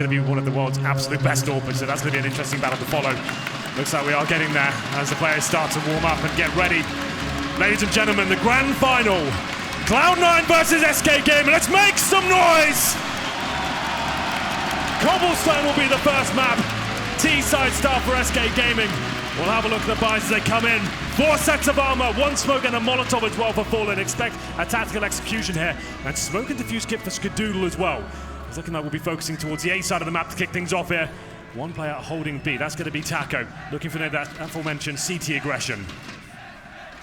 Going to be one of the world's absolute best AWPers, so that's going to be an interesting battle to follow. Looks like we are getting there as the players start to warm up and get ready. Ladies and gentlemen, the grand final. Cloud9 versus SK Gaming. Let's make some noise! Cobblestone will be the first map. T-side start for SK Gaming. We'll have a look at the buys as they come in. 4 sets of armor, 1 smoke and a Molotov as well for Fallen. Expect a tactical execution here. And smoke and diffuse kit for Skadoodle as well. It's looking like we'll be focusing towards the A side of the map to kick things off here. One player holding B, that's going to be Taco. Looking for that aforementioned CT aggression.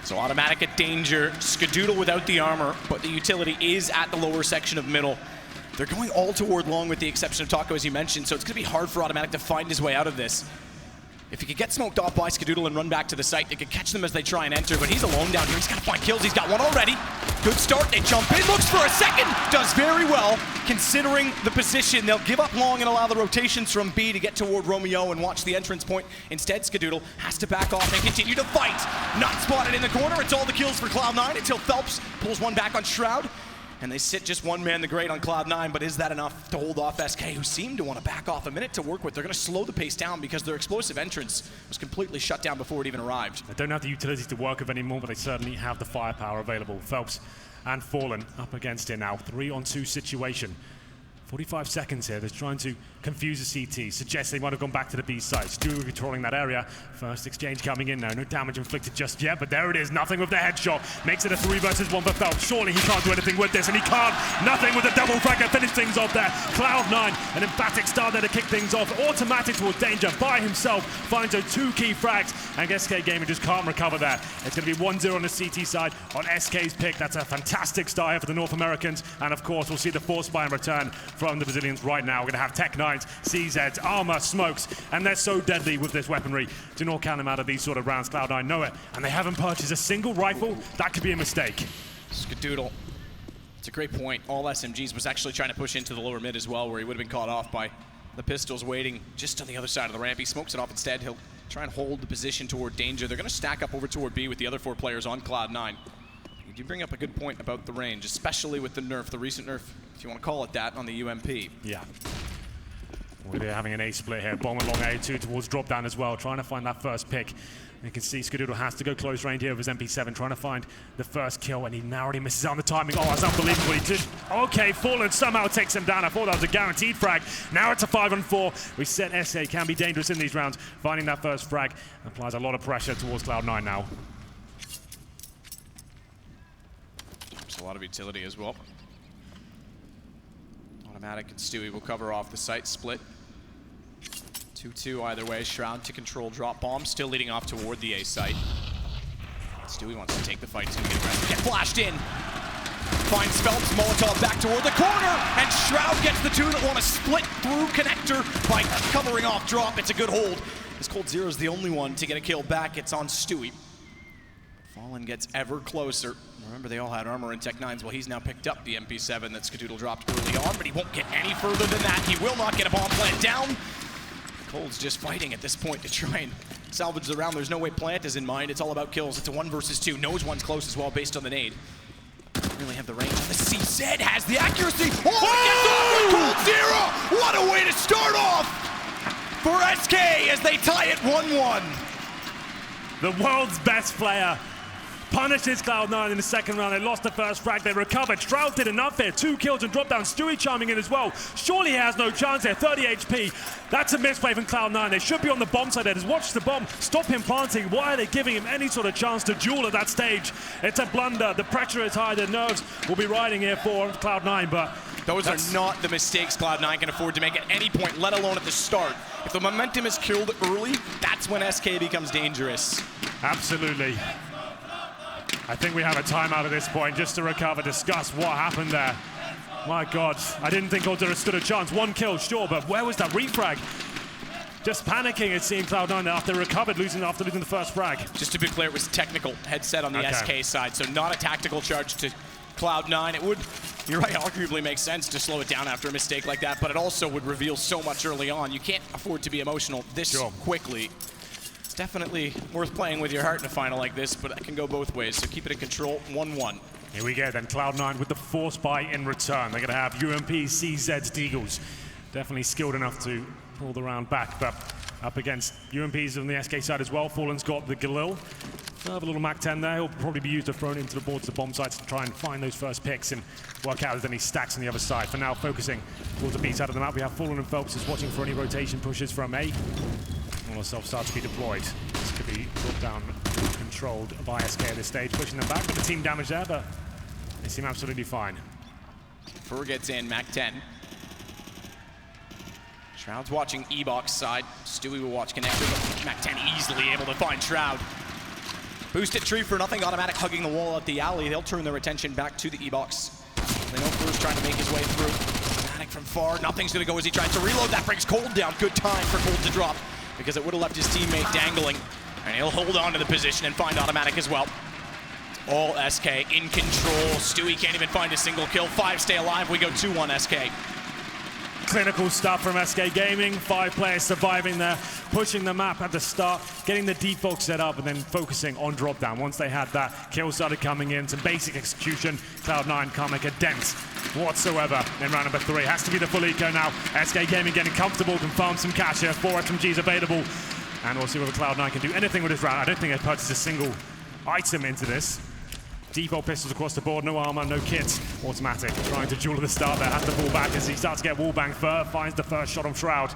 So automatic at danger, Skadoodle without the armor, but the utility is at the lower section of middle. They're going all toward long with the exception of Taco, as you mentioned, so it's going to be hard for automatic to find his way out of this. If he could get smoked off by Skadoodle and run back to the site, they could catch them as they try and enter, but he's alone down here. He's got to find kills. He's got one already. Good start. They jump in, looks for a second. Does very well, considering the position. They'll give up long and allow the rotations from B to get toward Romeo and watch the entrance point. Instead, Skadoodle has to back off and continue to fight. Not spotted in the corner. It's all the kills for Cloud9 until Phelps pulls one back on Shroud. And they sit just one man the great on Cloud9, but is that enough to hold off SK, who seem to want to back off a minute to work with? They're going to slow the pace down because their explosive entrance was completely shut down before it even arrived. They don't have the utilities to work with anymore, but they certainly have the firepower available. Phelps and Fallen up against it now. 3-on-2 situation. 45 seconds here. They're trying to confuse the CT. Suggests they might have gone back to the B side. Stu controlling that area. First exchange coming in now. No damage inflicted just yet, but there it is. Nothing with the headshot. Makes it a 3 versus 1 for Phelps. Surely he can't do anything with this, and he can't. Nothing with the double frag to finish things off there. Cloud9, an emphatic start there to kick things off. Automatic towards danger by himself. Finds those 2 key frags, and SK Gaming just can't recover that. It's going to be 1-0 on the CT side on SK's pick. That's a fantastic start here for the North Americans, and of course we'll see the force buy in return from the Brazilians right now. We're going to have Tech-9s, CZs, armor, smokes, and they're so deadly with this weaponry. Do not count them out of these sort of rounds. Cloud9 know it, and they haven't purchased a single rifle. That could be a mistake. Skadoodle, it's a great point. All SMGs was actually trying to push into the lower mid as well, where he would have been caught off by the pistols waiting just on the other side of the ramp. He smokes it off instead. He'll try and hold the position toward danger. They're going to stack up over toward B with the other 4 players on Cloud9. You bring up a good point about the range, especially with the nerf, the recent nerf, if you want to call it that, on the UMP. Yeah. We're having an A split here. Bomb along A2 towards drop down as well, trying to find that first pick. You can see Skadoodle has to go close range here with his MP7, trying to find the first kill, and he narrowly misses out on the timing. Oh, that's unbelievable. He did. Okay, Fallen somehow takes him down. I thought that was a guaranteed frag. Now it's a 5-on-4. We said SA can be dangerous in these rounds. Finding that first frag applies a lot of pressure towards Cloud9 now. A lot of utility as well. Automatic and Stewie will cover off the site split. 2-2 either way. Shroud to control drop bomb, still leading off toward the A site. Stewie wants to take the fight. He's going to get flashed in. Finds Phelps, Molotov back toward the corner, and Shroud gets the 2 that want to split through connector by covering off drop. It's a good hold. This Coldzera is the only one to get a kill back. It's on Stewie. Fallen gets ever closer. Remember, they all had armor and Tech-9s. Well, he's now picked up the MP7 that Skadoodle dropped early on, but he won't get any further than that. He will not get a bomb plant down. Cold's just fighting at this point to try and salvage the round. There's no way plant is in mind. It's all about kills. It's a 1 versus 2. Knows one's close as well based on the nade. Doesn't really have the range. The CZ has the accuracy. Oh, it gets off with Coldzera! What a way to start off for SK as they tie it 1-1. The world's best player punishes Cloud9 in the second round. They lost the first frag, they recovered. Shroud did enough here. 2 kills and drop down. Stewie chiming in as well. Surely he has no chance here. 30 HP. That's a misplay from Cloud9. They should be on the bomb side there. Just watch the bomb. Stop him planting. Why are they giving him any sort of chance to duel at that stage? It's a blunder. The pressure is high. The nerves will be riding here for Cloud9, but those are not the mistakes Cloud9 can afford to make at any point, let alone at the start. If the momentum is killed early, that's when SK becomes dangerous. Absolutely. I think we have a timeout at this point just to recover, discuss what happened there. My God, I didn't think Coldzera stood a chance. 1 kill, sure, but where was that refrag? Just panicking, it seemed, Cloud9 after recovered, after losing the first frag. Just to be clear, it was technical headset on the SK side, so not a tactical charge to Cloud9. It would, you're right, arguably make sense to slow it down after a mistake like that, but it also would reveal so much early on. You can't afford to be emotional this quickly. Definitely worth playing with your heart in a final like this, but it can go both ways, so keep it in control. 1-1. Here we go then, Cloud9 with the force buy in return. They're going to have UMP, CZs, Deagles. definitely skilled enough to pull the round back, but up against UMPs on the SK side as well. Fallen's got the Galil. Have a little Mac 10 there. He'll probably be used or thrown into the boards, the bomb sites to try and find those first picks and work out if there's any stacks on the other side. For now, focusing towards the B side of the map, we have Fallen and Phelps is watching for any rotation pushes from A. All ourselves start to be deployed. This could be brought down, controlled by SK at this stage, pushing them back with the team damage there, but they seem absolutely fine. Fur gets in, Mac 10. Shroud's watching E-Box side. Stewie will watch connector, but Mac 10 easily able to find Shroud. Boosted tree for nothing, automatic hugging the wall at the alley. They'll turn their attention back to the E-Box. They know Fur's trying to make his way through. Automatic from far, nothing's gonna go as he tries to reload. That brings Cold down. Good time for Cold to drop because it would have left his teammate dangling. And he'll hold on to the position and find automatic as well. All SK in control. Stewie can't even find a single kill. 5 stay alive. We go 2-1 SK. Clinical stuff from SK Gaming. 5 players surviving there, pushing the map at the start, getting the default set up, and then focusing on drop down. Once they had that, kills started coming in, some basic execution. Cloud9 can't make a dent whatsoever in round number 3. Has to be the full eco now. SK Gaming getting comfortable, can farm some cash here. 4 SMGs available, and we'll see whether Cloud9 can do anything with this round. I don't think they've purchased a single item into this. Default pistols across the board, no armor, no kits. Automatic, trying to duel at the start there, has to fall back as he starts to get wallbang. Fur finds the first shot on Shroud.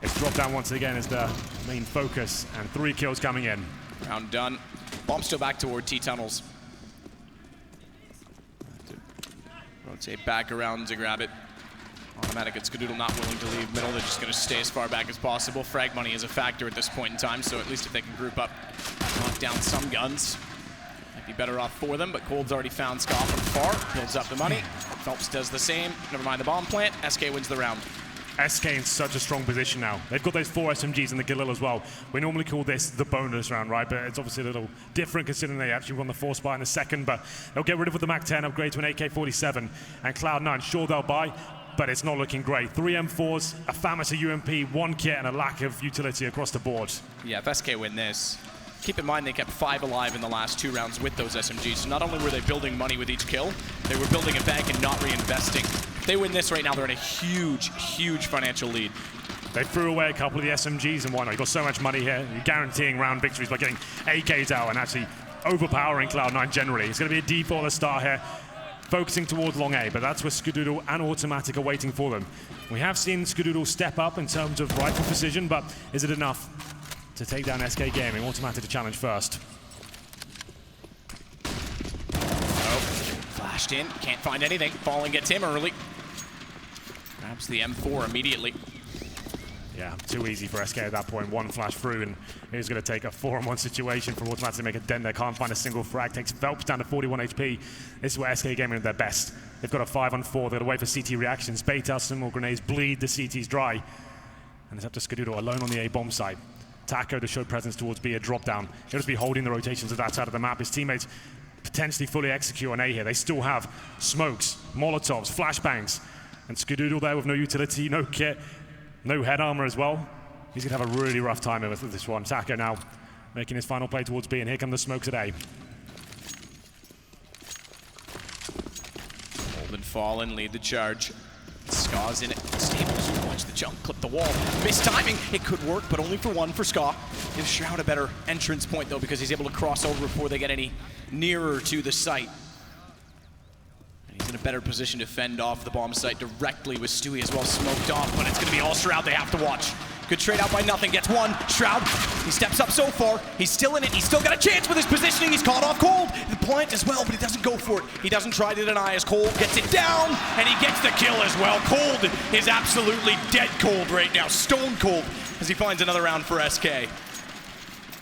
It's dropped down once again as the main focus, and 3 kills coming in. Round done. Bomb still back toward T-tunnels. Rotate back around to grab it. Automatic at Skadoodle not willing to leave middle. They're just going to stay as far back as possible. Frag money is a factor at this point in time, so at least if they can group up, knock down some guns, might be better off for them, but Cold's already found Ska from far, builds up the money. Phelps does the same, never mind the bomb plant. SK wins the round. SK in such a strong position now. They've got those 4 SMGs and the Galil as well. We normally call this the bonus round, right? But it's obviously a little different considering they actually won the 4 spot in the second, but they'll get rid of the Mac 10, upgrade to an AK-47, and Cloud9, sure they'll buy, but it's not looking great. 3 M4s, a FAMAS, a UMP, 1 kit, and a lack of utility across the board. Yeah, if SK win this, keep in mind they kept 5 alive in the last 2 rounds with those SMGs. So not only were they building money with each kill, they were building a bank and not reinvesting. If they win this right now, they're in a huge, huge financial lead. They threw away a couple of the SMGs and why not? You've got so much money here. You're guaranteeing round victories by getting AKs out and actually overpowering Cloud9 generally. It's going to be a default at the start here, focusing towards long A, but that's where Skadoodle and Automatic are waiting for them. We have seen Skadoodle step up in terms of rifle precision, but is it enough to take down SK Gaming? Automatic to challenge first. Flashed in, can't find anything. Fallen gets him early. Grabs the M4 immediately. Yeah, too easy for SK at that point. 1 flash through, and he's going to take a 4-on-1 situation for Automatic to make a dent there. Can't find a single frag. Takes Phelps down to 41 HP. This is where SK Gaming are their best. They've got a 5-on-4. They're wait for CT reactions. Bait out some more grenades, bleed the CTs dry. And it's up to Skadoodle alone on the A bomb site. Taco to show presence towards B, a drop down. He'll just be holding the rotations of that side of the map. His teammates potentially fully execute on A here. They still have smokes, Molotovs, flashbangs. And Skadoodle there with no utility, no kit, no head armor as well. He's going to have a really rough time with this one. Taco now making his final play towards B, and here come the smokes at A. Old and Fallen lead the charge. Ska's in it. Stables, watch the jump, clip the wall. Missed timing. It could work, but only for 1 for Ska. Gives Shroud a better entrance point, though, because he's able to cross over before they get any nearer to the site. And he's in a better position to fend off the bomb site directly with Stewie as well smoked off, but it's going to be all Shroud they have to watch. Good trade out by nothing, gets 1. Shroud, he steps up so far. He's still in it. He's still got a chance with his positioning. He's caught off Cold. The plant as well, but he doesn't go for it. He doesn't try to deny as Cold gets it down, and he gets the kill as well. Cold is absolutely dead cold right now. Stone cold as he finds another round for SK.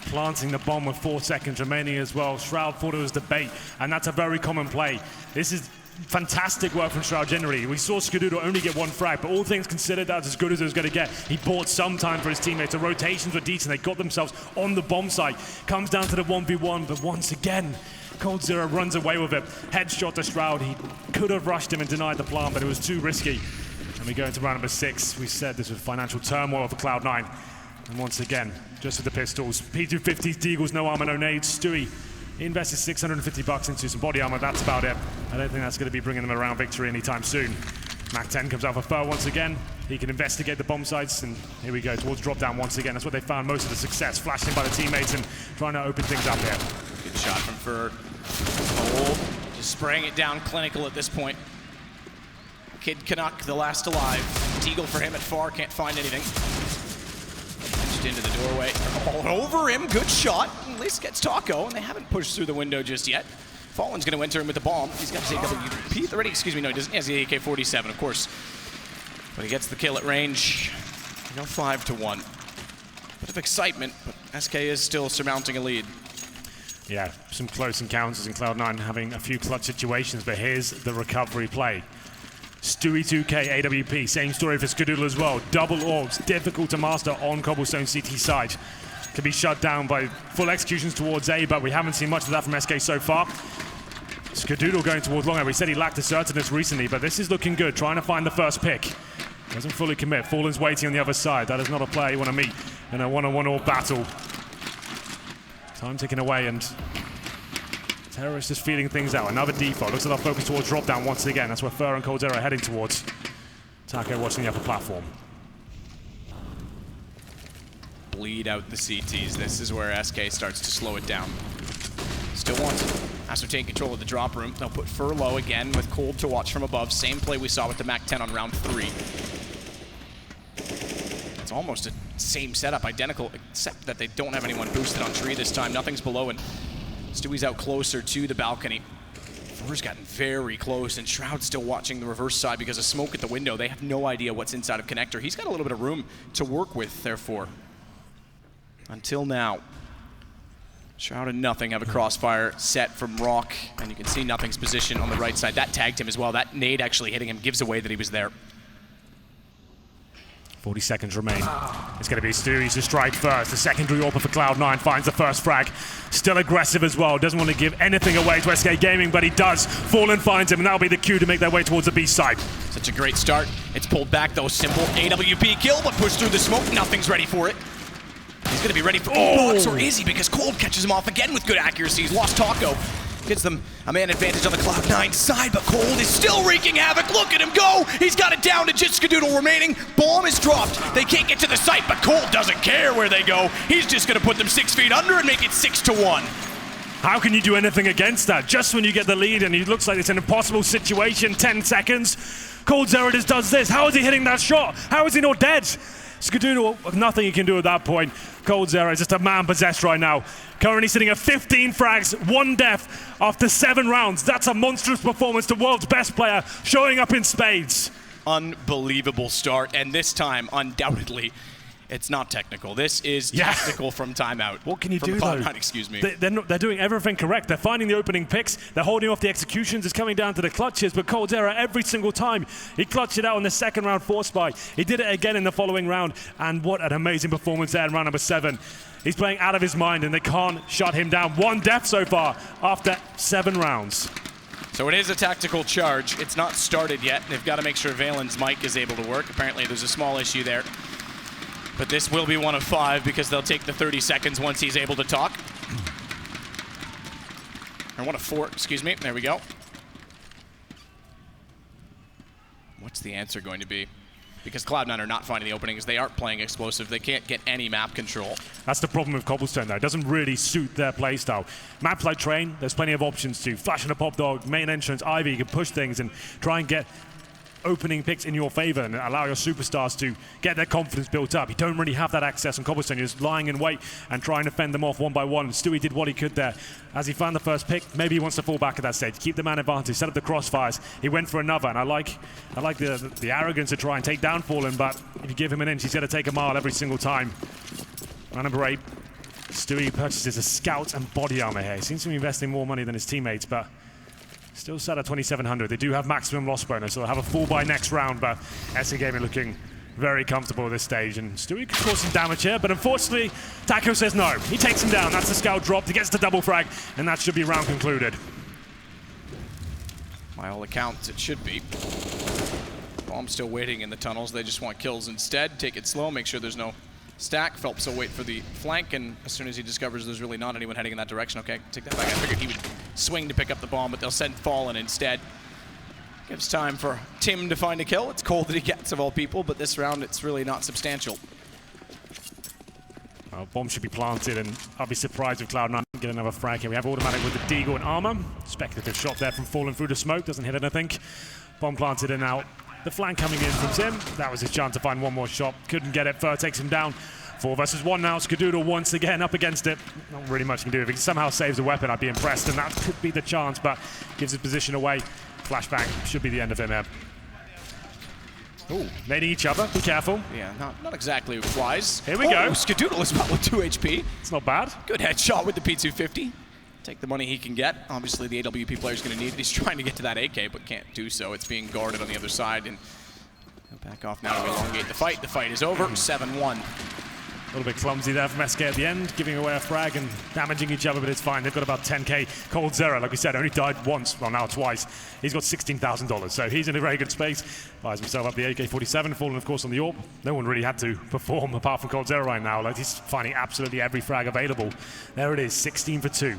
Planting the bomb with 4 seconds remaining as well. Shroud thought it was the bait, and that's a very common play. This is fantastic work from Shroud generally. We saw Skadoodle only get 1 frag, but all things considered, that's as good as it was going to get. He bought some time for his teammates. The rotations were decent. They got themselves on the bomb site. Comes down to the 1v1, but once again, Coldzera runs away with it. Headshot to Shroud. He could have rushed him and denied the plant, but it was too risky. And we go into round number 6. We said this was financial turmoil for Cloud9. And once again, just with the pistols, P250s, Deagles, no armor, no nades. Stewie, he invested $650 into some body armor. That's about it. I don't think that's going to be bringing them around victory anytime soon. Mac 10 comes out for Fur once again. He can investigate the bomb sites, and here we go, towards drop down once again. That's what they found most of the success, flashed in by the teammates and trying to open things up here. Good shot from Fur. Cole just spraying it down, clinical at this point. Kid Canuck, the last alive. Deagle for him at far, can't find anything. Pushed into the doorway. All over him, good shot. At least gets Taco, and they haven't pushed through the window just yet. Fallen's going to enter him with the bomb. He's got his AWP already. Excuse me, no, he doesn't. He has the AK-47, of course. But he gets the kill at range. 5-1. Bit of excitement, but SK is still surmounting a lead. Yeah, some close encounters in Cloud9, having a few clutch situations, but here's the recovery play. Stewie 2K, AWP, same story for Skadoodle as well. Double orbs, difficult to master on Cobblestone CT side. Can be shut down by full executions towards A, but we haven't seen much of that from SK so far. Skadoodle going towards long. We said he lacked assertiveness recently, but this is looking good, trying to find the first pick. Doesn't fully commit. Fallen's waiting on the other side. That is not a player you want to meet in a one-on-one or battle. Time ticking away, and Terrorist is feeling things out. Another default. Looks like they'll focus towards drop down once again. That's where Fur and Coldzera are heading towards. Taco watching the upper platform. Bleed out the CTs. This is where SK starts to slow it down. Still wants to ascertain control of the drop room. They'll put Fur low again with Cold to watch from above. Same play we saw with the Mac 10 on round 3. It's almost the same setup, identical, except that they don't have anyone boosted on tree this time. Nothing's below, and Stewie's out closer to the balcony. Fur's gotten very close, and Shroud's still watching the reverse side because of smoke at the window. They have no idea what's inside of Connector. He's got a little bit of room to work with, therefore. Until now. Shroud and Nothing have a crossfire set from Rock, and you can see Nothing's position on the right side. That tagged him as well. That nade actually hitting him gives away that he was there. 40 seconds remain. It's going to be Stewie to strike first. The secondary AWP for Cloud9 finds the first frag. Still aggressive as well. Doesn't want to give anything away to SK Gaming, but he does. Fallen finds him, and that'll be the cue to make their way towards the B side. Such a great start. It's pulled back though. Simple AWP kill, but pushed through the smoke. Nothing's ready for it. He's going to be ready for box, or is he? Because Cold catches him off again with good accuracy. He's lost Taco. Gives them a man advantage on the Cloud9 side, but Cold is still wreaking havoc. Look at him go! He's got it down to just Skadoodle remaining. Bomb is dropped. They can't get to the site, but Cold doesn't care where they go. He's just going to put them 6 feet under and make it 6-1. How can you do anything against that? Just when you get the lead and it looks like it's an impossible situation, 10 seconds. Coldzera just does this. How is he hitting that shot? How is he not dead? Skadoodle, nothing he can do at that point. Coldzera is just a man possessed right now. Currently sitting at 15 frags, 1 death after 7 rounds. That's a monstrous performance. The world's best player showing up in spades. Unbelievable start, and this time, undoubtedly, it's not technical. This is tactical from timeout. What can you do, though? Excuse me. They're doing everything correct. They're finding the opening picks. They're holding off the executions. It's coming down to the clutches. But Coldzera, every single time, he clutched it out in the second round force spy. He did it again in the following round. And what an amazing performance there in round number 7. He's playing out of his mind, and they can't shut him down. 1 death so far after 7 rounds. So it is a tactical charge. It's not started yet. They've got to make sure Valen's mic is able to work. Apparently there's a small issue there. But this will be 1 of 5 because they'll take the 30 seconds once he's able to talk. Or 1 of 4, excuse me. There we go. What's the answer going to be? Because Cloud9 are not finding the openings. They aren't playing explosive. They can't get any map control. That's the problem with Cobblestone, though. It doesn't really suit their playstyle. Maps like Train, there's plenty of options to flash in a pop dog, main entrance, Ivy. You can push things and try and get opening picks in your favor and allow your superstars to get their confidence built up. You don't really have that access on Cobblestone. You're just lying in wait and trying to fend them off 1 by 1. And Stewie did what he could there. As he found the first pick, maybe he wants to fall back at that stage, keep the man advantage, set up the crossfires. He went for another, and I like the arrogance to try and take down Fallen, but if you give him an inch, he's going to take a mile every single time. Round number 8, Stewie purchases a scout and body armor here. He seems to be investing more money than his teammates, but still set at 2,700. They do have maximum loss bonus, so they'll have a full buy next round, but SK Gaming looking very comfortable at this stage, and Stewie could cause some damage here, but unfortunately, Taco says no. He takes him down. That's the scout dropped. He gets the double frag, and that should be round concluded. By all accounts, it should be. Bomb's still waiting in the tunnels. They just want kills instead. Take it slow, make sure there's no stack. Phelps will wait for the flank, and as soon as he discovers there's really not anyone heading in that direction, okay, take that back. I figured he would swing to pick up the bomb, but they'll send Fallen instead. Gives time for Tim to find a kill. It's Cole that he gets of all people, but this round it's really not substantial. Well, bomb should be planted, and I'll be surprised if Cloud9 get another frag here. We have automatic with the Deagle and armor. Speculative shot there from falling through the smoke, doesn't hit anything. Bomb planted and out. The flank coming in from Tim. That was his chance to find one more shot. Couldn't get it. Fur takes him down. 4 versus 1 now. Skadoodle once again up against it. Not really much he can do. If he somehow saves the weapon, I'd be impressed, and that could be the chance, but gives his position away. Flashbang should be the end of him here. Ooh, nading each other. Be careful. Yeah, not exactly wise. Here we go. Skadoodle is about with 2 HP. It's not bad. Good headshot with the P250. Take the money he can get. Obviously, the AWP player is going to need it. He's trying to get to that AK, but can't do so. It's being guarded on the other side. And back off now to elongate the fight. The fight is over. 7-1. A little bit clumsy there from SK at the end, giving away a frag and damaging each other, but it's fine. They've got about 10k. Coldzera, like we said, only died once, well now twice. He's got $16,000, so he's in a very good space. Buys himself up the AK-47, falling of course on the AWP. No one really had to perform apart from Coldzera right now. Like, he's finding absolutely every frag available. There it is, 16 for 2.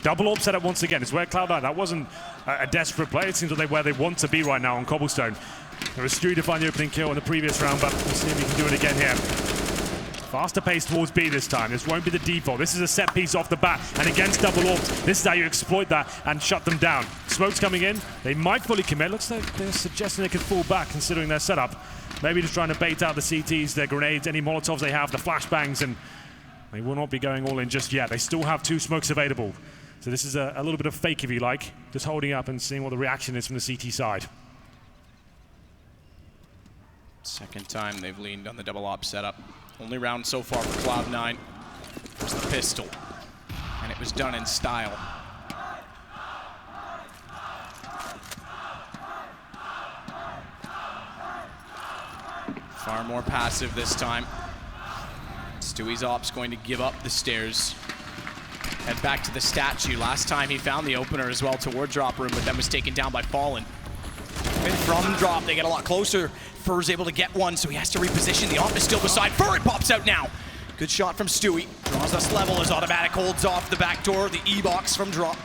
Double AWP set up once again. It's where Cloud9, that wasn't a desperate play. It seems like where they want to be right now on Cobblestone. There was Stu to find the opening kill in the previous round, but we'll see if he can do it again here. Faster pace towards B this time. This won't be the default. This is a set piece off the bat. And against double AWPs, this is how you exploit that and shut them down. Smoke's coming in. They might fully commit. Looks like they're suggesting they could fall back considering their setup. Maybe just trying to bait out the CTs, their grenades, any Molotovs they have, the flashbangs, and they will not be going all in just yet. They still have 2 smokes available. So this is a little bit of fake, if you like. Just holding up and seeing what the reaction is from the CT side. Second time they've leaned on the double AWP setup. Only round so far for Cloud9 was the pistol, and it was done in style. Far more passive this time. Stewie's op's going to give up the stairs. Head back to the statue. Last time he found the opener as well toward drop room, but then was taken down by Fallen. And from drop, they get a lot closer. Fur's able to get one, so he has to reposition. The op is still beside Fur. It pops out now. Good shot from Stewie. Draws us level as automatic holds off the back door. The E-box from drop.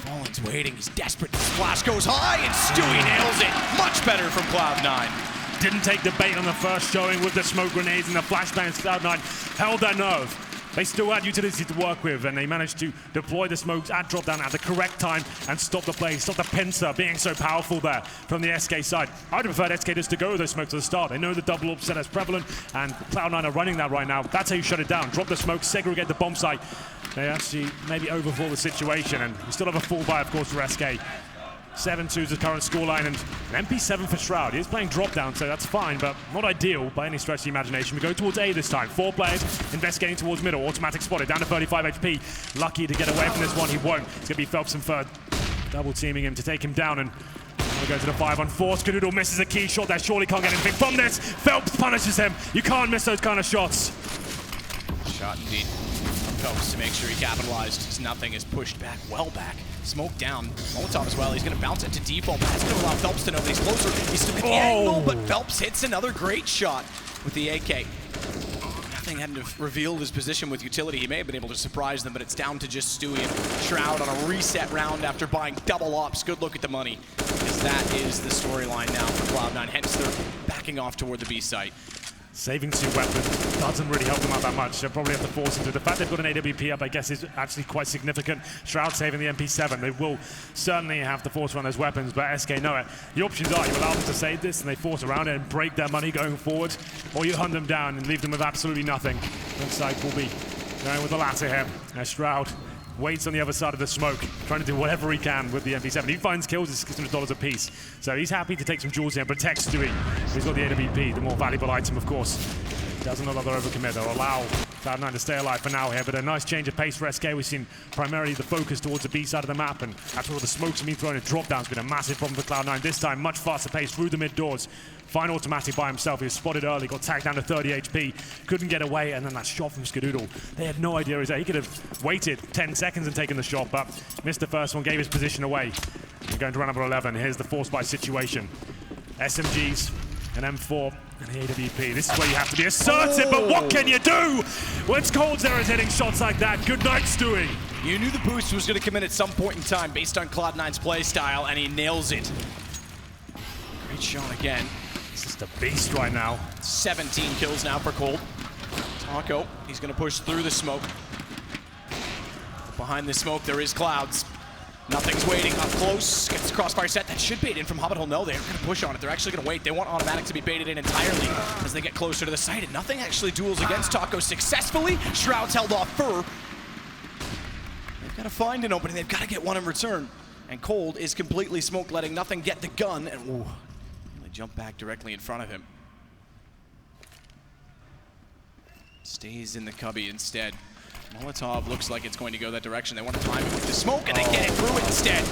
Fallen's waiting. He's desperate. The splash goes high, and Stewie nails it. Much better from Cloud9. Didn't take the bait on the first showing with the smoke grenades and the flashbangs. Cloud9 held their nerve. They still had utility to work with, and they managed to deploy the smokes at drop down at the correct time and stop the play, stop the pincer being so powerful there from the SK side. I would have preferred SK just to go with those smokes at the start. They know the double AWP set is prevalent, and Cloud9 are running that right now. That's how you shut it down. Drop the smoke, segregate the bomb site. They actually maybe overthought the situation, and we still have a full buy, of course, for SK. 7-2 is the current scoreline, and an MP7 for Shroud. He is playing drop down, so that's fine, but not ideal by any stretch of the imagination. We go towards A this time. 4 players investigating towards middle. Automatic spotted, down to 35 HP. Lucky to get away from this one. He won't. It's going to be Phelps and Ferd double teaming him to take him down, and we'll go to the 5-on-4. Skadoodle misses a key shot there. Surely can't get anything from this. Phelps punishes him. You can't miss those kind of shots. Shot indeed. Phelps to make sure he capitalized as nothing is pushed back, well back. Smoke down. Molotov as well. He's going to bounce it to default, but that's going to allow Phelps to know that he's closer. He's still at the angle, but Phelps hits another great shot with the AK. Nothing hadn't have revealed his position with utility. He may have been able to surprise them, but it's down to just Stewie and Shroud on a reset round after buying double ops. Good look at the money, because that is the storyline now for Cloud9. Hence, they're backing off toward the B site. Saving 2 weapons doesn't really help them out that much. They'll probably have to force into the fact they've got an AWP up, I guess, is actually quite significant. Shroud saving the MP7. They will certainly have to force around those weapons, but SK know it. The options are you allow them to save this and they force around it and break their money going forward, or you hunt them down and leave them with absolutely nothing. Looks like we'll be going with the latter here. Shroud waits on the other side of the smoke, trying to do whatever he can with the MP7. He finds kills, it's $600 a piece. So he's happy to take some jewels here and protect Stewie. He's got the AWP, the more valuable item, of course. Doesn't allow their overcommit. They'll allow Cloud9 to stay alive for now here, but a nice change of pace for SK. We've seen primarily the focus towards the B side of the map, and after all the smokes have been thrown, a drop down's been a massive problem for Cloud9. This time, much faster pace through the mid doors. Fine automatic by himself. He was spotted early, got tagged down to 30 HP, couldn't get away, and then that shot from Skadoodle. They had no idea he was there. He could have waited 10 seconds and taken the shot, but missed the first one, gave his position away. We're going to round number 11. Here's the force buy situation. SMGs, an M4, and the AWP. This is where you have to be assertive, but what can you do when Coldzera is hitting shots like that? Good night, Stewie. You knew the boost was going to come in at some point in time based on Cloud9's play style, and he nails it. Great shot again. It's just a beast right now. 17 kills now for Cold. Taco, he's going to push through the smoke. Behind the smoke, there is Clouds. Nothing's waiting. Up close. Gets the crossfire set. That should bait in from Hobbit Hole. No, they're going to push on it. They're actually going to wait. They want automatic to be baited in entirely as they get closer to the site. And nothing actually duels against Taco successfully. Shroud's held off Fur. They've got to find an opening. They've got to get one in return. And Cold is completely smoked, letting nothing get the gun. And ooh, they jump back directly in front of him. Stays in the cubby instead. Molotov looks like it's going to go that direction. They want to time it with the smoke, and they get it through it instead.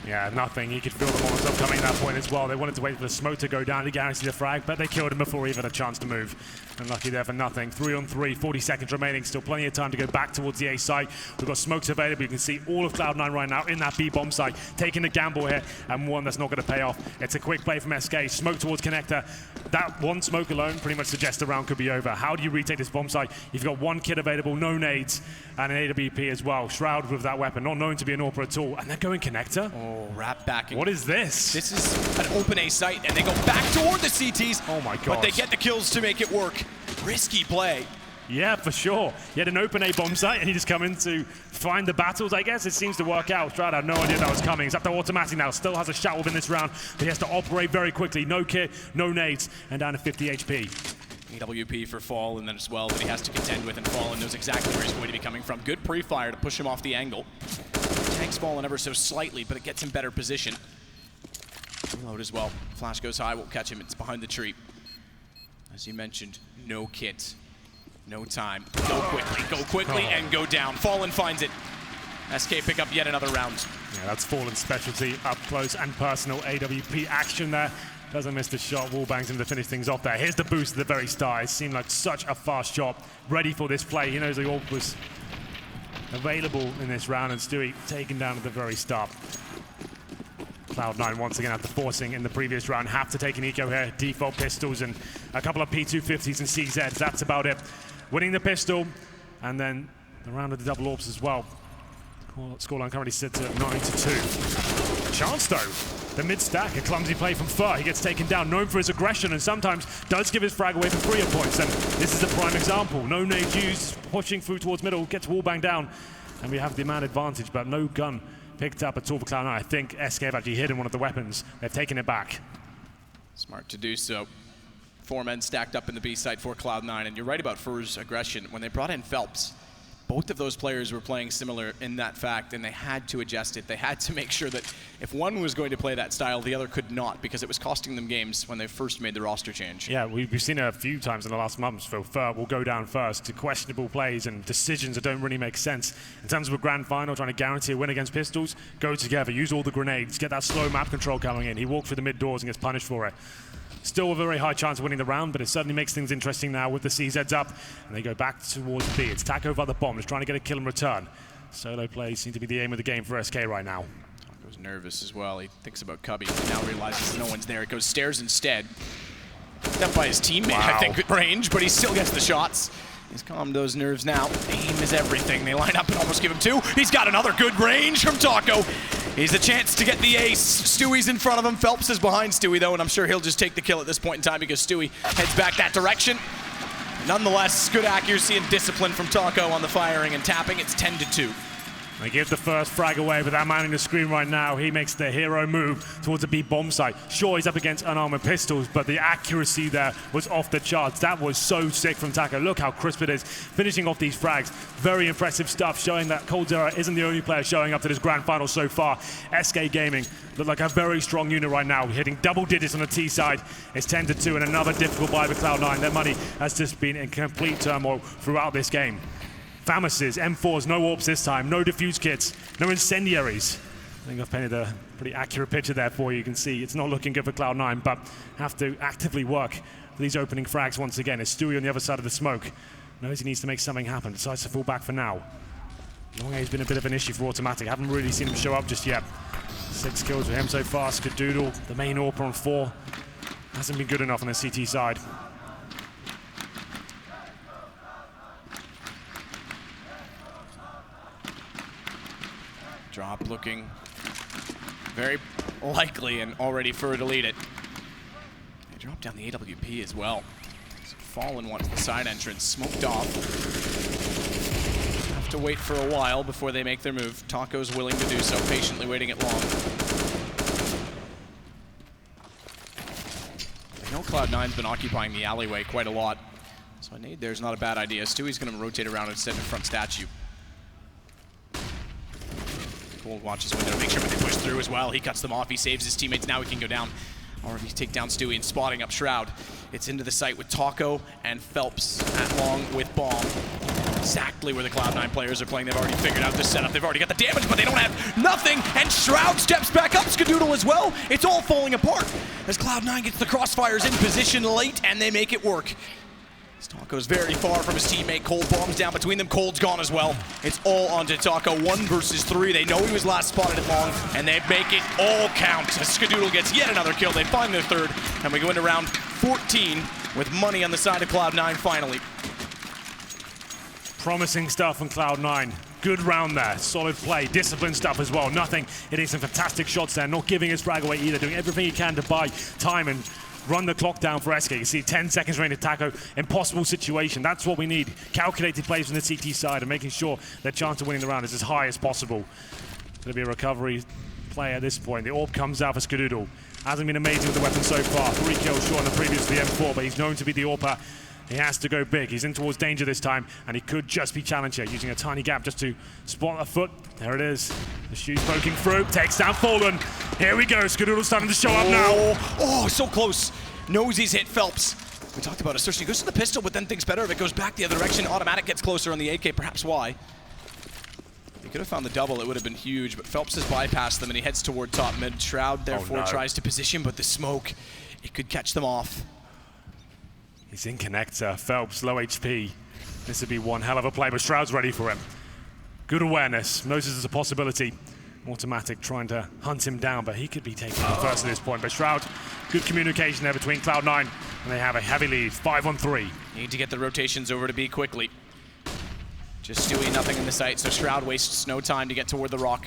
Yeah, nothing. He could feel the Molotov coming at that point as well. They wanted to wait for the smoke to go down to guarantee the frag, but they killed him before he even had a chance to move. Unlucky there for nothing. 3 on 3, 40 seconds remaining. Still plenty of time to go back towards the A site. We've got smokes available. You can see all of Cloud9 right now in that B bomb site, taking a gamble here, and one that's not going to pay off. It's a quick play from SK. Smoke towards connector. That one smoke alone pretty much suggests the round could be over. How do you retake this bomb site? You've got one kit available, no nades, and an AWP as well. Shroud with that weapon, not known to be an AWP at all. And they're going connector. Oh, wrap back. What is this? This is an open A site, and they go back toward the CTs. Oh my god. But they get the kills to make it work. Risky play. Yeah, for sure. He had an open A bomb site, and he just come in to find the battles, I guess. It seems to work out. Stroud had no idea that was coming. He's up to automatic now. Still has a shot within this round, but he has to operate very quickly. No kit, no nades, and down to 50 HP. AWP for Fall, and then as well that he has to contend with, and Fallen knows exactly where he's going to be coming from. Good pre-fire to push him off the angle. Tank's fallen ever so slightly, but it gets him better position. Reload as well. Flash goes high, won't catch him. It's behind the tree. As you mentioned, no kit, no time. Go quickly, and go down. Fallen finds it. SK pick up yet another round. Yeah, that's Fallen's specialty. Up close and personal AWP action there. Doesn't miss the shot. Wall bangs him to finish things off there. Here's the boost at the very start. It seemed like such a fast shot. Ready for this play. He knows the AWP was available in this round, and Stewie taken down at the very start. Cloud9 once again after forcing in the previous round. Have to take an eco here. Default pistols and a couple of P250s and CZs. That's about it. Winning the pistol, and then the round of the double AWPs as well. Scoreline currently sits at 9-2. Chance though, the mid stack, a clumsy play from Fur. He gets taken down, known for his aggression, and sometimes does give his frag away for 3 points. And this is a prime example. No nade used, pushing through towards middle, gets wall bang down, and we have the man advantage, but no gun picked up at all for Cloud9. I think SK have actually hidden one of the weapons. They've taken it back. Smart to do so. 4 men stacked up in the B site for Cloud9, and you're right about Fur's aggression. When they brought in Phelps, both of those players were playing similar in that fact, and they had to adjust it. They had to make sure that if one was going to play that style, the other could not, because it was costing them games when they first made the roster change. Yeah, we've seen it a few times in the last months. Fur will go down first to questionable plays and decisions that don't really make sense. In terms of a grand final, trying to guarantee a win against pistols, go together, use all the grenades, get that slow map control coming in. He walked through the mid doors and gets punished for it. Still a very high chance of winning the round, but it certainly makes things interesting now with the CZs up, and they go back towards B. It's Taco by the bomb, just trying to get a kill in return. Solo plays seem to be the aim of the game for SK right now. Taco's nervous as well. He thinks about Cubby, but now realizes no one's there. It goes stairs instead. Picked up by his teammate, wow. I think, at range, but he still gets the shots. He's calmed those nerves now. Aim is everything. They line up and almost give him 2. He's got another good range from Taco. He's a chance to get the ace. Stewie's in front of him. Phelps is behind Stewie, though, and I'm sure he'll just take the kill at this point in time because Stewie heads back that direction. Nonetheless, good accuracy and discipline from Taco on the firing and tapping. It's 10-2. They give the first frag away, but that man in the screen right now, he makes the hero move towards the B bomb site. Sure, he's up against unarmored pistols, but the accuracy there was off the charts. That was so sick from Taco. Look how crisp it is, finishing off these frags. Very impressive stuff, showing that Coldzera isn't the only player showing up to this grand final so far. SK Gaming look like a very strong unit right now, hitting double digits on the T side. It's 10-2 and another difficult buy for Cloud9. Their money has just been in complete turmoil throughout this game. Famises, M4s, no AWPs this time, no defuse kits, no incendiaries. I think I've painted a pretty accurate picture there for you. You can see it's not looking good for Cloud9, but have to actively work for these opening frags once again. It's Stewie on the other side of the smoke. Knows he needs to make something happen, decides to fall back for now. Long A's been a bit of an issue for Automatic. Haven't really seen him show up just yet. 6 kills for him so far. Skadoodle, the main AWP on 4. Hasn't been good enough on the CT side. Drop looking very likely, and already Fur to lead it. drop down the AWP as well. So Fallen wants the side entrance smoked off. Have to wait for a while before they make their move. Taco's willing to do so, patiently waiting it long. I know Cloud9's been occupying the alleyway quite a lot, so a nade there's not a bad idea. Stewie's going to rotate around and set in front statue. Cold watches window to make sure when they push through as well. He cuts them off, he saves his teammates, now he can go down. Already take down Stewie and spotting up Shroud. It's into the site with Taco and Phelps at long with Bomb. Exactly where the Cloud9 players are playing. They've already figured out this setup. They've already got the damage, but they don't have nothing. And Shroud steps back up, Skadoodle as well. It's all falling apart as Cloud9 gets the crossfires in position late, and they make it work. Taco's very far from his teammate. Cold bombs down between them. Cold's gone as well. It's all onto Taco. 1 versus 3. They know he was last spotted at long, and they make it all count as Skadoodle gets yet another kill. They find their third, and we go into round 14 with money on the side of Cloud9 finally. Promising stuff from Cloud9. Good round there. Solid play. Disciplined stuff as well. Nothing. Hitting some fantastic shots there. Not giving his frag away either. Doing everything he can to buy time and run the clock down for SK. You see 10 seconds remaining to Taco. Impossible situation. That's what we need. Calculated plays from the CT side and making sure their chance of winning the round is as high as possible. Going to be a recovery play at this point. The AWP comes out for Skadoodle. Hasn't been amazing with the weapon so far. 3 kills short on the previous VM4, but he's known to be the AWPer. He has to go big. He's in towards danger this time, and he could just be challenged here, using a tiny gap just to spot a foot. There it is. The shoe's poking through, takes down Fallen. Here we go. Skadoodle starting to show up now. Oh, so close. Knows he's hit Phelps. We talked about assertion. He goes to the pistol, but then thinks better of it. Goes back the other direction. Automatic gets closer on the AK, perhaps why. He could have found the double. It would have been huge, but Phelps has bypassed them, and he heads toward top mid. Shroud, therefore, tries to position, but the smoke, it could catch them off. He's in connector. Phelps, low HP. This would be one hell of a play, but Shroud's ready for him. Good awareness. Knows this is a possibility. Automatic trying to hunt him down, but he could be taken first at this point. But Shroud, good communication there between Cloud9, and they have a heavy lead, 5-on-3. Need to get the rotations over to B quickly. Just Stewie, nothing in the sight, so Shroud wastes no time to get toward the rock.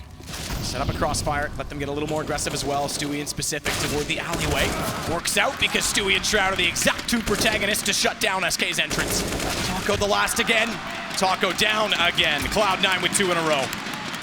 Set up a crossfire, let them get a little more aggressive as well. Stewie in specific toward the alleyway. Works out because Stewie and Shroud are the exact 2 protagonists to shut down SK's entrance. Taco the last again. Taco down again. Cloud9 with 2 in a row.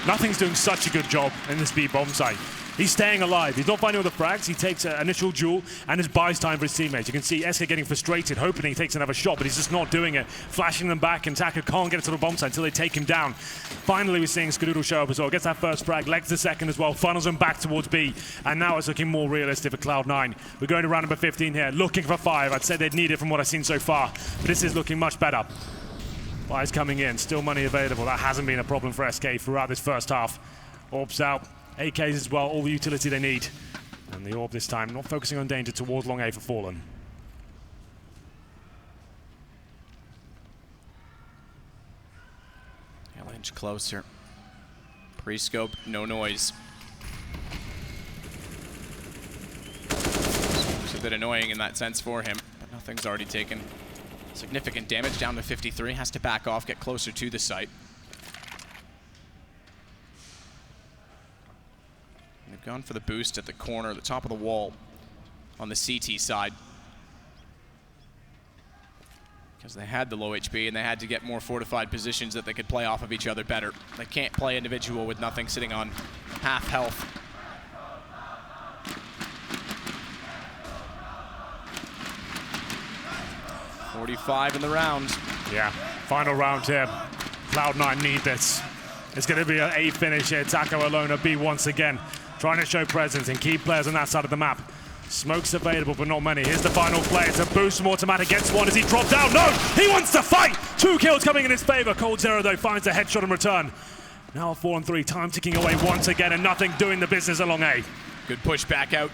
Nothing's doing such a good job in this B bomb site. He's staying alive. He's not finding all the frags. He takes an initial duel and just buys time for his teammates. You can see SK getting frustrated, hoping he takes another shot, but he's just not doing it. Flashing them back, and Taco can't get it to the bomb site until they take him down. Finally, we're seeing Skadoodle show up as well. Gets that first frag, legs the second as well, funnels him back towards B, and now it's looking more realistic for Cloud9. We're going to round number 15 here, looking for 5. I'd say they'd need it from what I've seen so far, but this is looking much better. Buys coming in, still money available. That hasn't been a problem for SK throughout this first half. Orbs out, AKs as well, all the utility they need. And the AWP this time, not focusing on danger towards long A for Fallen. An inch closer. Pre-scope, no noise. It's a bit annoying in that sense for him, but nothing's already taken significant damage. Down to 53, has to back off, get closer to the site. They've gone for the boost at the corner, the top of the wall on the CT side. Because they had the low HP and they had to get more fortified positions that they could play off of each other better. They can't play individual with nothing sitting on half health. .45 in the round. Yeah, final round here. Cloud9 need this. It's going to be an A finish here. Taco alone at B once again. Trying to show presence and keep players on that side of the map. Smoke's available, but not many. Here's the final play. It's a boost from Automatic. Gets one as he dropped down. No! He wants to fight! 2 kills coming in his favor. Coldzera, though, finds a headshot in return. Now 4-on-3. Time ticking away once again, and nothing doing the business along A. Good push back out.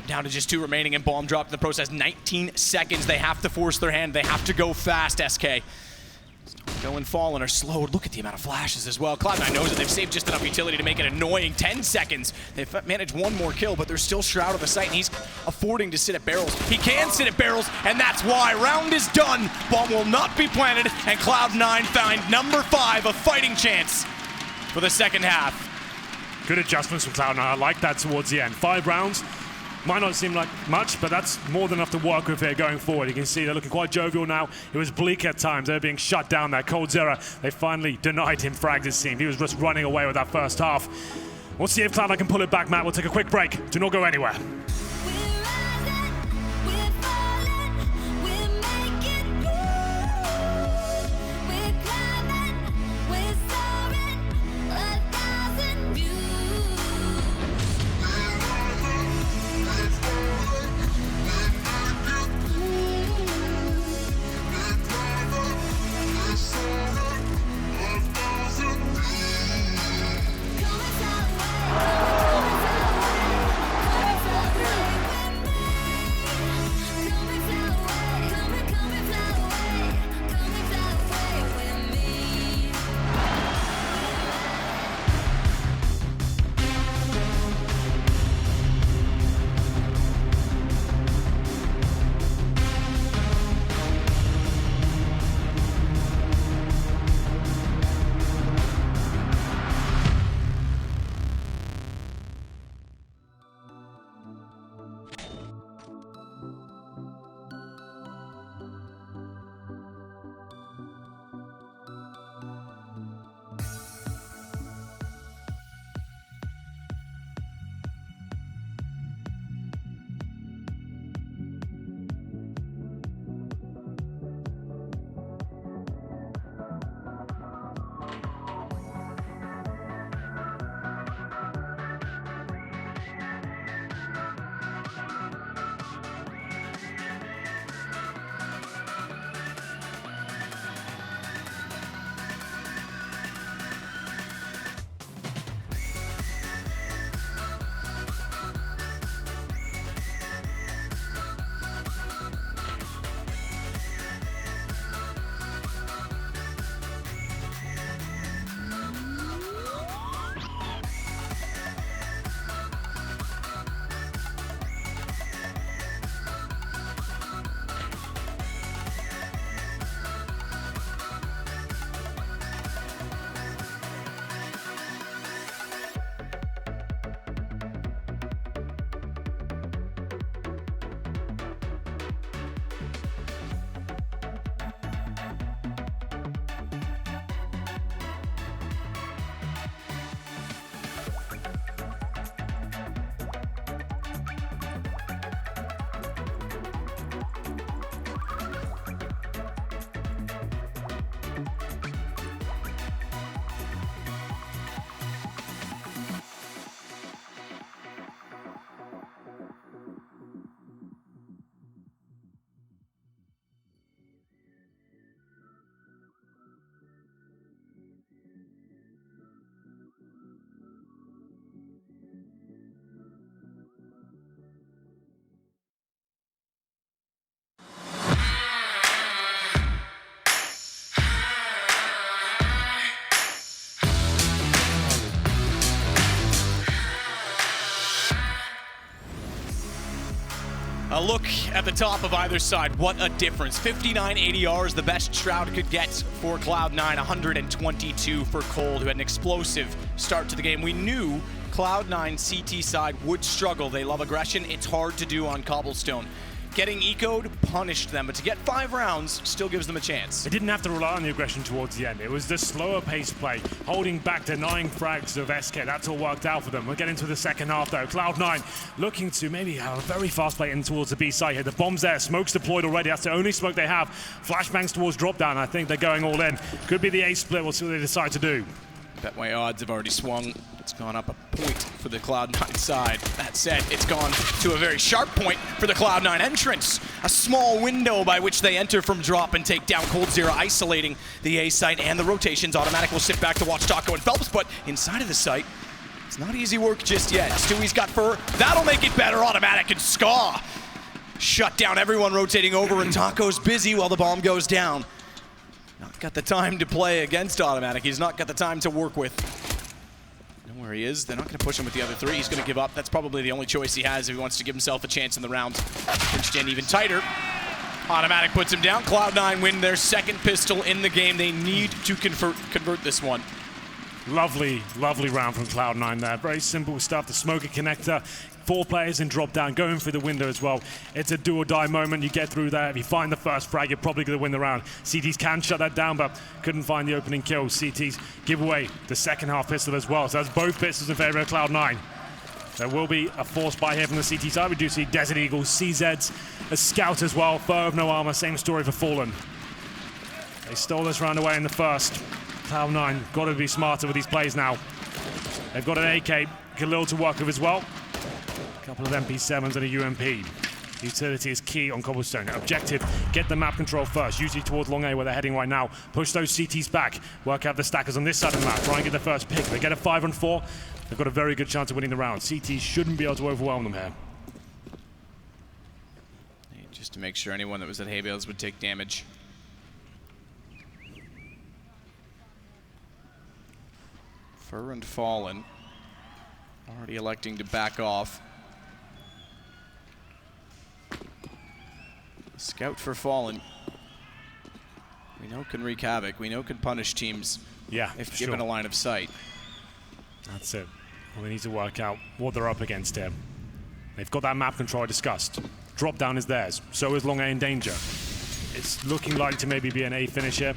Down to just 2 remaining, and bomb dropped in the process. 19 seconds. They have to force their hand. They have to go fast, SK. Go and Fallen are slowed. Look at the amount of flashes as well. Cloud9 knows that they've saved just enough utility to make it annoying. 10 seconds. They've managed 1 more kill, but there's still Shroud on the site, and he's affording to sit at barrels. He can sit at barrels, and that's why. Round is done. Bomb will not be planted, and Cloud9 find number 5, a fighting chance for the second half. Good adjustments from Cloud9. I like that towards the end. 5 rounds. Might not seem like much, but that's more than enough to work with here going forward. You can see they're looking quite jovial now. It was bleak at times. They were being shut down there. Coldzera, they finally denied him frags, it seemed. He was just running away with that first half. We'll see if Cloud9 can pull it back, Matt. We'll take a quick break. Do not go anywhere. A look at the top of either side. What a difference. 59 ADR is the best Shroud could get for Cloud9. 122 for Cold, who had an explosive start to the game. We knew Cloud9 CT side would struggle. They love aggression. It's hard to do on Cobblestone. Getting eco'd punished them, but to get 5 rounds still gives them a chance. They didn't have to rely on the aggression towards the end. It was the slower pace play, holding back, denying frags of SK. That's all worked out for them. We'll get into the second half though. Cloud9 looking to maybe have a very fast play in towards the B side here. The bomb's there, smoke's deployed already. That's the only smoke they have. Flashbangs towards drop down. I think they're going all in. Could be the A split. We'll see what they decide to do. Betway odds have already swung. It's gone up a point for the Cloud9 side. That said, it's gone to a very sharp point for the Cloud9 entrance. A small window by which they enter from drop and take down Coldzera, isolating the A site and the rotations. Automatic will sit back to watch Taco and Phelps, but inside of the site, it's not easy work just yet. Stewie's got fur. That'll make it better. Automatic and Ska shut down everyone rotating over, and Taco's busy while the bomb goes down. Not got the time to play against Automatic. He's not got the time to work with. Know where he is. They're not going to push him with the other 3. He's going to give up. That's probably the only choice he has if he wants to give himself a chance in the round. Pinched in even tighter. Automatic puts him down. Cloud9 win their second pistol in the game. They need to convert this one. Lovely, lovely round from Cloud9 there. Very simple stuff. The smoker connector 4 players in drop down, going through the window as well. It's a do or die moment. You get through there. If you find the first frag, you're probably going to win the round. CTs can shut that down, but couldn't find the opening kill. CTs give away the second half pistol as well. So that's both pistols in favor of Cloud9. There will be a force buy here from the CT side. We do see Desert Eagles, CZs, a scout as well. Foe of no armor, same story for Fallen. They stole this round away in the first. Cloud9 got to be smarter with these plays now. They've got an AK, Khalil to work with as well. A couple of MP7s and a UMP. Utility is key on Cobblestone. Objective, get the map control first, usually towards Long A where they're heading right now. Push those CTs back, work out the stackers on this side of the map, try and get the first pick. They get a 5-on-4, they've got a very good chance of winning the round. CTs shouldn't be able to overwhelm them here. Just to make sure anyone that was at hay bales would take damage. Fur and Fallen already electing to back off. Scout for Fallen. We know can wreak havoc. We know can punish teams if given a line of sight. That's it. Well, they need to work out what they're up against here. They've got that map control I discussed. Drop down is theirs. So is Long A in danger. It's looking like to maybe be an A finish here.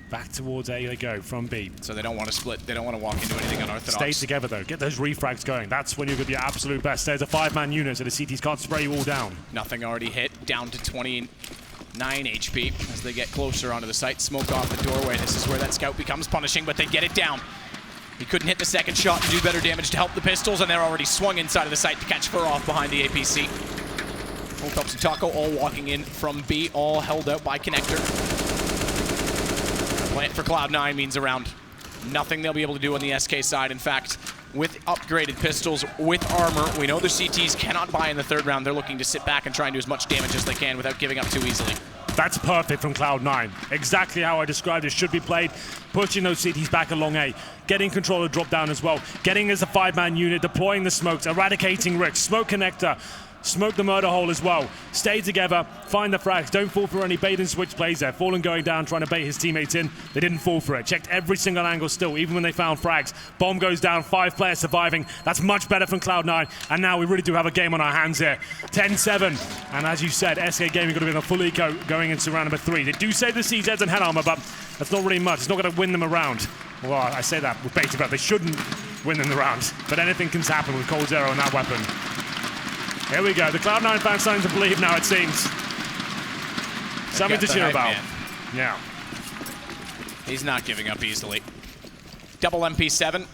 Back towards A they go from B. So they don't want to split. They don't want to walk into anything unorthodox. Stay together though. Get those refrags going. That's when you're going to be your absolute best. There's a 5-man unit so the CTs can't spray you all down. Nothing already hit. Down to 29 HP as they get closer onto the site. Smoke off the doorway. This is where that scout becomes punishing, but they get it down. He couldn't hit the second shot and do better damage to help the pistols, and they're already swung inside of the site to catch Fur off behind the APC. Old Cups and Taco all walking in from B, all held out by Connector. Plant for Cloud9 means around nothing they'll be able to do on the SK side. In fact, with upgraded pistols, with armor, we know the CTs cannot buy in the third round. They're looking to sit back and try and do as much damage as they can without giving up too easily. That's perfect from Cloud9. Exactly how I described it should be played. Pushing those CTs back along A. Getting control of drop down as well. Getting as a 5-man unit, deploying the smokes, eradicating Rick, smoke connector. Smoke the murder hole as well. Stay together, find the frags. Don't fall for any bait and switch plays there. Fallen going down, trying to bait his teammates in. They didn't fall for it. Checked every single angle still, even when they found frags. Bomb goes down, 5 players surviving. That's much better from Cloud9. And now we really do have a game on our hands here. 10-7. And as you said, SK Gaming got to be in a full eco going into round number 3. They do save the CZs and head armor, but that's not really much. It's not going to win them a round. Well, I say that with bait about. They shouldn't win them the round. But anything can happen with Coldzera and that weapon. Here we go. The Cloud9 fans starting to believe now, it seems. Something to cheer about. Yeah. He's not giving up easily. Double MP7,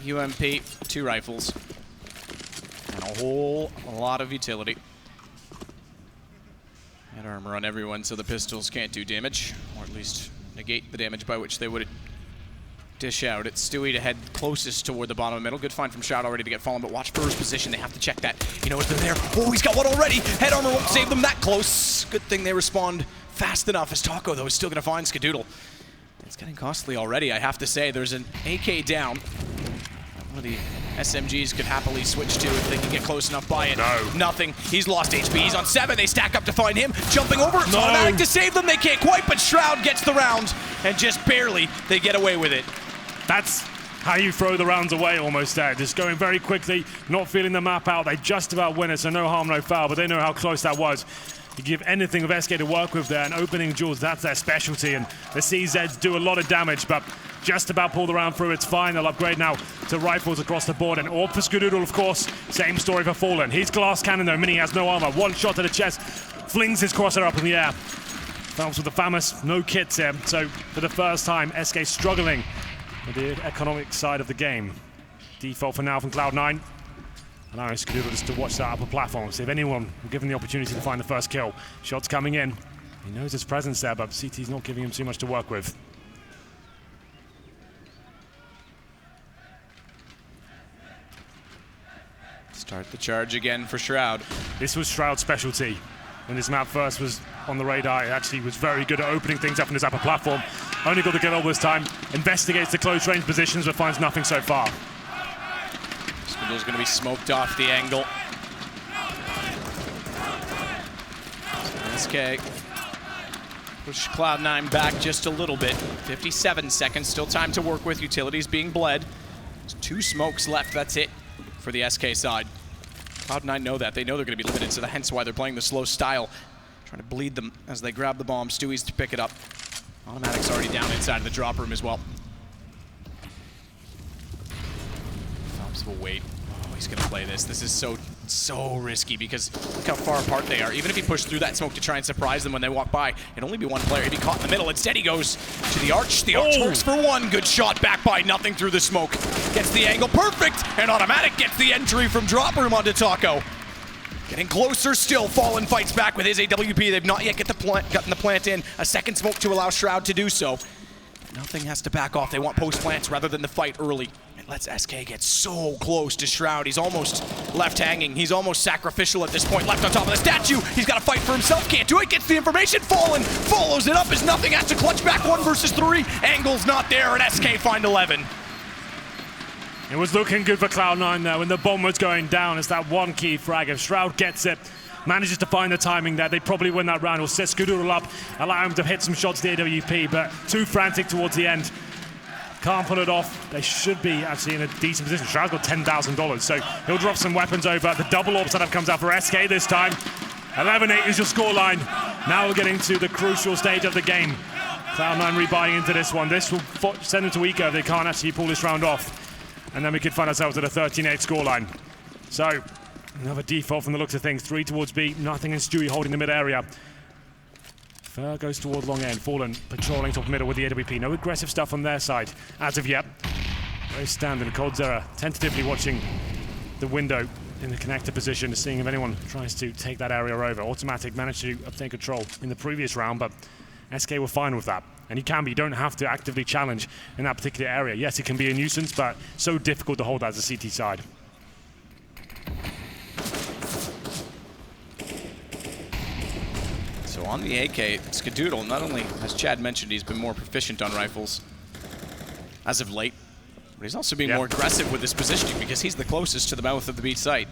UMP, 2 rifles, and a whole lot of utility. And armor on everyone so the pistols can't do damage, or at least negate the damage by which they would dish out. It's Stewie to head closest toward the bottom of the middle. Good find from Shroud already to get fallen, but watch Fur's position. They have to check that. He knows they're there. Oh, he's got one already. Head armor won't save them that close. Good thing they respond fast enough, as Taco, though, is still going to find Skadoodle. It's getting costly already, I have to say. There's an AK down. One of the SMGs could happily switch to if they can get close enough by it. No. Nothing. He's lost HP. He's on 7. They stack up to find him. Jumping over. It's automatic to save them. They can't quite, but Shroud gets the round, and just barely they get away with it. That's how you throw the rounds away almost there. Just going very quickly, not feeling the map out. They just about win it, so no harm, no foul, but they know how close that was. You give anything of SK to work with there, and opening jewels, that's their specialty, and the CZs do a lot of damage, but just about pull the round through. It's fine. They'll upgrade now to rifles across the board, and Orb for Skadoodle, of course. Same story for Fallen. He's glass cannon, though. Mini has no armor. One shot to the chest, flings his crosser up in the air. Phelps with the famous, no kits here, so for the first time, SK struggling with the economic side of the game. Default for now from Cloud9. And I Skadoodle just to watch that upper platform, see if anyone will give him the opportunity to find the first kill. Shots coming in. He knows his presence there, but CT's not giving him too much to work with. Start the charge again for Shroud. This was Shroud's specialty. When this map first was on the radar, it actually was very good at opening things up in his upper platform. Only got the kill this time. Investigates the close range positions, but finds nothing so far. Skadoodle's going to be smoked off the angle. SK push Cloud9 back just a little bit. 57 seconds, still time to work with. Utilities being bled. There's 2 smokes left, that's it for the SK side. Cloud9 know that. They know they're going to be limited, so hence why they're playing the slow style. Trying to bleed them as they grab the bomb. Stewie's to pick it up. Automatic's already down inside of the drop room as well. Phelps will wait. Oh, he's going to play this. This is so risky because look how far apart they are. Even if he pushed through that smoke to try and surprise them when they walk by, it'd only be one player. He'd be caught in the middle. Instead, he goes to the arch. The arch works for one. Good shot back by nothing through the smoke. Gets the angle perfect, and Automatic gets the entry from drop room onto Taco. Getting closer still. Fallen fights back with his AWP. They've not yet gotten the plant in. A second smoke to allow Shroud to do so. Nothing has to back off. They want post plants rather than the fight early. It lets SK get so close to Shroud. He's almost left hanging. He's almost sacrificial at this point. Left on top of the statue. He's got to fight for himself. Can't do it. Gets the information. Fallen follows it up as nothing. Has to clutch back 1 versus 3. Angle's not there, and SK find 11. It was looking good for Cloud9 though, when the bomb was going down. It's that one key frag. If Shroud gets it, manages to find the timing there, they probably win that round. It'll set Skadoodle up, allow him to hit some shots to the AWP, but too frantic towards the end. Can't pull it off. They should be actually in a decent position. Shroud's got $10,000, so he'll drop some weapons over. The double orb setup comes out for SK this time. 11-8 is your scoreline. Now we're getting to the crucial stage of the game. Cloud9 rebuying into this one. This will send them to Eco if they can't actually pull this round off. And then we could find ourselves at a 13-8 scoreline. So, another default from the looks of things. 3 towards B, nothing in Stewie holding the mid area. Fur goes towards long end. Fallen patrolling top middle with the AWP. No aggressive stuff on their side as of yet. Very standard. Coldzera tentatively watching the window in the connector position, seeing if anyone tries to take that area over. Automatic managed to obtain control in the previous round, but SK were fine with that. And you can be, you don't have to actively challenge in that particular area. Yes, it can be a nuisance, but so difficult to hold that as a CT side. So on the AK, Skadoodle, not only, as Chad mentioned, he's been more proficient on rifles as of late, but he's also been more aggressive with his positioning because he's the closest to the mouth of the B site.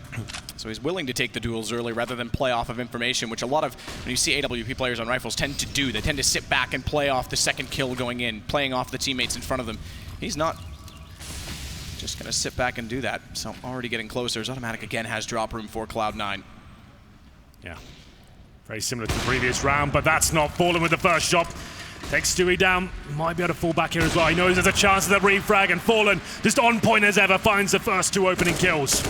So he's willing to take the duels early rather than play off of information, which a lot of, when you see AWP players on rifles, tend to do. They tend to sit back and play off the second kill going in, playing off the teammates in front of them. He's not just going to sit back and do that. So already getting closer. As Automatic again has drop room for Cloud9. Yeah, very similar to the previous round, but that's not Fallen with the first shot. Takes Stewie down, might be able to fall back here as well. He knows there's a chance of the refrag, and Fallen, just on point as ever, finds the first 2 opening kills.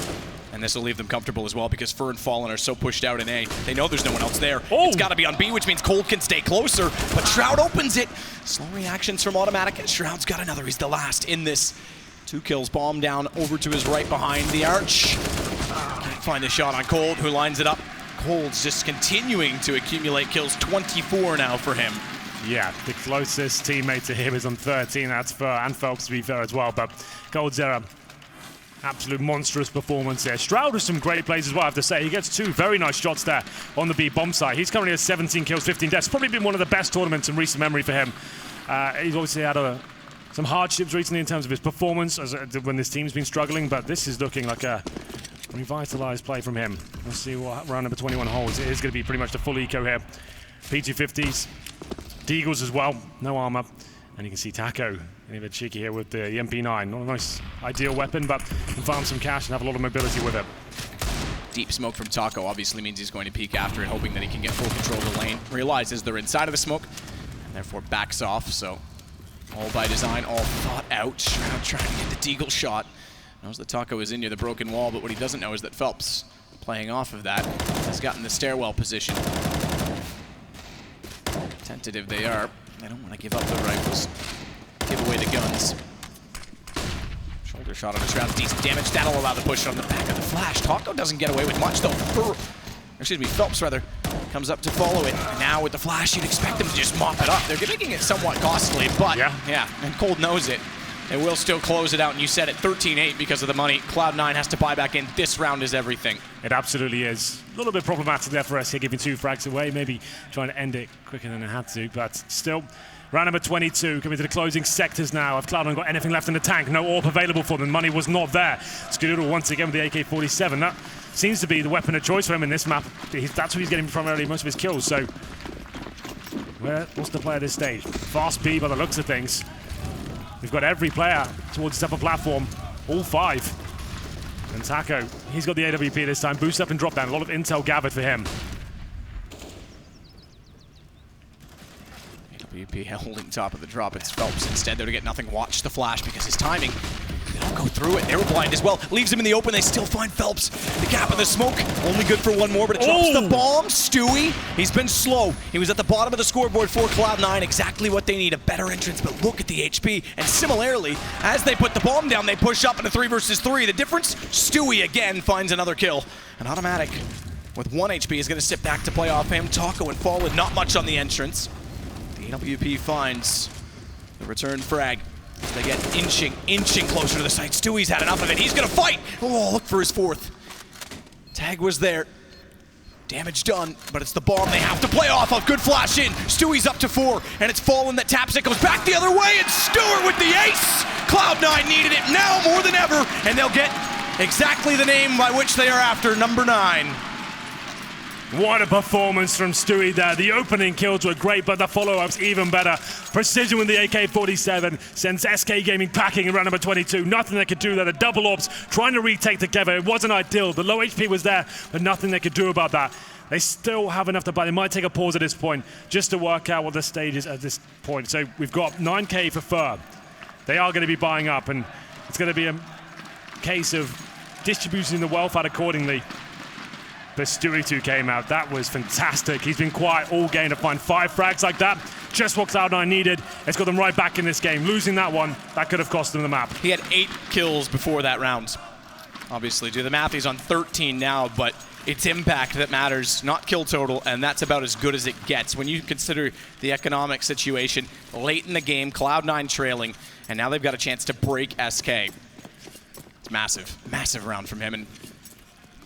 And this will leave them comfortable as well because Fur and Fallen are so pushed out in A. They know there's no one else there. It's got to be on B, which means Cold can stay closer, but Shroud opens it. Slow reactions from Automatic, and Shroud's got another. He's the last in this. 2 kills, bomb down over to his right behind the arch. Can't find the shot on Cold, who lines it up. Cold's just continuing to accumulate kills, 24 now for him. Yeah, the closest teammate to him is on 13. That's Fur and Phelps, to be fair as well. But Coldzera, absolute monstrous performance there. Shroud has some great plays as well, I have to say. He gets 2 very nice shots there on the B bomb site. He's currently at 17 kills, 15 deaths. Probably been one of the best tournaments in recent memory for him. He's obviously had some hardships recently in terms of his performance when this team's been struggling, but this is looking like a revitalized play from him. We'll see what round number 21 holds. It is going to be pretty much the full eco here. P250s. Deagles as well, no armor. And you can see Taco, a bit cheeky here with the MP9. Not a nice ideal weapon, but can farm some cash and have a lot of mobility with it. Deep smoke from Taco obviously means he's going to peek after it, hoping that he can get full control of the lane. Realizes they're inside of the smoke, and therefore backs off, so all by design, all thought out. Shroud trying to get the Deagle shot. Knows that Taco is in near the broken wall, but what he doesn't know is that Phelps, playing off of that, has gotten the stairwell position. Tentative they are. They don't want to give up the rifles. Give away the guns. Shoulder shot on the Shroud. Decent damage. That'll allow the push on the back of the flash. Taco doesn't get away with much though. Phelps rather comes up to follow it. And now with the flash, you'd expect them to just mop it up. They're making it somewhat costly, but yeah, and Cold knows it. They will still close it out, and you said it, 13-8 because of the money. Cloud9 has to buy back in. This round is everything. It absolutely is. A little bit problematic there for SK, giving 2 frags away, maybe trying to end it quicker than it had to, but still. Round number 22, coming to the closing sectors now. Have Cloud9 got anything left in the tank? No AWP available for them. Money was not there. Skadoodle once again with the AK-47. That seems to be the weapon of choice for him in this map. That's what he's getting primarily most of his kills, so what's the play at this stage? Fast B by the looks of things. We've got every player towards the upper platform, all 5. And Taco, he's got the AWP this time. Boost up and drop down. A lot of intel gathered for him. AWP holding top of the drop. It's Phelps instead, though, to get nothing. Watch the flash because his timing, they don't go through it. They were blind as well. Leaves him in the open. They still find Phelps. The gap in the smoke. Only good for one more, but it drops the bomb. Stewie, he's been slow. He was at the bottom of the scoreboard for Cloud9. Exactly what they need, a better entrance, but look at the HP. And similarly, as they put the bomb down, they push up into 3 versus 3. The difference, Stewie again finds another kill. An automatic with 1 HP is going to sit back to play off him. Taco and Fallen, not much on the entrance. The AWP finds the return frag. They get inching closer to the site. Stewie's had enough of it. He's gonna fight. Oh, look for his 4th. Tag was there. Damage done, but it's the bomb they have to play off of. Good flash in. Stewie's up to 4, and it's Fallen that taps it. Goes back the other way, and Stewart with the ace. Cloud9 needed it now more than ever, and they'll get exactly the name by which they are after, number 9. What a performance from Stewie there. The opening kills were great, but the follow-ups even better. Precision with the AK-47 sends SK Gaming packing in round number 22. Nothing they could do there. The double orbs trying to retake together. It wasn't ideal. The low HP was there, but nothing they could do about that. They still have enough to buy. They might take a pause at this point just to work out what the stage is at this point. So we've got 9K for Fur. They are going to be buying up, and it's going to be a case of distributing the wealth out accordingly. But Stewie 2 came out. That was fantastic. He's been quiet all game to find 5 frags like that. Just what Cloud9 needed. It's got them right back in this game. Losing that one, that could have cost them the map. He had 8 kills before that round. Obviously, do the math, he's on 13 now, but it's impact that matters, not kill total, and that's about as good as it gets. When you consider the economic situation, late in the game, Cloud9 trailing, and now they've got a chance to break SK. It's massive, massive round from him, and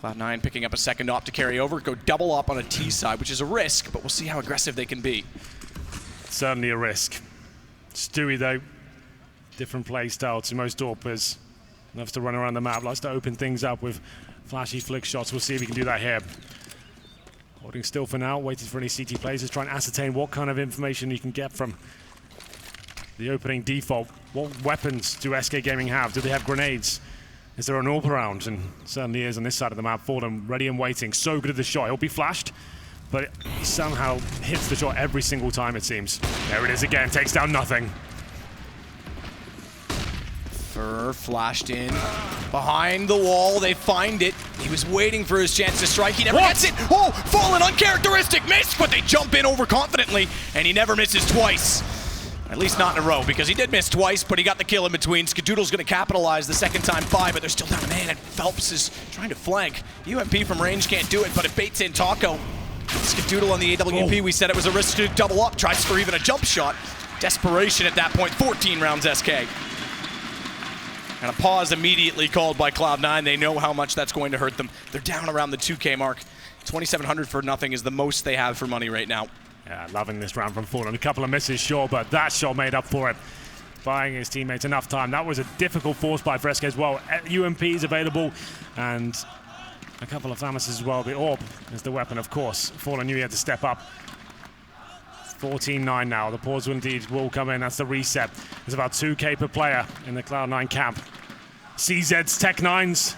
Cloud9 picking up a second op to carry over, go double op on a T side, which is a risk, but we'll see how aggressive they can be. Certainly a risk. Stewie, though, different play style to most AWPers. Loves to run around the map, likes to open things up with flashy flick shots. We'll see if he can do that here. Holding still for now, waiting for any CT plays to try and ascertain what kind of information you can get from the opening default. What weapons do SK Gaming have? Do they have grenades? Is there an AWP around? And certainly is on this side of the map for them, ready and waiting. So good at the shot. He'll be flashed, but he somehow hits the shot every single time, it seems. There it is again, takes down nothing. Fur flashed in behind the wall. They find it. He was waiting for his chance to strike. He never gets it. Oh, Fallen, uncharacteristic miss, but they jump in overconfidently, and he never misses twice. At least not in a row, because he did miss twice, but he got the kill in between. Skadoodle's going to capitalize the second time 5, but they're still down a man, and Phelps is trying to flank. UMP from range can't do it, but it baits in Taco. Skadoodle on the AWP, we said it was a risk to double up, tries for even a jump shot. Desperation at that point, 14 rounds SK. And a pause immediately called by Cloud9. They know how much that's going to hurt them. They're down around the 2K mark. 2,700 for nothing is the most they have for money right now. Yeah, loving this round from Fallen. A couple of misses, sure, but that shot made up for it. Buying his teammates enough time. That was a difficult force by Fresca as well. UMP is available, and a couple of Thamas as well. The AWP is the weapon, of course. Fallen knew he had to step up. 14-9 now. The pause indeed will come in. That's the reset. There's about 2K per player in the Cloud9 camp. CZ's Tech 9s.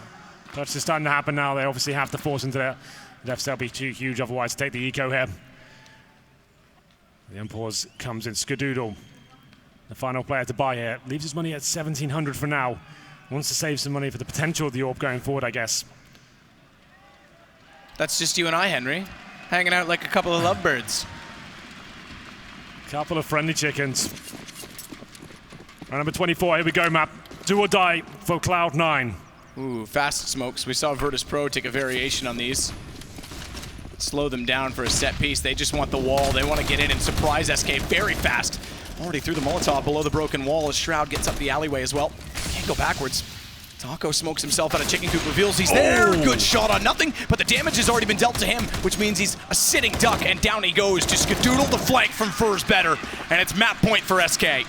Touch is starting to happen now. They obviously have to force into their left. They'll be too huge otherwise to take the eco here. The unpause comes in. Skadoodle, the final player to buy here, leaves his money at 1,700 for now. Wants to save some money for the potential of the AWP going forward, I guess. That's just you and I, Henry, hanging out like a couple of lovebirds. Couple of friendly chickens. Round number 24, here we go, map. Do or die for Cloud9. Ooh, fast smokes. We saw Virtus Pro take a variation on these. Slow them down for a set piece. They just want the wall. They want to get in and surprise SK very fast. Already through the Molotov below the broken wall as Shroud gets up the alleyway as well. Can't go backwards. Taco smokes himself out of chicken coop, reveals he's there. Good shot on nothing, but the damage has already been dealt to him, which means he's a sitting duck, and down he goes to Skadoodle. The flank from Fur's better, and it's map point for SK.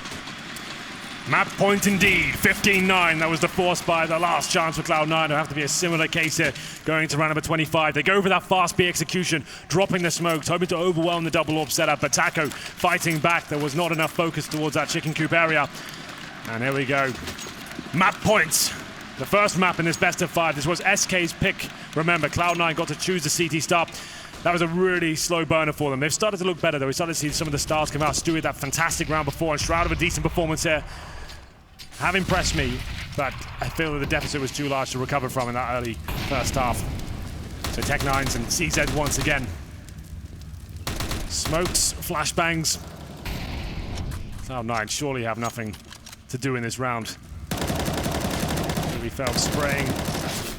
Map point indeed, 15-9. That was the force by the last chance for Cloud9. It'll have to be a similar case here going to round number 25. They go for that fast B execution, dropping the smokes, hoping to overwhelm the double AWP setup, but Taco fighting back. There was not enough focus towards that chicken coop area. And here we go. Map points. The first map in this best of 5. This was SK's pick. Remember, Cloud9 got to choose the CT start. That was a really slow burner for them. They've started to look better, though. We started to see some of the stars come out. Stewie, that fantastic round before, and Shroud of a decent performance here. Have impressed me, but I feel that the deficit was too large to recover from in that early first half. So Tech9s and CZ once again. Smokes, flashbangs. Cloud9 surely have nothing to do in this round. Really felt spraying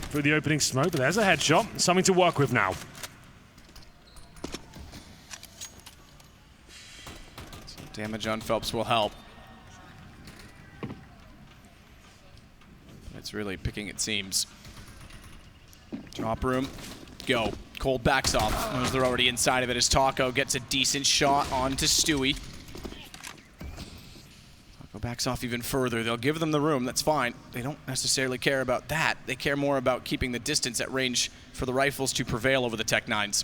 through the opening smoke, but there's a headshot. Something to work with now. Some damage on Phelps will help. It's really picking, it seems. Drop room, go. Cold backs off. Knows they're already inside of it as Taco gets a decent shot onto Stewie. Taco backs off even further. They'll give them the room, that's fine. They don't necessarily care about that. They care more about keeping the distance at range for the rifles to prevail over the Tech9s.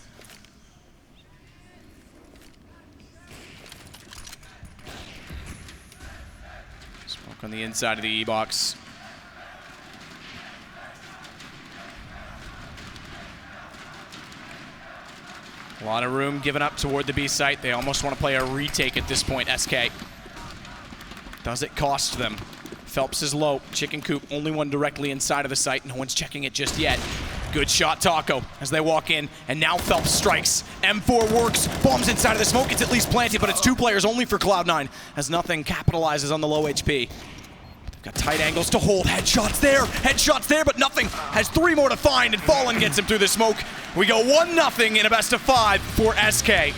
Smoke on the inside of the E-box. A lot of room given up toward the B site. They almost want to play a retake at this point, SK. Does it cost them? Phelps is low. Chicken Coop, only one directly inside of the site. No one's checking it just yet. Good shot, Taco, as they walk in. And now Phelps strikes. M4 works. Bombs inside of the smoke. It's at least planted, but it's 2 players only for Cloud9, as nothing capitalizes on the low HP. Got tight angles to hold. Headshots there, but nothing. Has 3 more to find, and Fallen gets him through the smoke. We go 1-0 in a best of 5 for SK.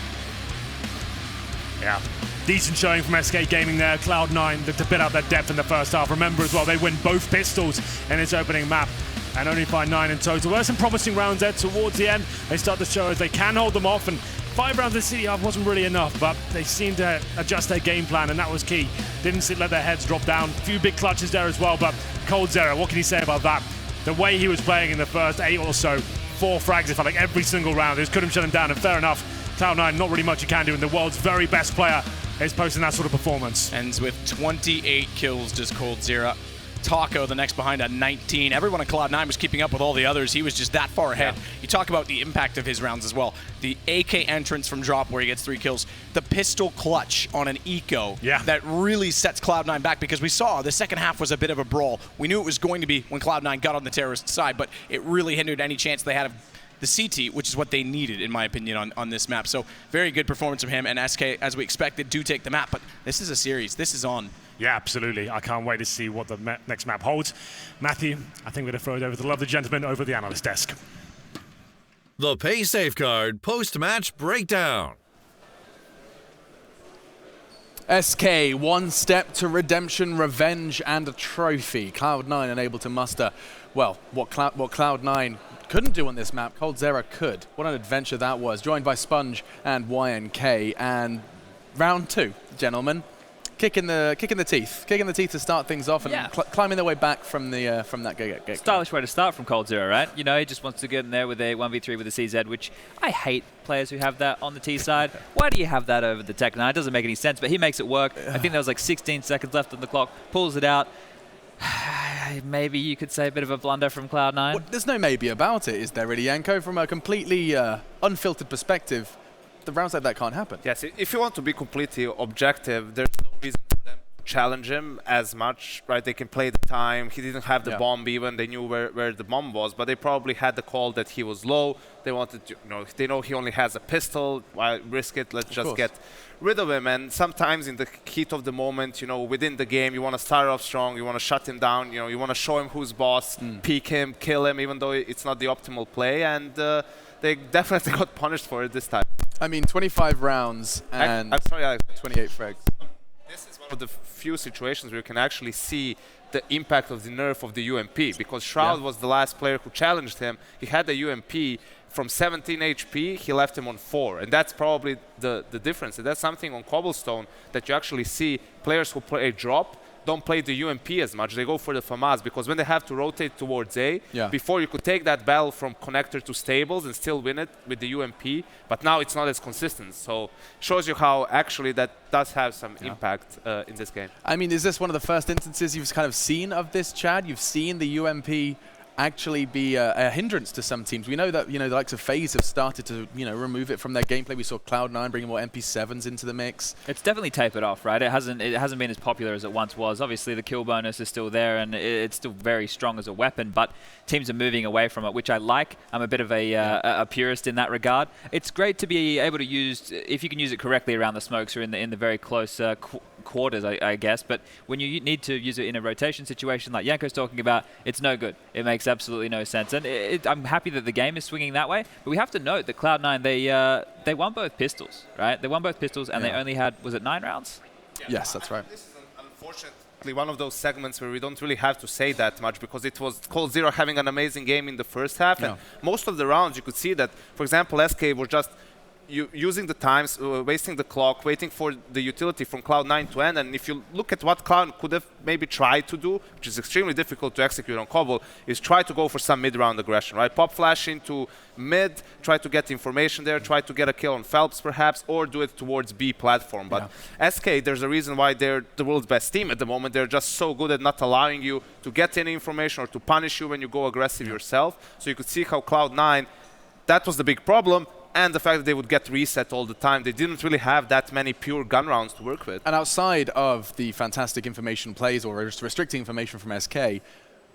Yeah, decent showing from SK Gaming there. Cloud9 looked a bit out their depth in the first half. Remember as well, they win both pistols in its opening map and only find 9 in total. There were some promising rounds there towards the end. They start to show as they can hold them off, and 5 rounds in City half wasn't really enough, but they seemed to adjust their game plan, and that was key. Didn't let their heads drop down. A few big clutches there as well, but Coldzera, what can you say about that? The way he was playing in the first 8 or so, 4 frags, it felt like every single round. They just couldn't shut him down, and fair enough. Cloud9, not really much you can do, and the world's very best player is posting that sort of performance. Ends with 28 kills, does Coldzera. Taco, the next behind at 19. Everyone at Cloud9 was keeping up with all the others. He was just that far ahead. Yeah. You talk about the impact of his rounds as well. The AK entrance from drop where he gets 3 kills. The pistol clutch on an eco that really sets Cloud9 back, because we saw the second half was a bit of a brawl. We knew it was going to be when Cloud9 got on the terrorist side, but it really hindered any chance they had of the CT, which is what they needed, in my opinion, on this map. So very good performance from him, and SK, as we expected, do take the map, but this is a series. This is on. Yeah, absolutely. I can't wait to see what the next map holds. Matthew, I think we're going to throw it over to the lovely gentleman over the analyst desk. The Pay Safeguard post-match breakdown. SK, one step to redemption, revenge, and a trophy. Cloud9 unable to muster, well, what Cloud9 couldn't do on this map, Coldzera could. What an adventure that was. Joined by Sponge and YNK. And round 2, gentlemen. Kicking the teeth to start things off, and climbing their way back from that get. Stylish way to start from Coldzera, right? You know, he just wants to get in there with a 1v3 with the CZ, which I hate players who have that on the T side. Why do you have that over the Tech9? It doesn't make any sense, but he makes it work. I think there was like 16 seconds left on the clock, pulls it out. Maybe you could say a bit of a blunder from Cloud9. Well, there's no maybe about it, is there really, Yanko? From a completely unfiltered perspective, the rounds like that can't happen. Yes, if you want to be completely objective, there's no reason for them to challenge him as much, right? They can play the time. He didn't have the bomb even. They knew where the bomb was, but they probably had the call that he was low. They wanted to, they know he only has a pistol. Why risk it? Let's just get rid of him. And sometimes in the heat of the moment, within the game, you want to start off strong. You want to shut him down. You want to show him who's boss, peek him, kill him, even though it's not the optimal play. And they definitely got punished for it this time. I mean, 25 rounds and 28 frags. This is one of the few situations where you can actually see the impact of the nerf of the UMP, because Shroud was the last player who challenged him. He had the UMP from 17 HP, he left him on 4, and that's probably the difference. And that's something on Cobblestone that you actually see players who play drop don't play the UMP as much. They go for the FAMAS because when they have to rotate towards A, before you could take that battle from connector to stables and still win it with the UMP, but now it's not as consistent. So shows you how actually that does have some impact in this game. I mean, is this one of the first instances you've kind of seen of this, Chad? You've seen the UMP actually be a hindrance to some teams. We know that, the likes of FaZe have started to, remove it from their gameplay. We saw Cloud9 bringing more MP7s into the mix. It's definitely tapered off, right? It hasn't been as popular as it once was. Obviously, the kill bonus is still there, and it's still very strong as a weapon, but teams are moving away from it, which I like. I'm a bit of a purist in that regard. It's great to be able to use, if you can use it correctly around the smokes or in the very close quarters, I guess, but when you need to use it in a rotation situation like Yanko's talking about, it's no good. It makes absolutely no sense, and I'm happy that the game is swinging that way, but we have to note that Cloud9, they won both pistols, right? They won both pistols, and they only had, was it 9 rounds? Yes, that's right. This is unfortunately one of those segments where we don't really have to say that much because it was Coldzera having an amazing game in the first half, and most of the rounds you could see that, for example, SK were just using the times, wasting the clock, waiting for the utility from Cloud9 to end. And if you look at what Cloud could have maybe tried to do, which is extremely difficult to execute on Cobble, is try to go for some mid-round aggression, right? Pop flash into mid, try to get information there, try to get a kill on Phelps perhaps, or do it towards B platform. But SK, there's a reason why they're the world's best team at the moment. They're just so good at not allowing you to get any information or to punish you when you go aggressive yourself. So you could see how Cloud9, that was the big problem. And the fact that they would get reset all the time. They didn't really have that many pure gun rounds to work with. And outside of the fantastic information plays or restricting information from SK,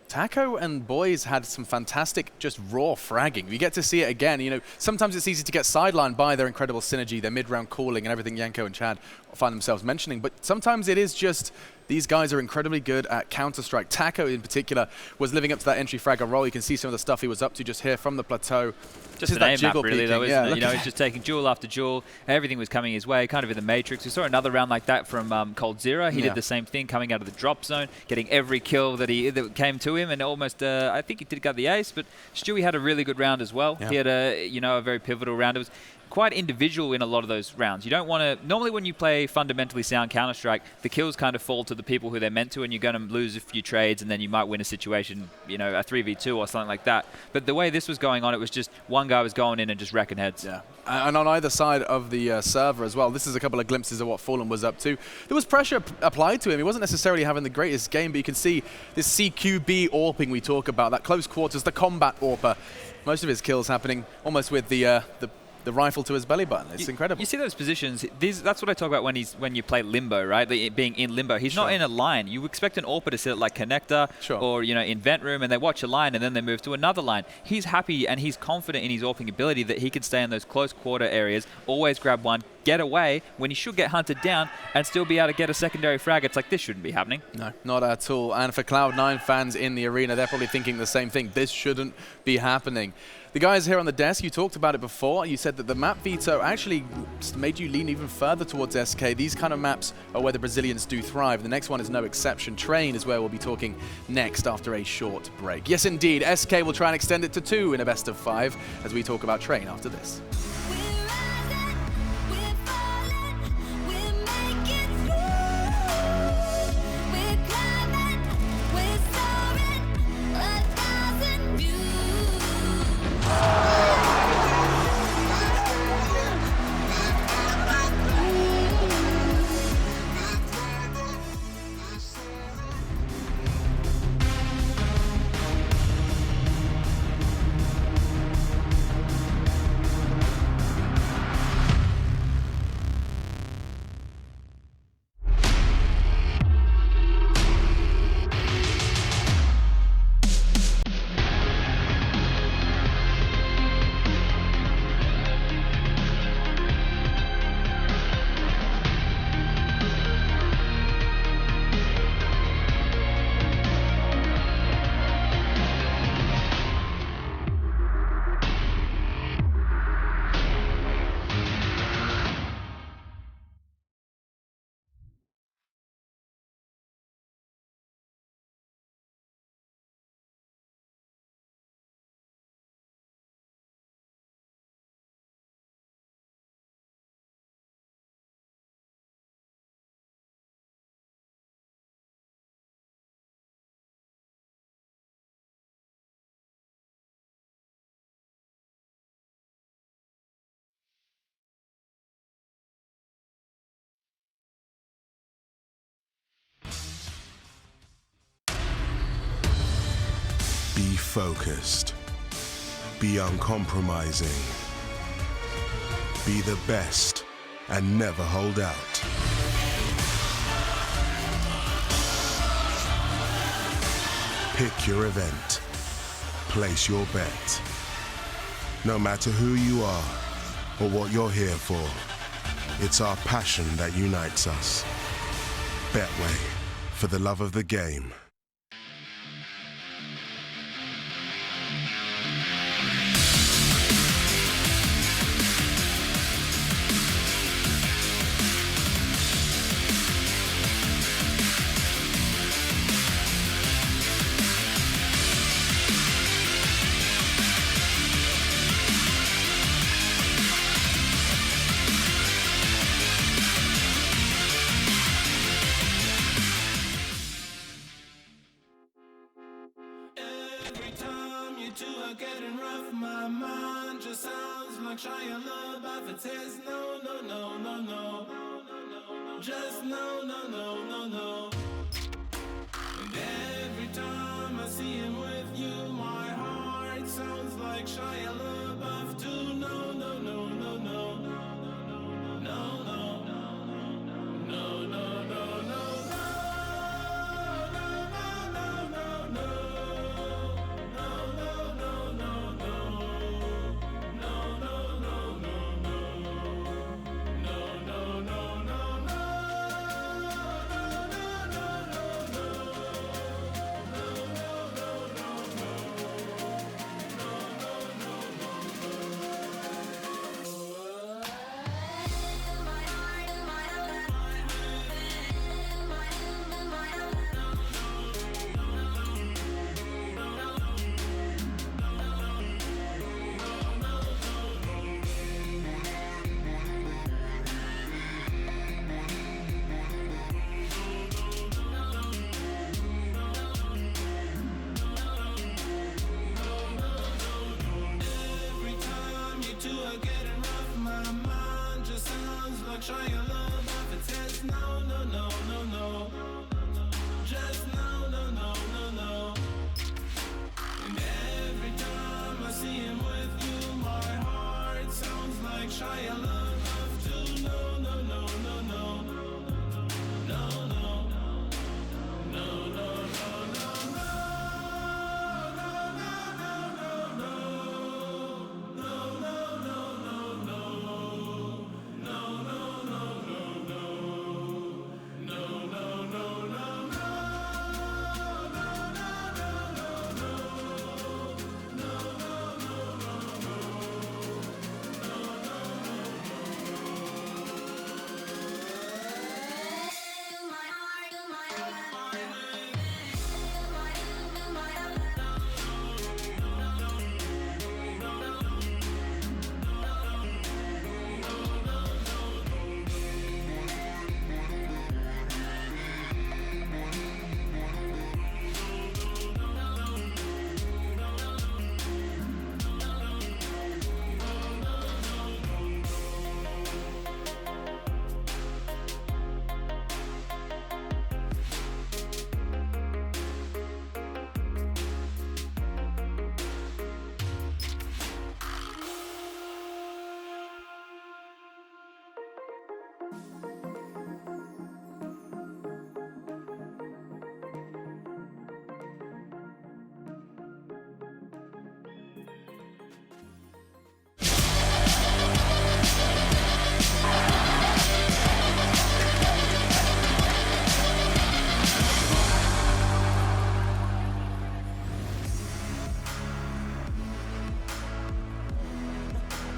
Taco and Boys had some fantastic just raw fragging. We get to see it again. Sometimes it's easy to get sidelined by their incredible synergy, their mid-round calling and everything Yanko and Chad find themselves mentioning. But sometimes it is just these guys are incredibly good at Counter-Strike. Taco in particular was living up to that entry fragger role. You can see some of the stuff he was up to just here from the plateau. Just an aim map, really, though, isn't it? He's just taking duel after duel. Everything was coming his way, kind of in the Matrix. We saw another round like that from Coldzera. He did the same thing, coming out of the drop zone, getting every kill that came to him, and almost, I think he did get the ace, but Stewie had a really good round as well. He had a very pivotal round. It was quite individual in a lot of those rounds. You don't want to... Normally when you play fundamentally sound Counter-Strike, the kills kind of fall to the people who they're meant to, and you're going to lose a few trades, and then you might win a situation, a 3v2 or something like that. But the way this was going on, it was just one guy was going in and just wrecking heads. Yeah. And on either side of the server as well, this is a couple of glimpses of what Fallen was up to. There was pressure applied to him. He wasn't necessarily having the greatest game, but you can see this CQB AWPing we talk about, that close quarters, the combat AWPer. Most of his kills happening almost with the rifle to his belly button. It's incredible. You see those positions. That's what I talk about when you play limbo, right? Being in limbo. He's not in a line. You expect an AWPer to sit like connector or in vent room, and they watch a line and then they move to another line. He's happy and he's confident in his AWPing ability that he can stay in those close quarter areas, always grab one, get away when he should get hunted down, and still be able to get a secondary frag. It's like, this shouldn't be happening. No, not at all. And for Cloud9 fans in the arena, they're probably thinking the same thing. This shouldn't be happening. The guys here on the desk, you talked about it before. You said that the map veto actually made you lean even further towards SK. These kind of maps are where the Brazilians do thrive. The next one is no exception. Train is where we'll be talking next after a short break. Yes, indeed. SK will try and extend it to 2 in a best of 5 as we talk about Train after this. Be focused. Be uncompromising. Be the best and never hold out. Pick your event. Place your bet. No matter who you are or what you're here for, it's our passion that unites us. Betway, for the love of the game.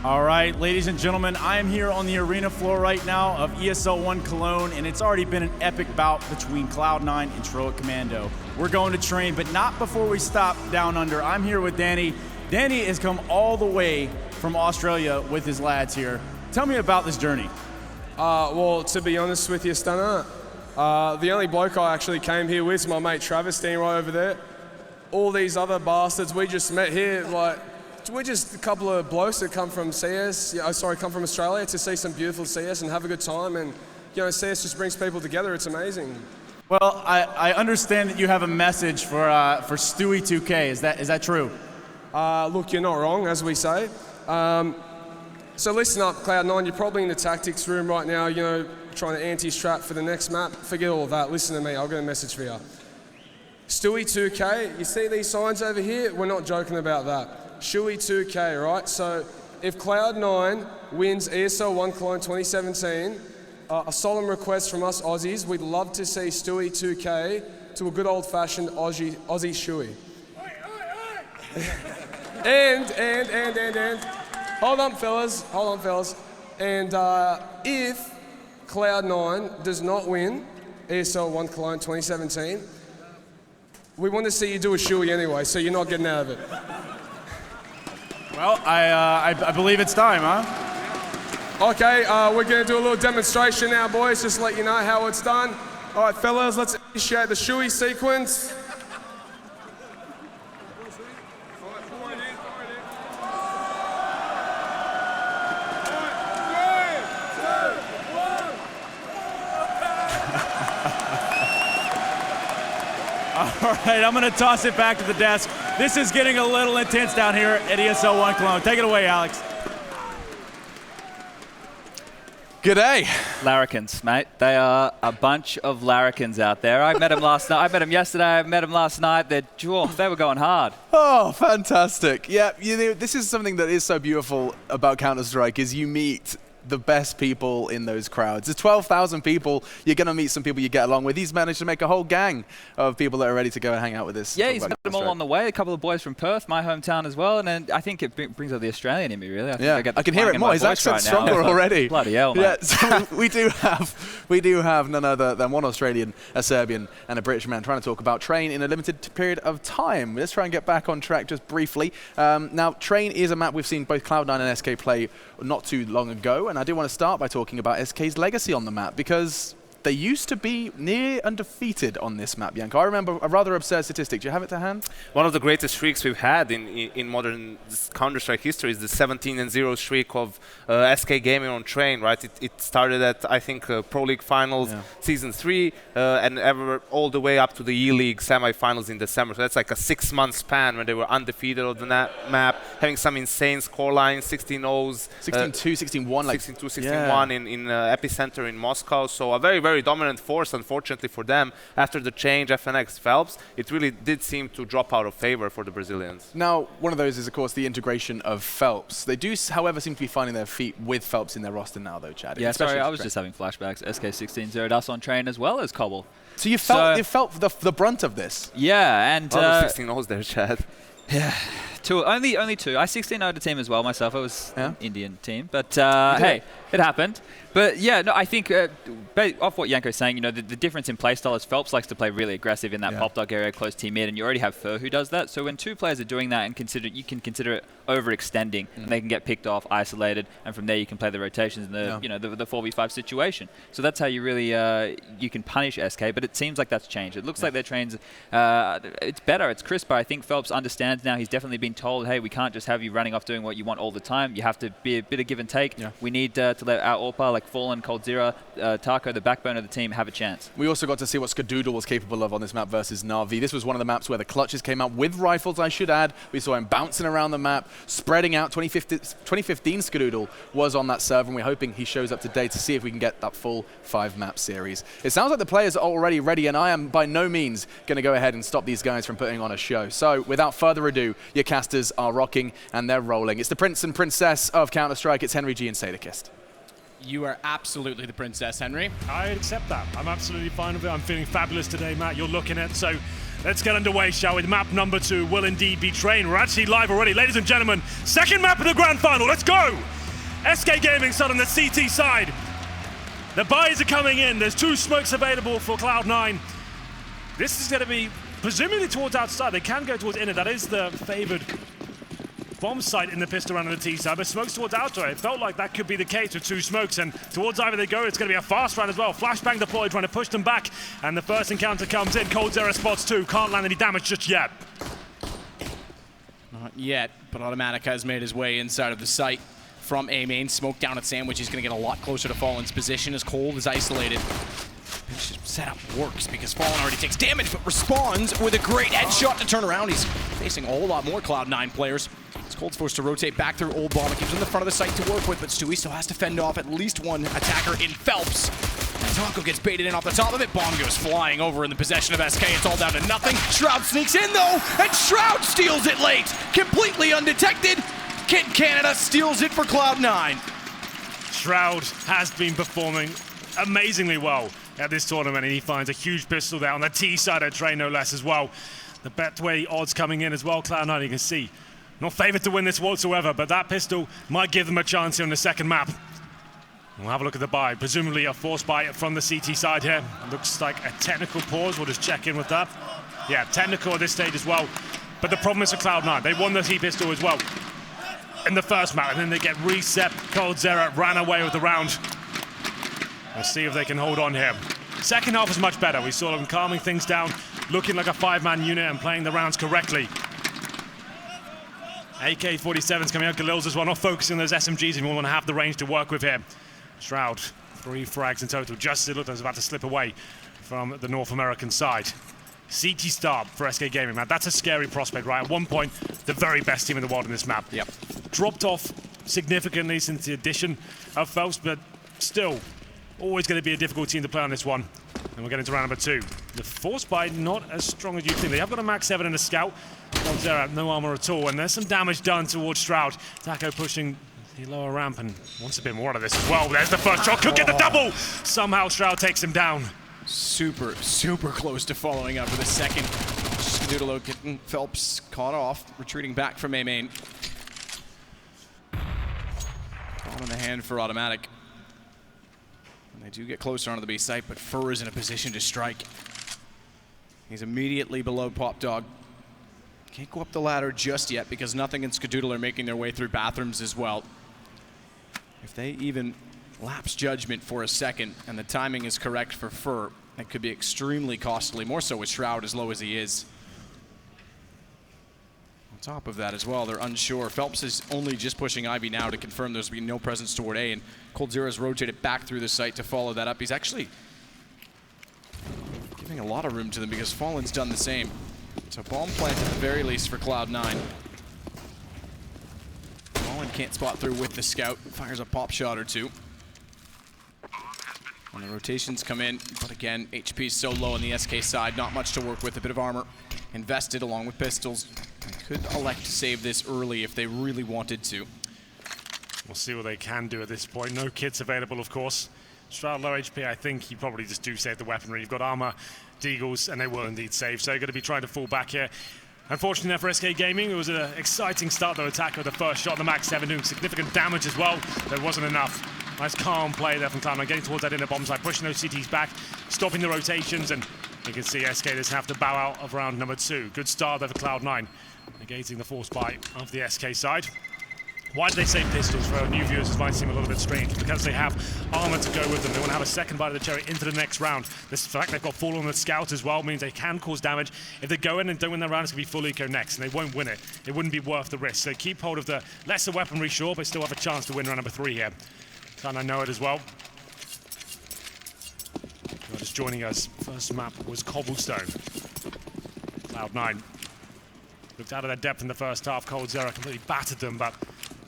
All right, ladies and gentlemen, I am here on the arena floor right now of ESL Cologne, and it's already been an epic bout between Cloud9 and Troic Commando. We're going to train, but not before we stop down under. I'm here with Danny. Danny has come all the way from Australia with his lads here. Tell me about this journey. Well, to be honest with you, Stunner, the only bloke I actually came here with is my mate Travis, standing right over there. All these other bastards we just met here, like, we're just a couple of blokes that come from come from Australia to see some beautiful CS and have a good time, and you know, CS just brings people together. It's amazing. Well, I understand that you have a message for Stewie 2K. Is that true? Look, you're not wrong, as we say. So listen up, Cloud9. You're probably in the tactics room right now, you know, trying to anti-strat for the next map. Forget all of that. Listen to me. I'll get a message for you. Stewie 2K, you see these signs over here? We're not joking about that. Stewie 2K, right? So if Cloud9 wins ESL 1 Cologne 2017, a solemn request from us Aussies, we'd love to see Stewie 2K to a good old-fashioned Aussie Stewie. And hold on, fellas. And if Cloud9 does not win ESL 1 Cologne 2017, we want to see you do a shoey anyway, so you're not getting out of it. Well, I believe it's time, huh? Okay, we're going to do a little demonstration now, boys, just to let you know how it's done. All right, fellas, let's initiate the shoey sequence. All right, I'm going to toss it back to the desk. This is getting a little intense down here at ESL 1 Cologne. Take it away, Alex. G'day. Larrikins, mate. They are a bunch of larrikins out there. I met them last night. I met them yesterday. I met them last night. They were going hard. Oh, fantastic. Yeah, you know, this is something that is so beautiful about Counter-Strike is you meet the best people in those crowds. There's 12,000 people. You're going to meet some people you get along with. He's managed to make a whole gang of people that are ready to go and hang out with us. Yeah, he's met them all on the way. A couple of boys from Perth, my hometown as well. And then I think it brings out the Australian in me, really. I can hear it more. His accent's stronger already. Bloody hell, mate. Yeah, so we do have none other than one Australian, a Serbian, and a British man trying to talk about Train in a limited period of time. Let's try and get back on track just briefly. Now, Train is a map we've seen both Cloud9 and SK play not too long ago, and I do want to start by talking about SK's legacy on the map, because they used to be near undefeated on this map, Yanko. I remember a rather absurd statistic. Do you have it to hand? One of the greatest streaks we've had in modern Counter-Strike history is the 17-0 streak of SK Gaming on Train, right? It started at, I think, Pro League Finals Season 3 and all the way up to the E-League semi-finals in December. So that's like a 6-month span when they were undefeated on the map, having some insane scorelines, 16-0s. 16-2, 16-1. Like 16-2, 16-1 in Epicenter in Moscow. So a very, very dominant force, unfortunately for them. After the change, FNX Phelps, it really did seem to drop out of favor for the Brazilians. Now, one of those is, of course, the integration of Phelps. They do, however, seem to be finding their feet with Phelps in their roster now, though, Chad. Yeah, sorry, I was just having flashbacks. SK 16-0'd us on Train as well as Cobble. So you felt the brunt of this? Yeah, and... 16-0s there, Chad. Yeah. Only two. I 16-0'd a team as well myself. I was an Indian team. But hey, it happened. But yeah, no, I think off what Yanko's saying, you know, the difference in playstyle is Phelps likes to play really aggressive in that pop dog area, close team mid, and you already have Fur who does that. So when two players are doing that, and you can consider it overextending, and they can get picked off, isolated, and from there you can play the rotations in the the 4v5 situation. So that's how you really you can punish SK. But it seems like that's changed. It looks like their trains, it's better, it's crisper. I think Phelps understands now. He's definitely been told, hey, we can't just have you running off doing what you want all the time. You have to be a bit of give and take. We need to let our AWPA, like Fallen, Coldzera, Taco, the backbone of the team, have a chance. We also got to see what Skadoodle was capable of on this map versus Na'Vi. This was one of the maps where the clutches came out with rifles, I should add. We saw him bouncing around the map, spreading out. 2015 Skadoodle was on that server, and we're hoping he shows up today to see if we can get that full 5-map series. It sounds like the players are already ready, and I am by no means going to go ahead and stop these guys from putting on a show. So without further ado, your casters are rocking and they're rolling. It's the Prince and Princess of Counter-Strike. It's Henry G and Sadakist. You are absolutely the princess, Henry. I accept that. I'm absolutely fine with it. I'm feeling fabulous today, Matt. You're looking at. So let's get underway, shall we? Map number 2 will indeed be Train. We're actually live already. Ladies and gentlemen, second map of the grand final. Let's go! SK Gaming side on the CT side. The buys are coming in. There's 2 smokes available for Cloud9. This is going to be presumably towards outside. They can go towards inner. That is the favored bomb site in the pistol round on the T side, but smokes towards outdoor. It felt like that could be the case with 2 smokes, and towards either they go, it's going to be a fast round as well. Flashbang deployed, trying to push them back, and the first encounter comes in. Coldzera spots 2, can't land any damage just yet. Not yet, but Automatica has made his way inside of the site from A main. Smoke down at Sandwich. He's going to get a lot closer to Fallen's position as Cold is isolated. setup works because Fallen already takes damage but responds with a great headshot to turn around. He's facing a whole lot more Cloud9 players. Cold's forced to rotate back through Old Bomb. It keeps him in the front of the site to work with, but Stewie still has to fend off at least one attacker in Phelps. And Taco gets baited in off the top of it. Bomb goes flying over in the possession of SK. It's all down to nothing. Shroud sneaks in though, and Shroud steals it late. Completely undetected. Kid Canada steals it for Cloud9. Shroud has been performing amazingly well at this tournament, and he finds a huge pistol there on the T side of Trey, no less as well. The Betway odds coming in as well. Cloud9, you can see, not favored to win this whatsoever, but that pistol might give them a chance here on the second map. We'll have a look at the buy. Presumably a force buy from the CT side here. Looks like a technical pause. We'll just check in with that. Yeah, technical at this stage as well. But the problem is for Cloud9. They won the T-pistol as well in the first map, and then they get reset. Coldzera ran away with the round. We'll see if they can hold on here. Second half was much better. We saw them calming things down, looking like a five-man unit and playing the rounds correctly. AK-47's coming out, Galil's as well, not focusing on those SMGs if you want to have the range to work with here. Shroud, 3 frags in total, just as it looked like it was about to slip away from the North American side. CT start for SK Gaming, man. That's a scary prospect, right? At one point, the very best team in the world in this map. Yep. Dropped off significantly since the addition of Phelps, but still, always going to be a difficult team to play on this one. And we're getting to round number 2. The force buy not as strong as you think. They have got a max 7 and a scout. Coldzera, no armor at all, and there's some damage done towards Shroud. Taco pushing the lower ramp and wants a bit more out of this as well. There's the first shot, could get the double! Somehow Shroud takes him down. Super close to following up with a second. Skadoodle getting Phelps caught off, retreating back from A main. Bomb in the hand for automatic. And they do get closer onto the B site, but Fur is in a position to strike. He's immediately below Pop Dog. Can't go up the ladder just yet because Nothing and Skadoodle are making their way through bathrooms as well. If they even lapse judgment for a second and the timing is correct for Fur, that could be extremely costly, more so with Shroud as low as he is. On top of that as well, they're unsure. Phelps is only just pushing Ivy now to confirm there's been no presence toward A, and Coldzera's rotated back through the site to follow that up. He's actually giving a lot of room to them because Fallen's done the same. So bomb plant at the very least for Cloud9. Fallen can't spot through with the scout. Fires a pop shot or two. And the rotations come in, but again, HP is so low on the SK side, not much to work with. A bit of armor invested along with pistols. They could elect to save this early if they really wanted to. We'll see what they can do at this point. No kits available, of course. Shroud low HP, I think you probably just do save the weaponry. You've got armor, Deagles, and they will indeed save. So you're going to be trying to fall back here. Unfortunately for SK Gaming, it was an exciting start to attack with the first shot. The max 7 doing significant damage as well. There wasn't enough. Nice calm play there from Cloud9, getting towards that inner bomb side, pushing those CTs back, stopping the rotations, and you can see SK doesn't have to bow out of round number 2. Good start there for Cloud9, negating the force buy of the SK side. Why did they save pistols? For our new viewers, this might seem a little bit strange. Because they have armor to go with them. They want to have a second bite of the cherry into the next round. This fact they've got Fallen on the scout as well means they can cause damage. If they go in and don't win their round, it's going to be full eco next, and they won't win it. It wouldn't be worth the risk. So keep hold of the lesser weaponry, sure, but still have a chance to win round number 3 here. And I know it as well. You're just joining us. First map was Cobblestone. Cloud9 looked out of their depth in the first half. Coldzera completely battered them, but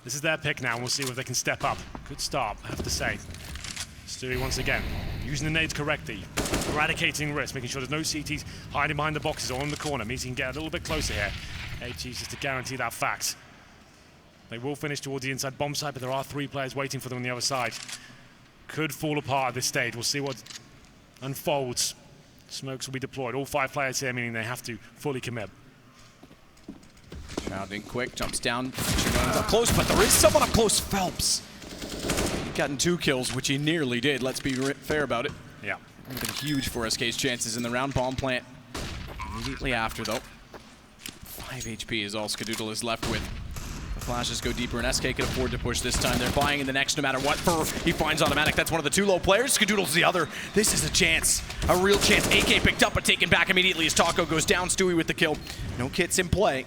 this is their pick now, and we'll see if they can step up. Good start, I have to say. Stewie once again, using the nades correctly, eradicating risk, making sure there's no CTs hiding behind the boxes or on the corner, means he can get a little bit closer here. HG's just to guarantee that fact. They will finish towards the inside bomb site, but there are 3 players waiting for them on the other side. Could fall apart at this stage. We'll see what unfolds. Smokes will be deployed. All 5 players here, meaning they have to fully commit. Shroud in quick, jumps down, up close, but there is someone up close, Phelps. He's gotten 2 kills, which he nearly did, let's be fair about it. Yeah. Would have been huge for SK's chances in the round. Bomb plant immediately after, though. 5 HP is all Skadoodle is left with. The flashes go deeper, and SK can afford to push this time. They're buying in the next no matter what. He finds automatic. That's one of the 2 low players. Skadoodle's the other. This is a chance, a real chance. AK picked up, but taken back immediately as Taco goes down. Stewie with the kill. No kits in play.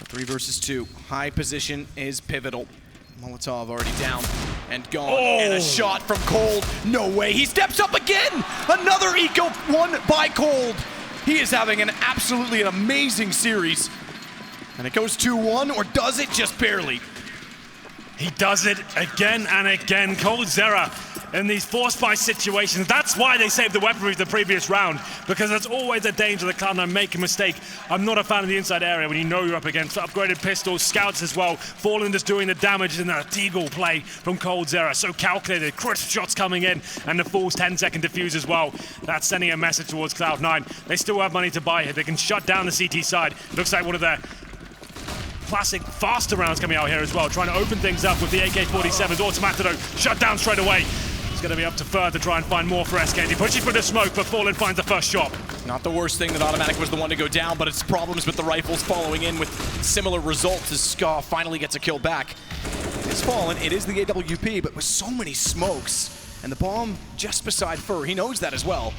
3 versus 2. High position is pivotal. Molotov already down. and gone. And a shot from Cold. No way. He steps up again. Another eco one by Cold. He is having an absolutely amazing series. And it goes 2-1, or does it just barely? He does it again and again. Coldzera in these forced by situations. That's why they saved the weaponry the previous round, because there's always a danger that Cloud9 make a mistake. I'm not a fan of the inside area when you know you're up against upgraded pistols, scouts as well. Fallen just doing the damage in that Deagle play from Coldzera. So calculated, crisp shots coming in, and the Fool's 10-second defuse as well. That's sending a message towards Cloud9. They still have money to buy here. They can shut down the CT side. Looks like one of their classic faster rounds coming out here as well, trying to open things up with the AK-47's Automatido shut down straight away. It's going to be up to Fur to try and find more for SK. He pushes for the smoke, but Fallen finds the first shot. Not the worst thing that Automatic was the one to go down, but it's problems with the rifles following in with similar results as Ska finally gets a kill back. It's Fallen, it is the AWP, but with so many smokes, and the bomb just beside Fur, he knows that as well.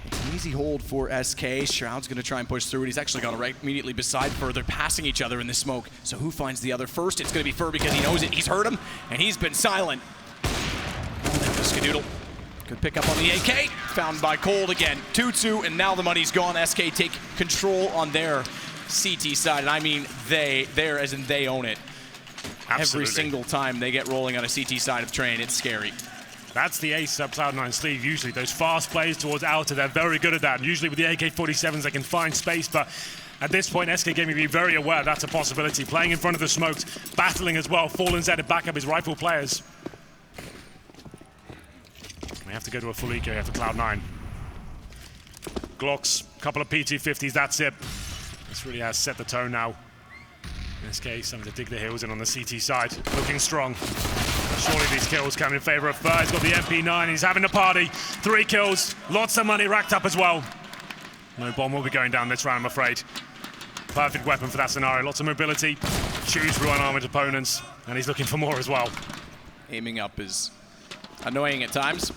It's an easy hold for SK. Shroud's going to try and push through it. He's actually got it right immediately beside Fur. They're passing each other in the smoke. So who finds the other first? It's going to be Fur because he knows it. He's heard him, and he's been silent. Skadoodle. Good pick up on the AK. Found by Cold again. 2-2, and now the money's gone. SK take control on their CT side, and I mean there as in they own it. Absolutely. Every single time they get rolling on a CT side of train, it's scary. That's the ace up Cloud9 sleeve. Usually those fast plays towards outer, they're very good at that. And usually with the AK-47s, they can find space, but at this point, SK Gaming be very aware that's a possibility. Playing in front of the smokes, battling as well. Fallen's there to back up his rifle players. They have to go to a full eco here for Cloud9. Glocks, couple of P250s, that's it. This really has set the tone now. SK starting to dig the heels in on the CT side, looking strong. Surely these kills come in favor of Fur. He's got the MP9, he's having a party. 3 kills, lots of money racked up as well. No bomb will be going down this round, I'm afraid. Perfect weapon for that scenario, lots of mobility. Chews through unarmored opponents, and he's looking for more as well. Aiming up is annoying at times.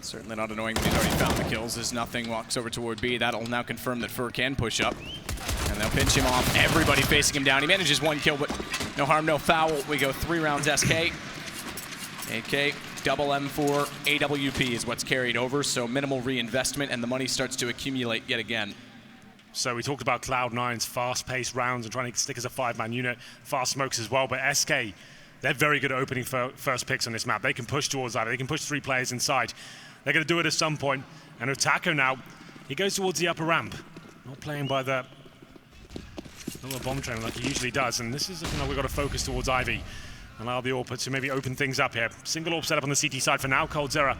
Certainly not annoying when he's already found the kills. As Nothing walks over toward B. That'll now confirm that Fur can push up. And they'll pinch him off. Everybody facing him down. He manages 1 kill, but no harm, no foul. We go 3 rounds SK. AK, double M4, AWP is what's carried over, so minimal reinvestment, and the money starts to accumulate yet again. So we talked about Cloud9's fast-paced rounds and trying to stick as a 5-man unit, fast smokes as well, but SK, they're very good at opening first picks on this map. They can push towards that. They can push 3 players inside. They're going to do it at some point. And with Taco now, he goes towards the upper ramp. Not playing by the little bomb train like he usually does. And this is, we've got to focus towards Ivy. Allow the AWP to maybe open things up here. Single AWP set up on the CT side for now. Coldzera.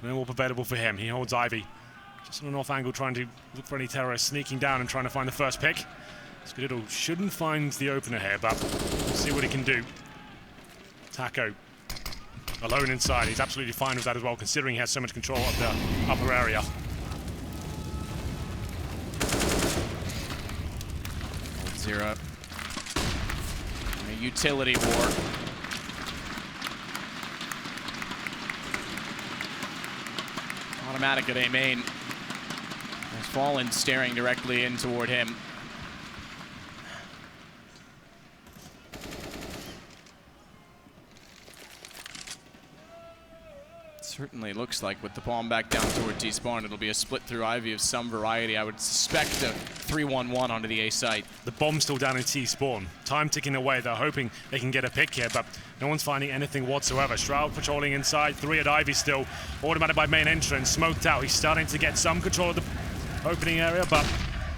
No AWP available for him. He holds Ivy. Just on an off angle trying to look for any terrorists. Sneaking down and trying to find the first pick. Skadoodle shouldn't find the opener here, but we'll see what he can do. Taco. Alone inside. He's absolutely fine with that as well, considering he has so much control of the upper area. Coldzera. A utility war. Automatic at A main. Has Fallen staring directly in toward him. Certainly looks like with the bomb back down toward T-spawn, it'll be a split through Ivy of some variety. I would suspect a 3-1-1 onto the A site. The bomb's still down in T-spawn. Time ticking away. They're hoping they can get a pick here, but no one's finding anything whatsoever. Shroud patrolling inside. 3 at Ivy still. Automated by main entrance. Smoked out. He's starting to get some control of the opening area, but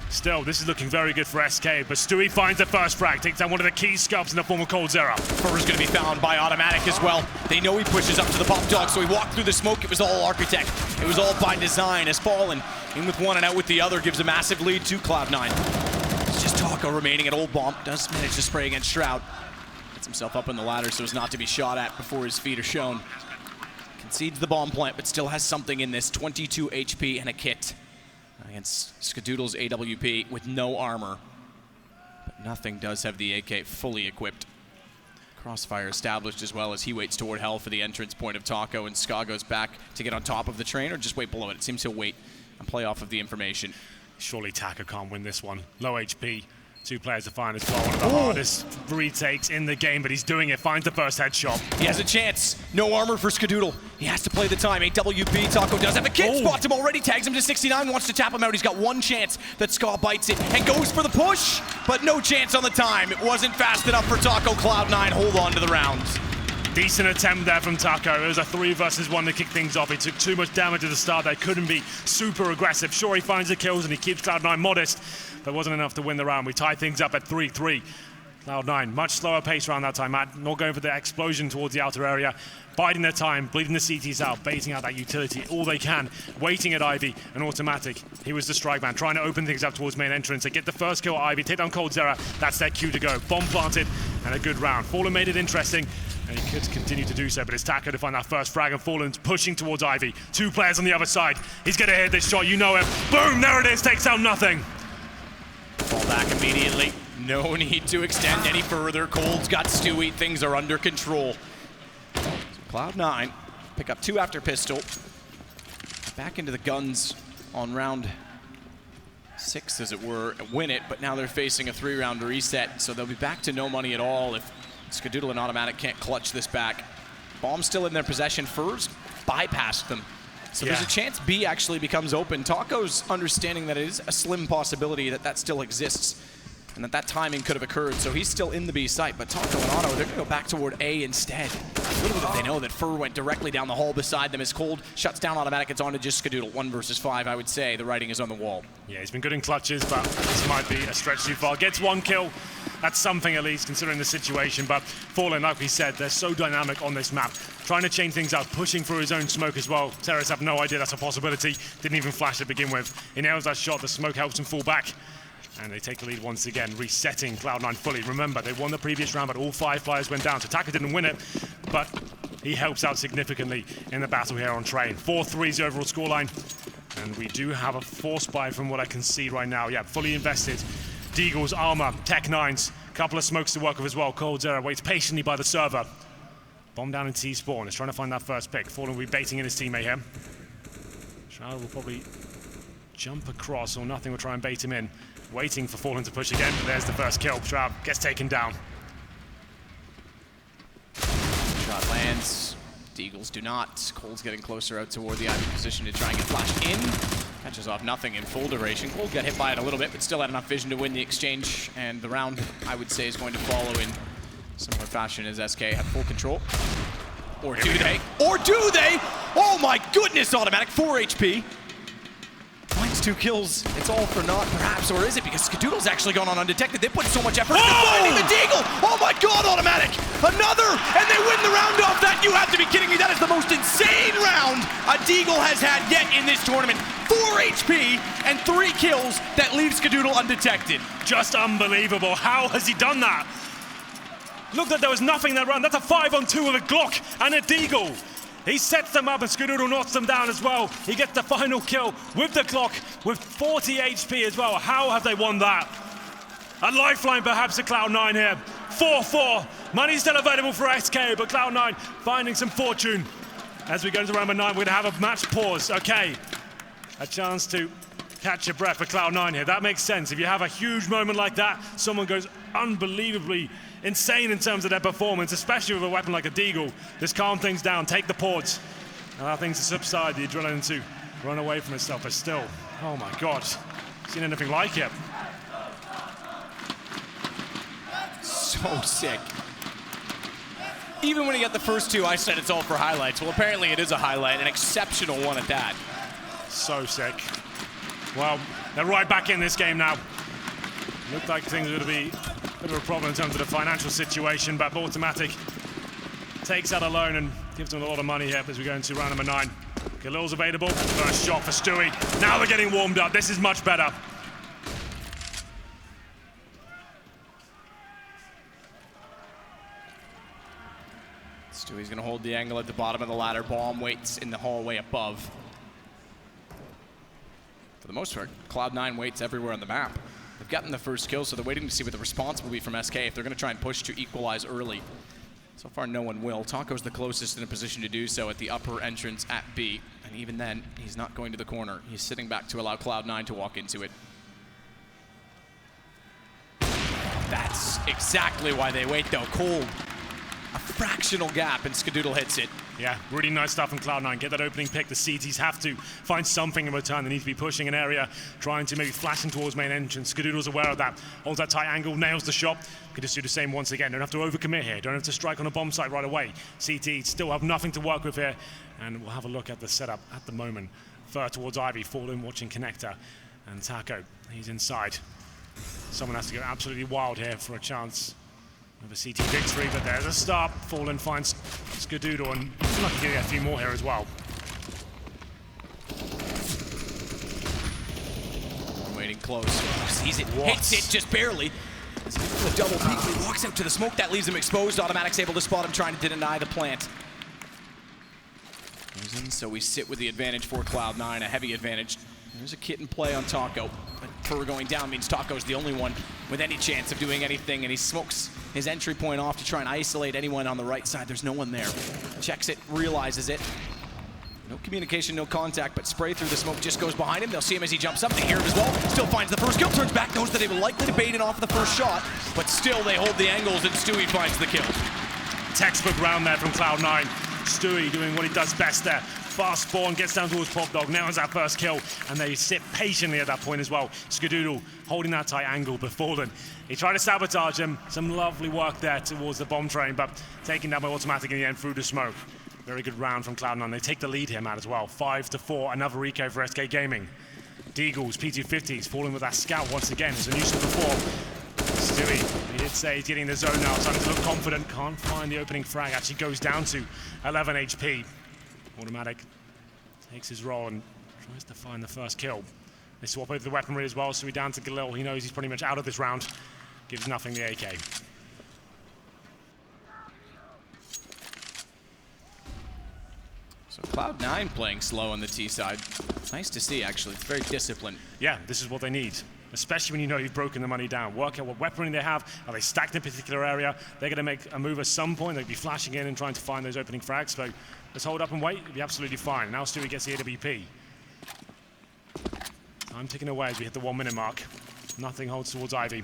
still, this is looking very good for SK, but Stewie finds the first frag, takes down one of the key scalps in the form of Coldzera. Fur's going to be found by Automatic as well. They know he pushes up to the pop dog, so he walked through the smoke. It was all Architect. It was all by design. As Fallen in with one and out with the other gives a massive lead to Cloud9. It's just Taco remaining at Old Bomb. Does manage to spray against Shroud. Gets himself up in the ladder so as not to be shot at before his feet are shown. Concedes the bomb plant, but still has something in this. 22 HP and a kit against Skadoodle's AWP with no armor. But Nothing does have the AK fully equipped. Crossfire established as well as he waits toward hell for the entrance point of Taco, and Ska goes back to get on top of the train or just wait below it. It seems he'll wait and play off of the information. Surely Taco can't win this one. Low HP. Two players to find as well. One of the hardest retakes in the game, but he's doing it. Finds the first headshot. He has a chance. No armor for Skadoodle. He has to play the time. AWP, Taco does have a kid. Spots him already. Tags him to 69. Wants to tap him out. He's got one chance that Ska bites it and goes for the push, but no chance on the time. It wasn't fast enough for Taco. Cloud9 hold on to the rounds. Decent attempt there from Taco. It was a 3 versus 1 to kick things off. He took too much damage at the start. They couldn't be super aggressive. Sure, he finds the kills and he keeps Cloud9 modest, but wasn't enough to win the round. We tie things up at 3-3. Cloud9, much slower pace around that time, Matt. Not going for the explosion towards the outer area. Biding their time, bleeding the CTs out, baiting out that utility all they can, waiting at Ivy and automatic. He was the strike man, trying to open things up towards main entrance. They get the first kill at Ivy, take down Coldzera. That's their cue to go. Bomb planted and a good round. Fallen made it interesting, and he could continue to do so, but it's Taco to find that first frag, and Fallen's pushing towards Ivy. 2 players on the other side. He's gonna hit this shot, you know him. Boom, there it is, takes out nothing. Fall back immediately. No need to extend any further. Cold's got Stewie. Things are under control. So Cloud9 pick up 2 after pistol. Back into the guns on round 6, as it were, and win it, but now they're facing a 3-round reset, so they'll be back to no money at all if Skadoodle and Automatic can't clutch this back. Bomb's still in their possession. First bypassed them. So there's a chance B actually becomes open. Taco's understanding that it is a slim possibility that that still exists and that timing could have occurred. So he's still in the B site, but Taco and Auto, they're gonna go back toward A instead. Little did they know that Fur went directly down the hall beside them as Cold shuts down Automatic. It's on to just Skadoodle. 1 versus 5, I would say. The writing is on the wall. Yeah, he's been good in clutches, but this might be a stretch too far. Gets 1 kill. That's something at least, considering the situation. But Fallen, like we said, they're so dynamic on this map. Trying to change things up, pushing through his own smoke as well. Terrace have no idea that's a possibility. Didn't even flash to begin with. He nails that shot. The smoke helps him fall back. And they take the lead once again, resetting Cloud9 fully. Remember, they won the previous round, but all 5 players went down. So Taka didn't win it, but he helps out significantly in the battle here on Train. 4-3 is the overall scoreline. And we do have a force buy from what I can see right now. Yeah, fully invested. Deagle's armor, Tech 9s, couple of smokes to work with as well. Coldzera waits patiently by the server. Bomb down in T-spawn, is trying to find that first pick. Fallen will be baiting in his teammate here. Shroud will probably jump across, or nothing will try and bait him in. Waiting for Fallen to push again, but there's the first kill. Shroud gets taken down. Shot lands. Deagles do not. Cold's getting closer out toward the Ivy position to try and get flashed in. Catches off nothing in full duration. Cold got hit by it a little bit, but still had enough vision to win the exchange. And the round, I would say, is going to follow in similar fashion as SK have full control. Or do they? Or do they? Oh my goodness, Automatic, 4 HP. Finds 2 kills. It's all for naught, perhaps, or is it? Because Skadoodle's actually gone on undetected. They put so much effort into finding the Deagle. Oh my God, Automatic! Another, and they win the round off that. You have to be kidding me. That is the most insane round a Deagle has had yet in this tournament. 4 HP and 3 kills that leave Skadoodle undetected. Just unbelievable. How has he done that? Look, that there was nothing in that round. That's a 5-on-2 with a Glock and a Deagle. He sets them up and Skadoodle knocks them down as well. He gets the final kill with the clock with 40 HP as well. How have they won that? A lifeline perhaps to Cloud9 here. 4-4. Money still available for SK, but Cloud9 finding some fortune. As we go into round 9, we're going to have a match pause. Okay, a chance to catch your breath for Cloud9 here. That makes sense. If you have a huge moment like that, someone goes unbelievably insane in terms of their performance, especially with a weapon like a Deagle. Just calm things down, take the ports, allow things to subside, the adrenaline to run away from itself. But still, oh my God, seen anything like it. So sick. Even when he got the first 2, I said it's all for highlights. Well, apparently it is a highlight, an exceptional one at that. So sick. Well, they're right back in this game now. Looked like things were going to be a bit of a problem in terms of the financial situation, but Automatic takes that alone and gives them a lot of money here as we go into round number 9. Khalil's available. First shot for Stewie. Now they're getting warmed up. This is much better. Stewie's going to hold the angle at the bottom of the ladder. Bomb waits in the hallway above. For the most part, Cloud9 waits everywhere on the map. They've gotten the first kill, so they're waiting to see what the response will be from SK if they're going to try and push to equalize early. So far, no one will. Taco's the closest in a position to do so at the upper entrance at B. And even then, he's not going to the corner. He's sitting back to allow Cloud9 to walk into it. That's exactly why they wait, though. Cold. A fractional gap, and Skadoodle hits it. Yeah, really nice stuff from Cloud9. Get that opening pick. The CTs have to find something in return. They need to be pushing an area, trying to maybe flashing towards main entrance. Skadoodle's aware of that. Holds that tight angle, nails the shot. Could just do the same once again. Don't have to overcommit here. Don't have to strike on a bomb site right away. CT still have nothing to work with here. And we'll have a look at the setup at the moment. Fur towards Ivy, Fallen watching Connector. And Taco, he's inside. Someone has to go absolutely wild here for a chance of a CT victory, but there's a start. Fallen finds Skadoodle, and he's lucky to get a few more here as well. Waiting close. Sees it, hits it just barely. A double peek, he walks out to the smoke. That leaves him exposed. Automatic's able to spot him, trying to deny the plant. So we sit with the advantage for Cloud9, a heavy advantage. There's a kit in play on Taco. But Fur going down means Taco's the only one with any chance of doing anything, and he smokes his entry point off to try and isolate anyone on the right side. There's no one there. Checks it, realizes it. No communication, no contact, but spray through the smoke just goes behind him. They'll see him as he jumps up. They hear him as well. Still finds the first kill, turns back, knows that they were likely to bait it off the first shot, but still they hold the angles, and Stewie finds the kill. Textbook round there from Cloud9. Stewie doing what he does best there. Fast spawn, gets down towards Pop Dog, nails that first kill, and they sit patiently at that point as well. Skadoodle holding that tight angle, but Fallen, he tried to sabotage him. Some lovely work there towards the bomb train, but taken down by Automatic in the end through the smoke. Very good round from Cloud9. They take the lead here, Matt, as well. 5-4, another eco for SK Gaming. Deagles, P250s, falling with that scout once again. As a nuisance before. Stewie, he did say he's getting the zone now, starting to look confident. Can't find the opening frag, actually goes down to 11 HP. Automatic takes his role and tries to find the first kill. They swap over the weaponry as well, so we're down to Galil. He knows he's pretty much out of this round. Gives nothing the AK. So Cloud9 playing slow on the T side. Nice to see, actually. It's very disciplined. Yeah, this is what they need. Especially when you know you've broken the money down. Work out what weaponry they have. Are they stacked in a particular area? They're going to make a move at some point. They'll be flashing in and trying to find those opening frags. So let's hold up and wait. It'll be absolutely fine. Now Stewie gets the AWP. Time ticking away as we hit the 1 minute mark. Nothing holds towards Ivy.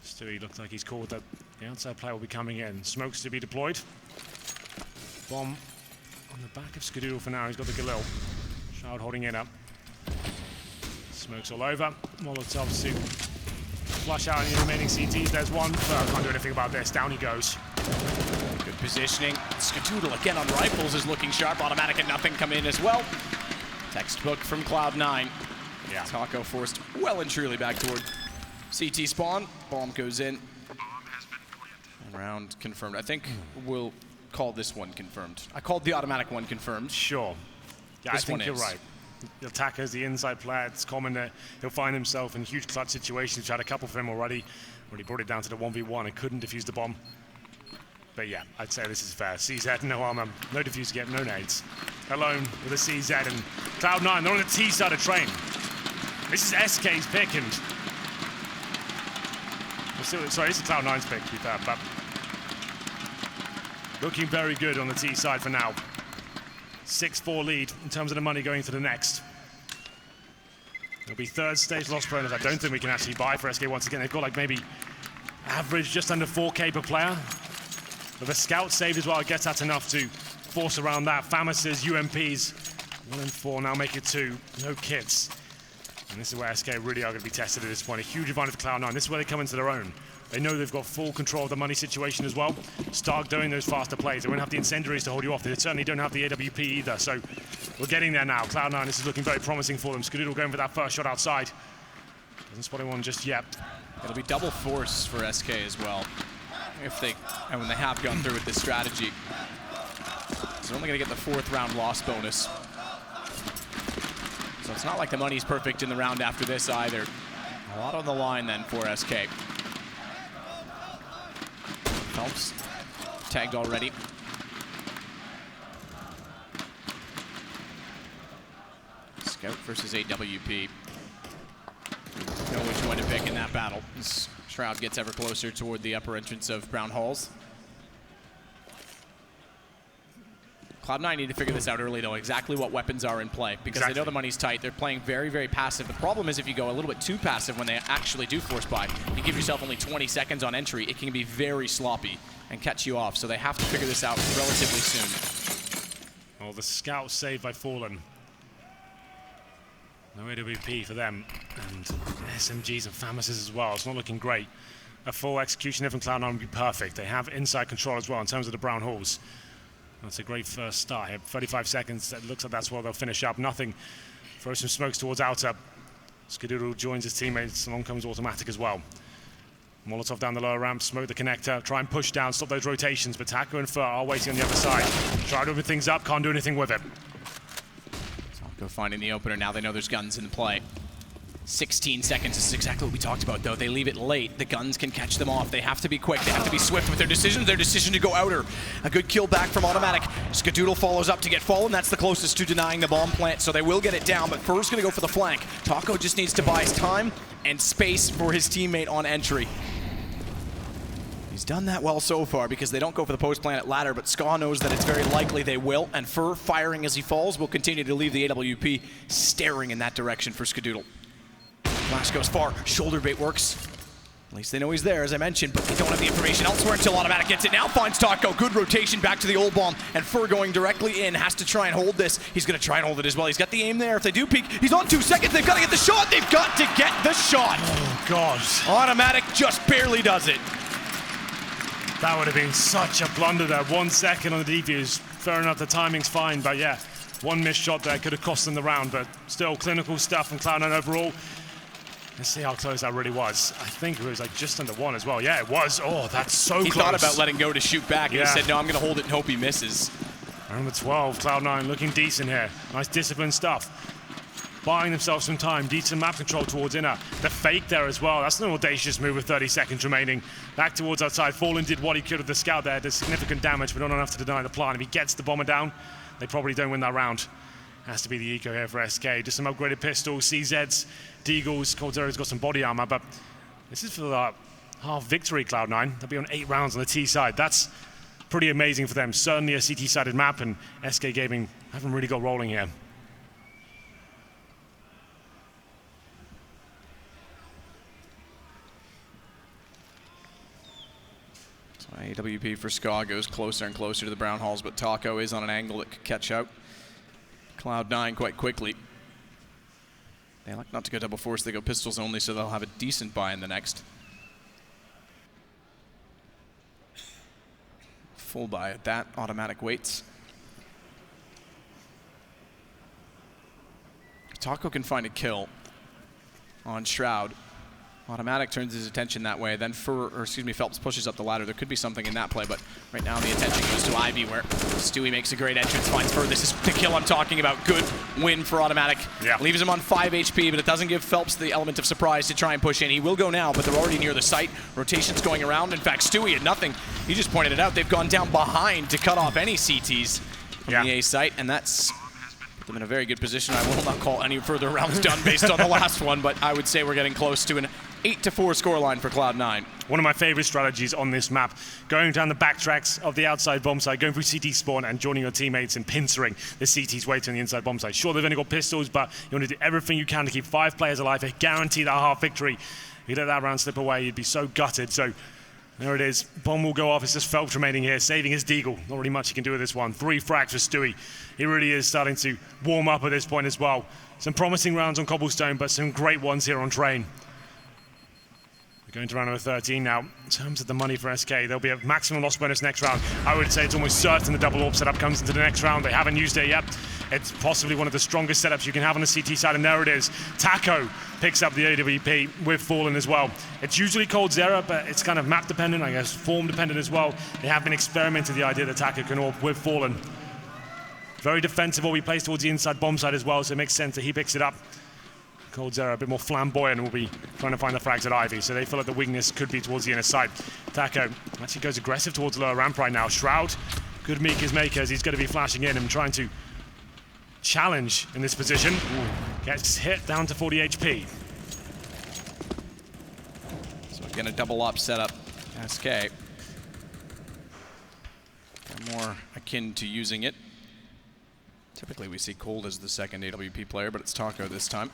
Stewie looks like he's called that the outside player will be coming in. Smokes to be deployed. Bomb on the back of Skadoodle for now. He's got the Galil. Shroud holding it up. Smokes all over. Molotovs to flush out any remaining CTs. There's one. Can't do anything about this. Down he goes. Good positioning. Skadoodle again on rifles is looking sharp. Automatic and nothing come in as well. Textbook from Cloud9. Yeah. Taco forced well and truly back toward CT spawn. Bomb goes in. And round confirmed. I think we'll call this one confirmed. I called the automatic one confirmed. Sure. Yeah, This I think one you're is. right. The attacker's the inside player. It's common that he'll find himself in huge clutch situations. We've had a couple of them already. Already brought it down to the 1v1 and couldn't defuse the bomb. But yeah, I'd say this is fair. CZ, no armor, no defuse yet, no nades. Alone with a CZ and Cloud9. They're on the T side of train. This is SK's pick and... Sorry, this is Cloud9's pick, to be fair, but... Looking very good on the T side for now. 6-4 lead in terms of the money going to the next. It'll be third stage loss bonus. I don't think we can actually buy for SK once again. They've got like maybe average just under 4K per player. With a scout saved as well, I guess that's enough to force around that. Famises, UMPs, 1 and 4, now make it 2. No kits. And this is where SK really are going to be tested at this point. A huge advantage for Cloud9. This is where they come into their own. They know they've got full control of the money situation as well. Start doing those faster plays. They won't have the incendiaries to hold you off. They certainly don't have the AWP either. So we're getting there now. Cloud9, this is looking very promising for them. Skadoodle going for that first shot outside. Doesn't spot anyone just yet. It'll be double force for SK as well. And when they have gone through with this strategy. So they're only going to get the 4th round loss bonus. So it's not like the money's perfect in the round after this either. A lot on the line then for SK. Phelps tagged already. Scout versus AWP. Know which one to pick in that battle. As Shroud gets ever closer toward the upper entrance of Brown Halls. Cloud9 need to figure this out early, though, exactly what weapons are in play, because they know the money's tight. They're playing very, very passive. The problem is if you go a little bit too passive when they actually do force buy, you give yourself only 20 seconds on entry, it can be very sloppy and catch you off. So they have to figure this out relatively soon. Well, the scout saved by Fallen. No AWP for them, and SMGs and Famis's as well. It's not looking great. A full execution from Cloud9 would be perfect. They have inside control as well in terms of the brown halls. That's a great first start here. 35 seconds. It looks like that's where they'll finish up. Nothing. Throw some smokes towards outer. Skadoodle joins his teammates. Along comes automatic as well. Molotov down the lower ramp. Smoke the connector. Try and push down. Stop those rotations. But Taco and Fur are waiting on the other side. Try to open things up. Can't do anything with it. Go finding the opener. Now they know there's guns in play. 16 seconds. This is exactly what we talked about, though. They leave it late. The guns can catch them off. They have to be quick. They have to be swift with their decisions. Their decision to go outer. A good kill back from Automatic. Skadoodle follows up to get Fallen. That's the closest to denying the bomb plant, so they will get it down, but Fur's going to go for the flank. Taco just needs to buy his time and space for his teammate on entry. He's done that well so far because they don't go for the post plant at ladder, but Ska knows that it's very likely they will, and Fur, firing as he falls, will continue to leave the AWP staring in that direction for Skadoodle. Flash goes far, shoulder bait works. At least they know he's there, as I mentioned, but they don't have the information elsewhere until Automatic gets it. Now finds Taco, good rotation back to the old bomb, and Fur going directly in, has to try and hold this. He's gonna try and hold it as well. He's got the aim there. If they do peek, he's on 2 seconds. They've got to get the shot. They've got to get the shot. Oh, God. Automatic just barely does it. That would have been such a blunder there. 1 second on the defuse. Fair enough, the timing's fine, but yeah, one missed shot there could have cost them the round, but still clinical stuff from Cloud9 overall. Let's see how close that really was. I think it was like just under one as well. Yeah, it was. Oh, that's so close. He thought about letting go to shoot back, and he said, no, I'm going to hold it and hope he misses. Round the 12, Cloud9 looking decent here. Nice disciplined stuff. Buying themselves some time, decent map control towards inner. The fake there as well. That's an audacious move with 30 seconds remaining. Back towards outside. Fallen did what he could with the scout there. Did significant damage, but not enough to deny the plan. If he gets the bomber down, they probably don't win that round. Has to be the eco here for SK. Just some upgraded pistols, CZs, Deagles. Coldzera's got some body armor, but this is for the half victory, Cloud9. They'll be on 8 rounds on the T side. That's pretty amazing for them. Certainly a CT-sided map, and SK Gaming haven't really got rolling here. So AWP for Ska goes closer and closer to the brown halls, but Taco is on an angle that could catch out Cloud9 quite quickly. They like not to go double force, they go pistols only, so they'll have a decent buy in the next. Full buy at that, Automatic waits. Taco can find a kill on Shroud. Automatic turns his attention that way, then Phelps pushes up the ladder. There could be something in that play, but right now the attention goes to Ivy, where Stewie makes a great entrance, finds Fur. This is the kill I'm talking about. Good win for Automatic. Yeah. Leaves him on 5 HP, but it doesn't give Phelps the element of surprise to try and push in. He will go now, but they're already near the site. Rotation's going around. In fact, Stewie had nothing. He just pointed it out. They've gone down behind to cut off any CTs from the A site, and that's put them in a very good position. I will not call any further rounds done based on the last one, but I would say we're getting close to an 8-4 scoreline for Cloud9. One of my favorite strategies on this map, going down the backtracks of the outside bomb site, going through CT spawn and joining your teammates and pincering the CT's waiting on the inside bomb site. Sure, they've only got pistols, but you want to do everything you can to keep 5 players alive and guarantee that half victory. If you let that round slip away, you'd be so gutted. So there it is. Bomb will go off. It's just Phelps remaining here, saving his Deagle. Not really much he can do with this one. 3 frags for Stewie. He really is starting to warm up at this point as well. Some promising rounds on Cobblestone, but some great ones here on Train. Going to round number 13 now. In terms of the money for SK, there'll be a maximum loss bonus next round. I would say it's almost certain the double AWP setup comes into the next round. They haven't used it yet. It's possibly one of the strongest setups you can have on the CT side, and there it is. Taco picks up the AWP with Fallen as well. It's usually Coldzera, but it's kind of map dependent, I guess, form dependent as well. They have been experimenting with the idea that Taco can AWP with Fallen. Very defensive, all he plays towards the inside bomb side as well, so it makes sense that he picks it up. Coldzera a bit more flamboyant and will be trying to find the frags at Ivy, so they feel like the weakness could be towards the inner side. Taco actually goes aggressive towards the lower ramp right now. Shroud, good meek his makers. He's going to be flashing in and trying to challenge in this position. Gets hit down to 40 HP. So again, a double op setup. SK. More akin to using it. Typically we see Cold as the second AWP player, but it's Taco this time.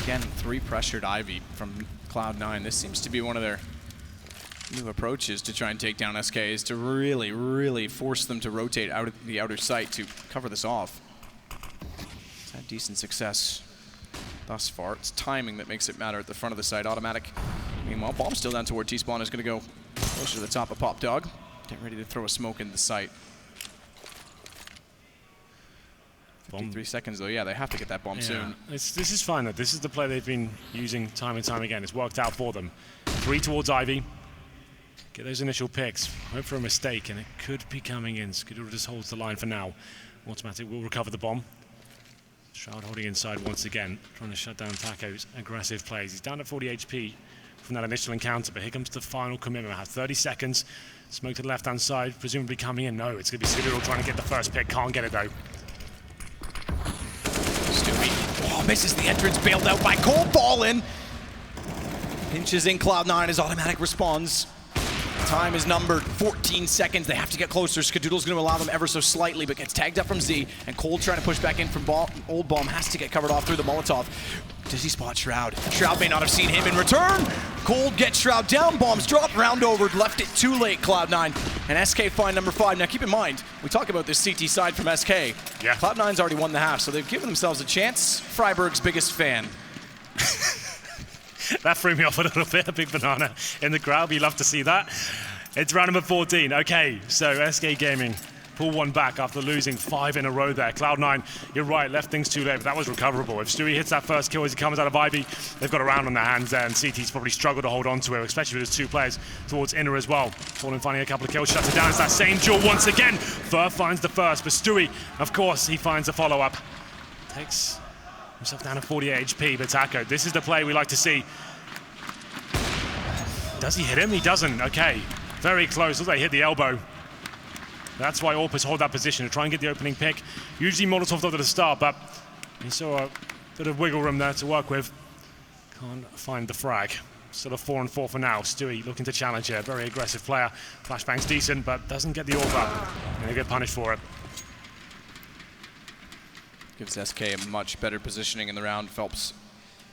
Again, 3 pressured Ivy from Cloud9. This seems to be one of their new approaches to try and take down SK, is to really, really force them to rotate out of the outer site to cover this off. It's had decent success thus far. It's timing that makes it matter at the front of the site. Automatic. Meanwhile, bomb still down toward T-Spawn is going to go closer to the top of Pop Dog. Getting ready to throw a smoke into the site. 53 seconds though, yeah, they have to get that bomb soon. This is fine though. This is the play they've been using time and time again. It's worked out for them. 3 towards Ivy. Get those initial picks. Hope for a mistake, and it could be coming in. Skadoodle just holds the line for now. Automatic will recover the bomb. Shroud holding inside once again, trying to shut down Taco's aggressive plays. He's down at 40 HP from that initial encounter, but here comes the final commitment. I have 30 seconds. Smoke to the left-hand side, presumably coming in. No, it's going to be Skadoodle trying to get the first pick. Can't get it though. Stewie, oh, misses the entrance, bailed out by Cold. Ballin. Pinches in Cloud9 as Automatic responds. Time is numbered, 14 seconds. They have to get closer. Skadoodle's going to allow them ever so slightly, but gets tagged up from Z, and Cold trying to push back in from Old Bomb has to get covered off through the Molotov. Does he spot Shroud? Shroud may not have seen him in return. Cold gets Shroud down, bombs dropped, round over, left it too late, Cloud9. And SK find number 5. Now keep in mind, we talk about this CT side from SK. Yeah. Cloud9's already won the half, so they've given themselves a chance. Freiburg's biggest fan. That threw me off a little bit, a big banana in the crowd. We love to see that. It's round number 14. Okay, so SK Gaming pull one back after losing 5 in a row there. Cloud9, you're right, left things too late, but that was recoverable. If Stewie hits that first kill as he comes out of Ivy, they've got a round on their hands there, and CT's probably struggled to hold on to it, especially with his 2 players towards Inner as well. Fallen finding a couple of kills, shuts it down. It's that same duel once again. Fur finds the first, but Stewie, of course, he finds the follow-up. Takes himself down to 48 HP, but Taco, this is the play we like to see. Does he hit him? He doesn't. Okay, very close. Looks like he hit the elbow. That's why Orpus hold that position to try and get the opening pick. Usually Molotov at the start, but he saw a bit of wiggle room there to work with. Can't find the frag. Still a 4-4 for now. Stewie looking to challenge here. Very aggressive player. Flashbang's decent, but doesn't get the AWP up. And they get punished for it. Gives SK a much better positioning in the round. Phelps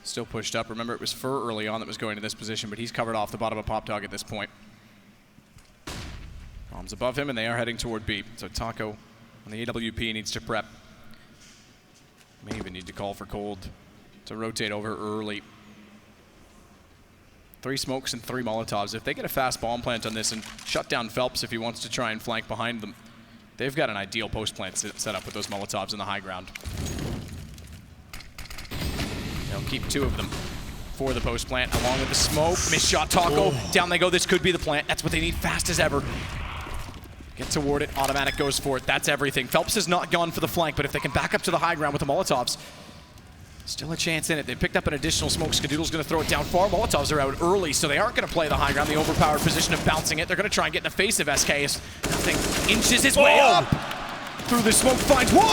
still pushed up. Remember, it was Fur early on that was going to this position, but he's covered off the bottom of Pop Dog at this point. Bombs above him, and they are heading toward B. So Taco on the AWP needs to prep. May even need to call for Cold to rotate over early. 3 smokes and 3 Molotovs. If they get a fast bomb plant on this and shut down Phelps if he wants to try and flank behind them, they've got an ideal post plant set up with those Molotovs in the high ground. They'll keep 2 of them for the post plant along with the smoke. Missed shot Taco. Oh. Down they go. This could be the plant. That's what they need fast as ever. Get toward it. Automatic goes for it. That's everything. Phelps has not gone for the flank, but if they can back up to the high ground with the Molotovs, still a chance in it. They picked up an additional smoke. Skadoodle's going to throw it down far. Molotovs are out early, so they aren't going to play the high ground, the overpowered position of bouncing it. They're going to try and get in the face of SK. Nothing inches his way up. Through the smoke, finds 1.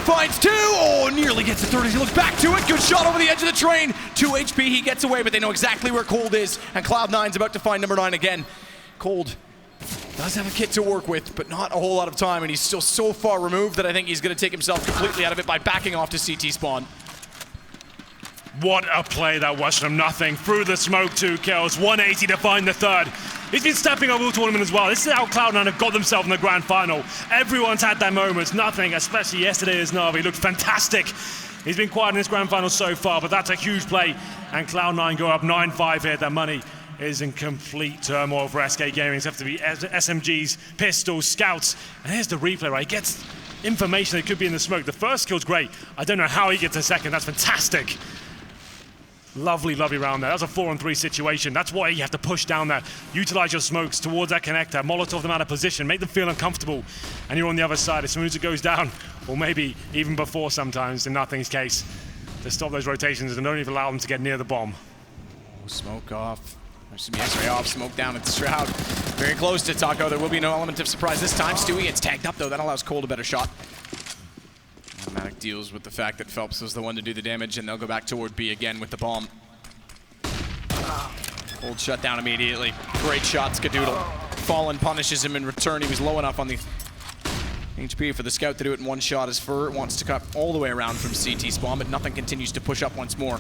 Finds 2. Oh, nearly gets to 30. He looks back to it. Good shot over the edge of the train. 2 HP. He gets away, but they know exactly where Cold is. And Cloud9's about to find number 9 again. Cold does have a kit to work with, but not a whole lot of time. And he's still so far removed that I think he's going to take himself completely out of it by backing off to CT spawn. What a play that was from nothing. Through the smoke, 2 kills. 180 to find the 3rd. He's been stepping up all tournament as well. This is how Cloud9 have got themselves in the grand final. Everyone's had their moments. Nothing, especially yesterday as Navi, looked fantastic. He's been quiet in this grand final so far, but that's a huge play. And Cloud9 go up 9-5 here. Their money is in complete turmoil for SK Gaming. It's have to be SMGs, pistols, scouts. And here's the replay, right? He gets information that could be in the smoke. The first kill's great. I don't know how he gets a second. That's fantastic. Lovely, lovely round there. That's a 4-on-3 situation. That's why you have to push down there. Utilize your smokes towards that connector. Molotov them out of position. Make them feel uncomfortable. And you're on the other side as soon as it goes down. Or maybe even before sometimes, in Nothing's case. To stop those rotations and don't even allow them to get near the bomb. Smoke off. X-ray off. Smoke down at the Shroud. Very close to Taco. There will be no element of surprise this time. Stewie gets tagged up though. That allows Cold a better shot. Automatic deals with the fact that Phelps was the one to do the damage, and they'll go back toward B again with the bomb. Cold shut down immediately. Great shot, Skadoodle. Fallen punishes him in return. He was low enough on the HP for the scout to do it in one shot as Fur wants to cut all the way around from CT spawn, but nothing continues to push up once more.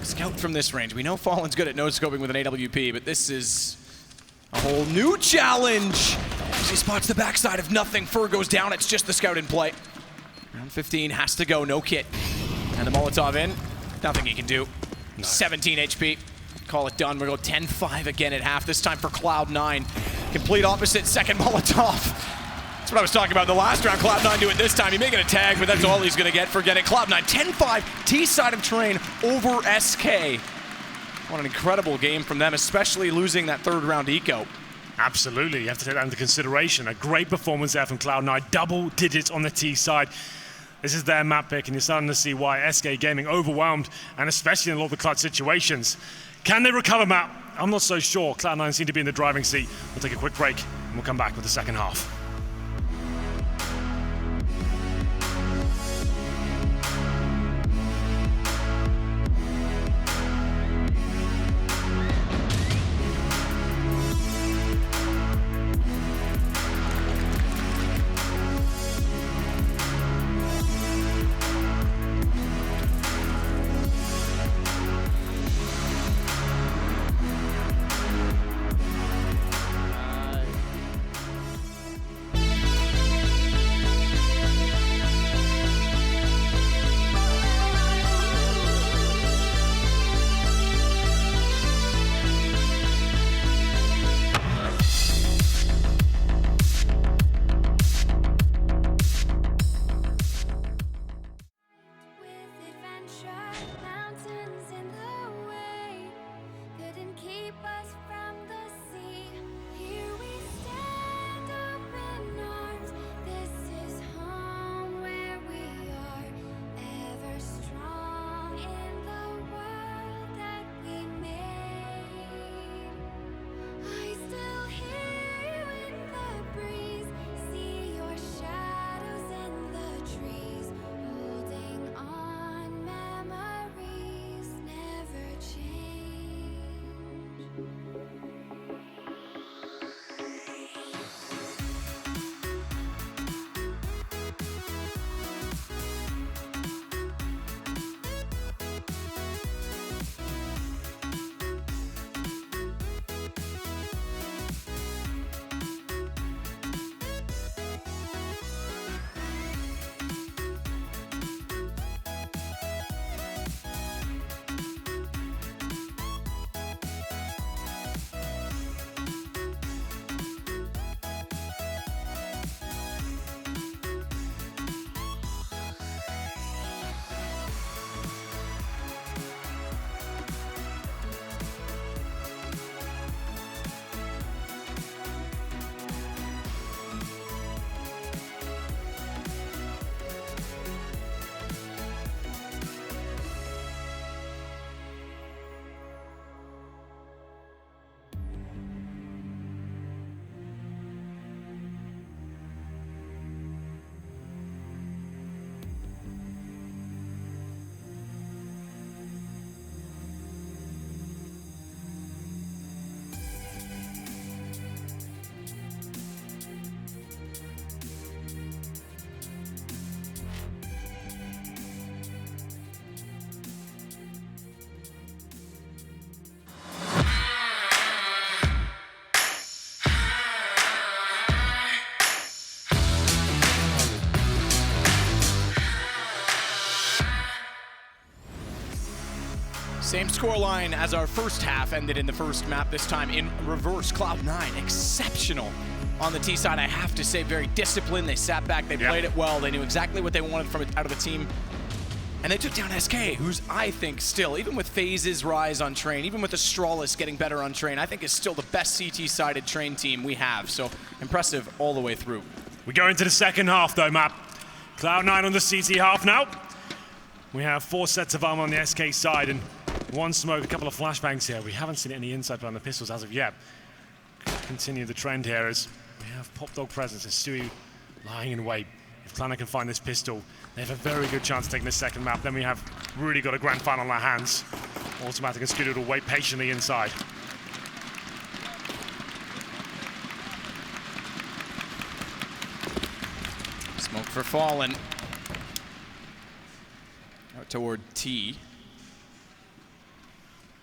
Scout from this range. We know Fallen's good at no-scoping with an AWP, but this is a whole new challenge. As he spots the backside of nothing, Fur goes down. It's just the scout in play. Round 15 has to go, no kit. And the Molotov in. Nothing he can do. No. 17 HP. Call it done. We'll go 10-5 again at half. This time for Cloud9. Complete opposite, second Molotov. That's what I was talking about in the last round. Cloud9 do it this time. He may get a tag, but that's all he's going to get for getting Cloud9. 10-5, T-side of Train over SK. What an incredible game from them, especially losing that third round eco. Absolutely, you have to take that into consideration. A great performance there from Cloud9, double digits on the T side. This is their map pick, and you're starting to see why SK Gaming overwhelmed, and especially in a lot of the clutch situations. Can they recover, Matt? I'm not so sure. Cloud9 seem to be in the driving seat. We'll take a quick break, and we'll come back with the second half. Same scoreline as our first half ended in the first map, this time in reverse. Cloud9, exceptional on the T side. I have to say, very disciplined. They sat back, they played it well. They knew exactly what they wanted from it out of the team. And they took down SK, who's, I think, still, even with FaZe's rise on Train, even with Astralis getting better on Train, I think is still the best CT-sided Train team we have. So impressive all the way through. We go into the second half, though, Matt. Cloud9 on the CT half now. We have 4 sets of armor on the SK side, and 1 smoke, a couple of flashbangs here. We haven't seen any inside on the pistols as of yet. Continue the trend here as we have Pop Dog presence and Stewie lying in wait. If Cloud9 can find this pistol, they have a very good chance of taking this second map. Then we have really got a grand final on our hands. Automatic and Scooter will wait patiently inside. for Fallen. Out toward T.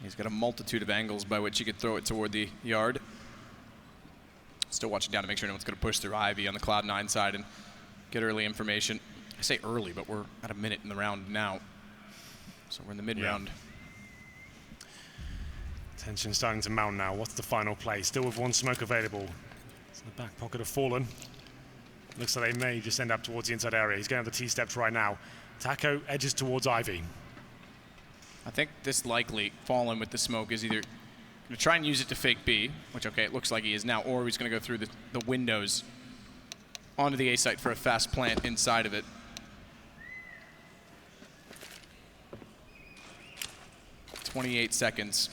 He's got a multitude of angles by which he could throw it toward the yard. Still watching down to make sure no one's going to push through Ivy on the Cloud9 side and get early information. I say early, but we're at a minute in the round now. So we're in the mid-round. Yeah. Tension starting to mount now. What's the final play? Still with one smoke available. It's in the back pocket of Fallen. Looks like they may just end up towards the inside area. He's going to have the T-steps right now. Taco edges towards Ivy. I think this likely Fallen with the smoke is either going to try and use it to fake B, which, okay, it looks like he is now, or he's going to go through the windows onto the A site for a fast plant inside of it. "28 seconds.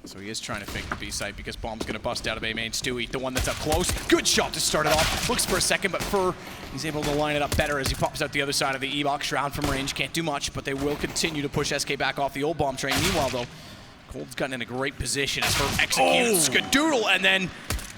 So he is trying to fake the B site because bomb's going to bust out of A main. Stewie, the one that's up close. Good shot to start it off. Looks for a second, but Fur, he's able to line it up better as he pops out the other side of the E-box. Shroud from range can't do much, but they will continue to push SK back off the old bomb train. Meanwhile, though, Cold's gotten in a great position as Fur executes Skadoodle, and then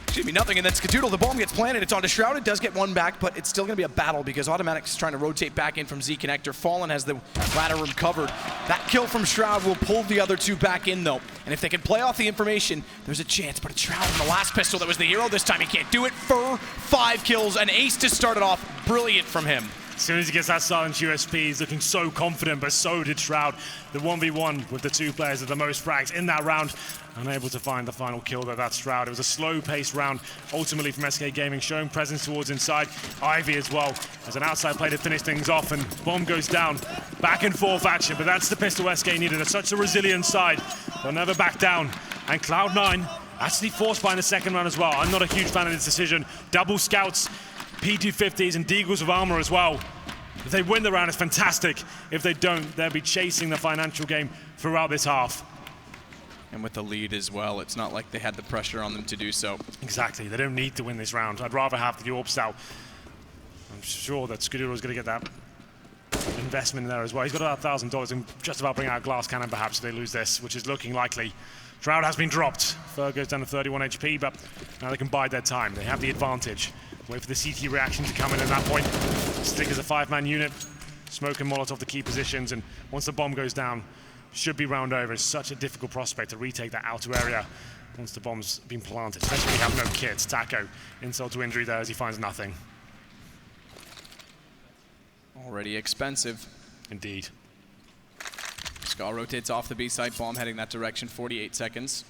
excuse me, nothing, and then Skadoodle, the bomb gets planted, it's onto Shroud, it does get one back, but it's still going to be a battle because Automatic's trying to rotate back in from Z Connector. Fallen has the ladder room covered. That kill from Shroud will pull the other two back in, though, and if they can play off the information, there's a chance, but it's Shroud in the last pistol that was the hero. This time he can't do it. Fur, 5 kills, an ace to start it off. Brilliant from him. As soon as he gets that silent USP, he's looking so confident, but so did Shroud. The 1v1 with the two players with the most frags in that round. Unable to find the final kill, though, that's Shroud. It was a slow-paced round, ultimately from SK Gaming, showing presence towards inside. Ivy as well, as an outside play to finish things off, and bomb goes down. Back and forth action, but that's the pistol SK needed. It's such a resilient side. They'll never back down. And Cloud9 actually forced by in the second round as well. I'm not a huge fan of this decision. Double scouts, P250s, and Deagles with armor as well. If they win the round, it's fantastic. If they don't, they'll be chasing the financial game throughout this half. And with the lead as well, it's not like they had the pressure on them to do so. Exactly, they don't need to win this round. I'd rather have the Orbs out. I'm sure that Skadoodle is going to get that investment in there as well. He's got about $1,000 and just about bring out a glass cannon perhaps if they lose this, which is looking likely. Shroud has been dropped. Fur goes down to 31 HP, but now they can bide their time. They have the advantage. Wait for the CT reaction to come in at that point. Stick as a 5-man unit. Smoke and Molotov the key positions, and once the bomb goes down, should be round over. It's such a difficult prospect to retake that outer area once the bomb's been planted, especially when you have no kits. Taco, insult to injury there as he finds nothing. Already expensive. Indeed. Ska rotates off the B side, bomb heading that direction, 48 seconds.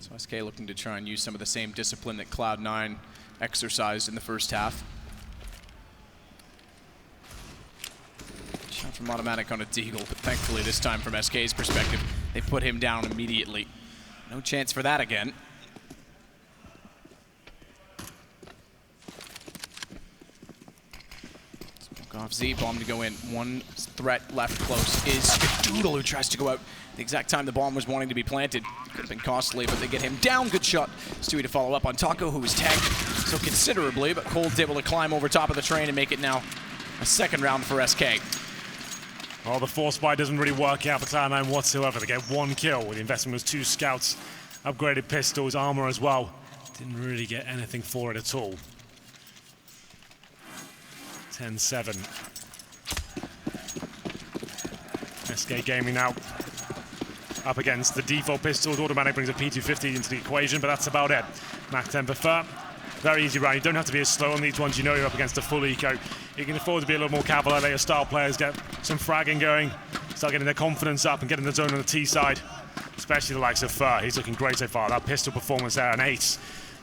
So SK looking to try and use some of the same discipline that Cloud9 exercised in the first half. Shot from Automatic on a Deagle, but thankfully this time from SK's perspective, they put him down immediately. No chance for that again. Smoke off Z, bomb to go in. One threat left close is Skadoodle, who tries to go out the exact time the bomb was wanting to be planted. Could have been costly, but they get him down. Good shot. Stewie to follow up on Taco, who was tagged so considerably, but Cold's able to climb over top of the train and make it now a second round for SK. Well, the force buy doesn't really work out for Cloud9 whatsoever. They get one kill. The investment was 2 scouts, upgraded pistols, armor as well. Didn't really get anything for it at all. 10-7. SK Gaming now up against the default pistols. Automatic brings a P250 into the equation, but that's about it. Mac 10 for Fur. Very easy round. You don't have to be as slow on these ones. You know you're up against a full eco. You can afford to be a little more cavalier. Let your star players get some fragging going, start getting their confidence up and getting the zone on the T side, especially the likes of Fur. He's looking great so far. That pistol performance there, an ace.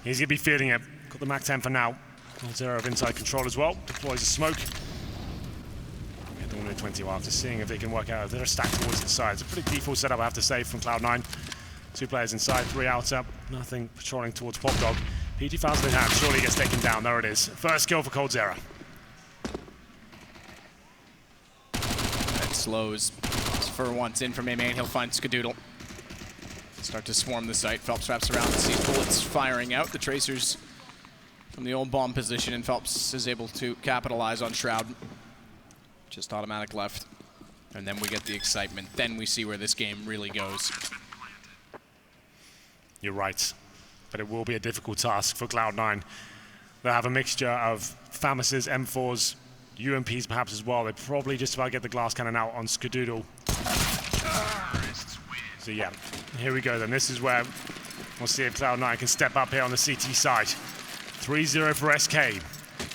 He's going to be feeling it. Got the Mac 10 for now. Coldzera of inside control as well. Deploys a smoke. Get the 120 after seeing if they can work out if they're stacked towards the side. It's a pretty default setup, I have to say, from Cloud9. 2 players inside, 3 outer. Nothing patrolling towards Pop Dog. P2000 in hand, surely gets taken down. There it is. First kill for Coldzera. That slows. Fur once in from A main, he'll find Skadoodle. Start to swarm the site. Phelps wraps around and sees bullets firing out. The tracers from the old bomb position, and Phelps is able to capitalize on Shroud. Just Automatic left. And then we get the excitement. Then we see where this game really goes. You're right. But it will be a difficult task for Cloud9. They'll have a mixture of FAMAS's, M4s, UMPs perhaps as well. They probably just about get the glass cannon out on Skadoodle. So yeah, here we go then. This is where we'll see if Cloud9 can step up here on the CT side. 3-0 for SK.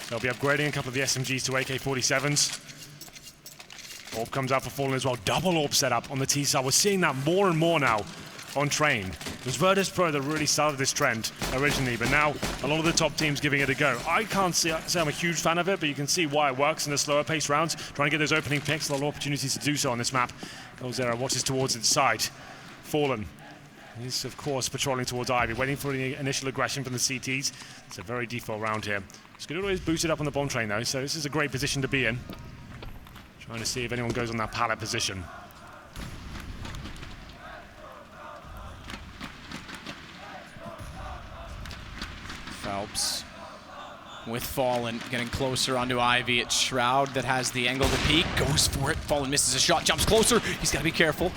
They'll be upgrading a couple of the SMGs to AK-47s. Orb comes out for Fallen as well. Double orb setup on the T side. We're seeing that more and more now on Train. It was Virtus Pro that really started this trend originally, but now a lot of the top teams giving it a go. I can't say I'm a huge fan of it, but you can see why it works in the slower paced rounds. Trying to get those opening picks, a lot of opportunities to do so on this map. Coldzera watches towards its side. Fallen. He's, of course, patrolling towards Ivy, waiting for the initial aggression from the CTs. It's a very default round here. Skadoodle is boosted up on the bomb train, though, so this is a great position to be in. Trying to see if anyone goes on that pallet position. Phelps with Fallen getting closer onto Ivy. It's Shroud that has the angle to peek. Goes for it. Fallen misses a shot, jumps closer. He's got to be careful.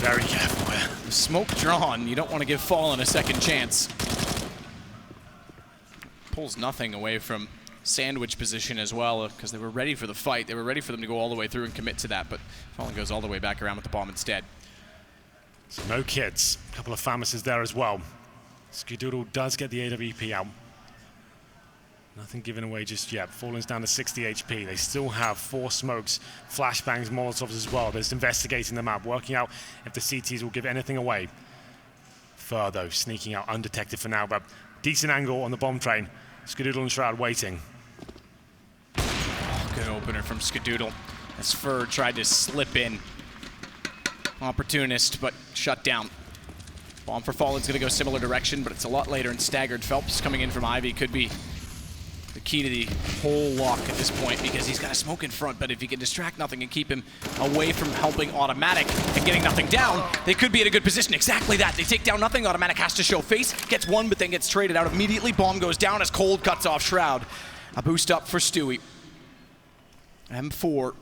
Very careful here. The smoke drawn. You don't want to give Fallen a second chance. Pulls nothing away from sandwich position as well, because they were ready for the fight. They were ready for them to go all the way through and commit to that, but Fallen goes all the way back around with the bomb instead. So no kids. A couple of FAMASes there as well. Skadoodle does get the AWP out. Nothing given away just yet. Fallen's down to 60 HP. They still have 4 smokes, flashbangs, molotovs as well. They're just investigating the map, working out if the CTs will give anything away. Fur, though, sneaking out undetected for now, but decent angle on the bomb train. Skadoodle and Shroud waiting. Oh, good opener from Skadoodle as Fur tried to slip in. Opportunist, but shut down. Bomb for Fallen's going to go similar direction, but it's a lot later and staggered. Phelps coming in from Ivy could be the key to the whole lock at this point, because he's got a smoke in front, but if he can distract nothing and keep him away from helping Automatic and getting nothing down, they could be in a good position. Exactly that. They take down nothing. Automatic has to show face, gets one, but then gets traded out immediately. Bomb goes down as Cold cuts off Shroud. A boost up for Stewie. M4.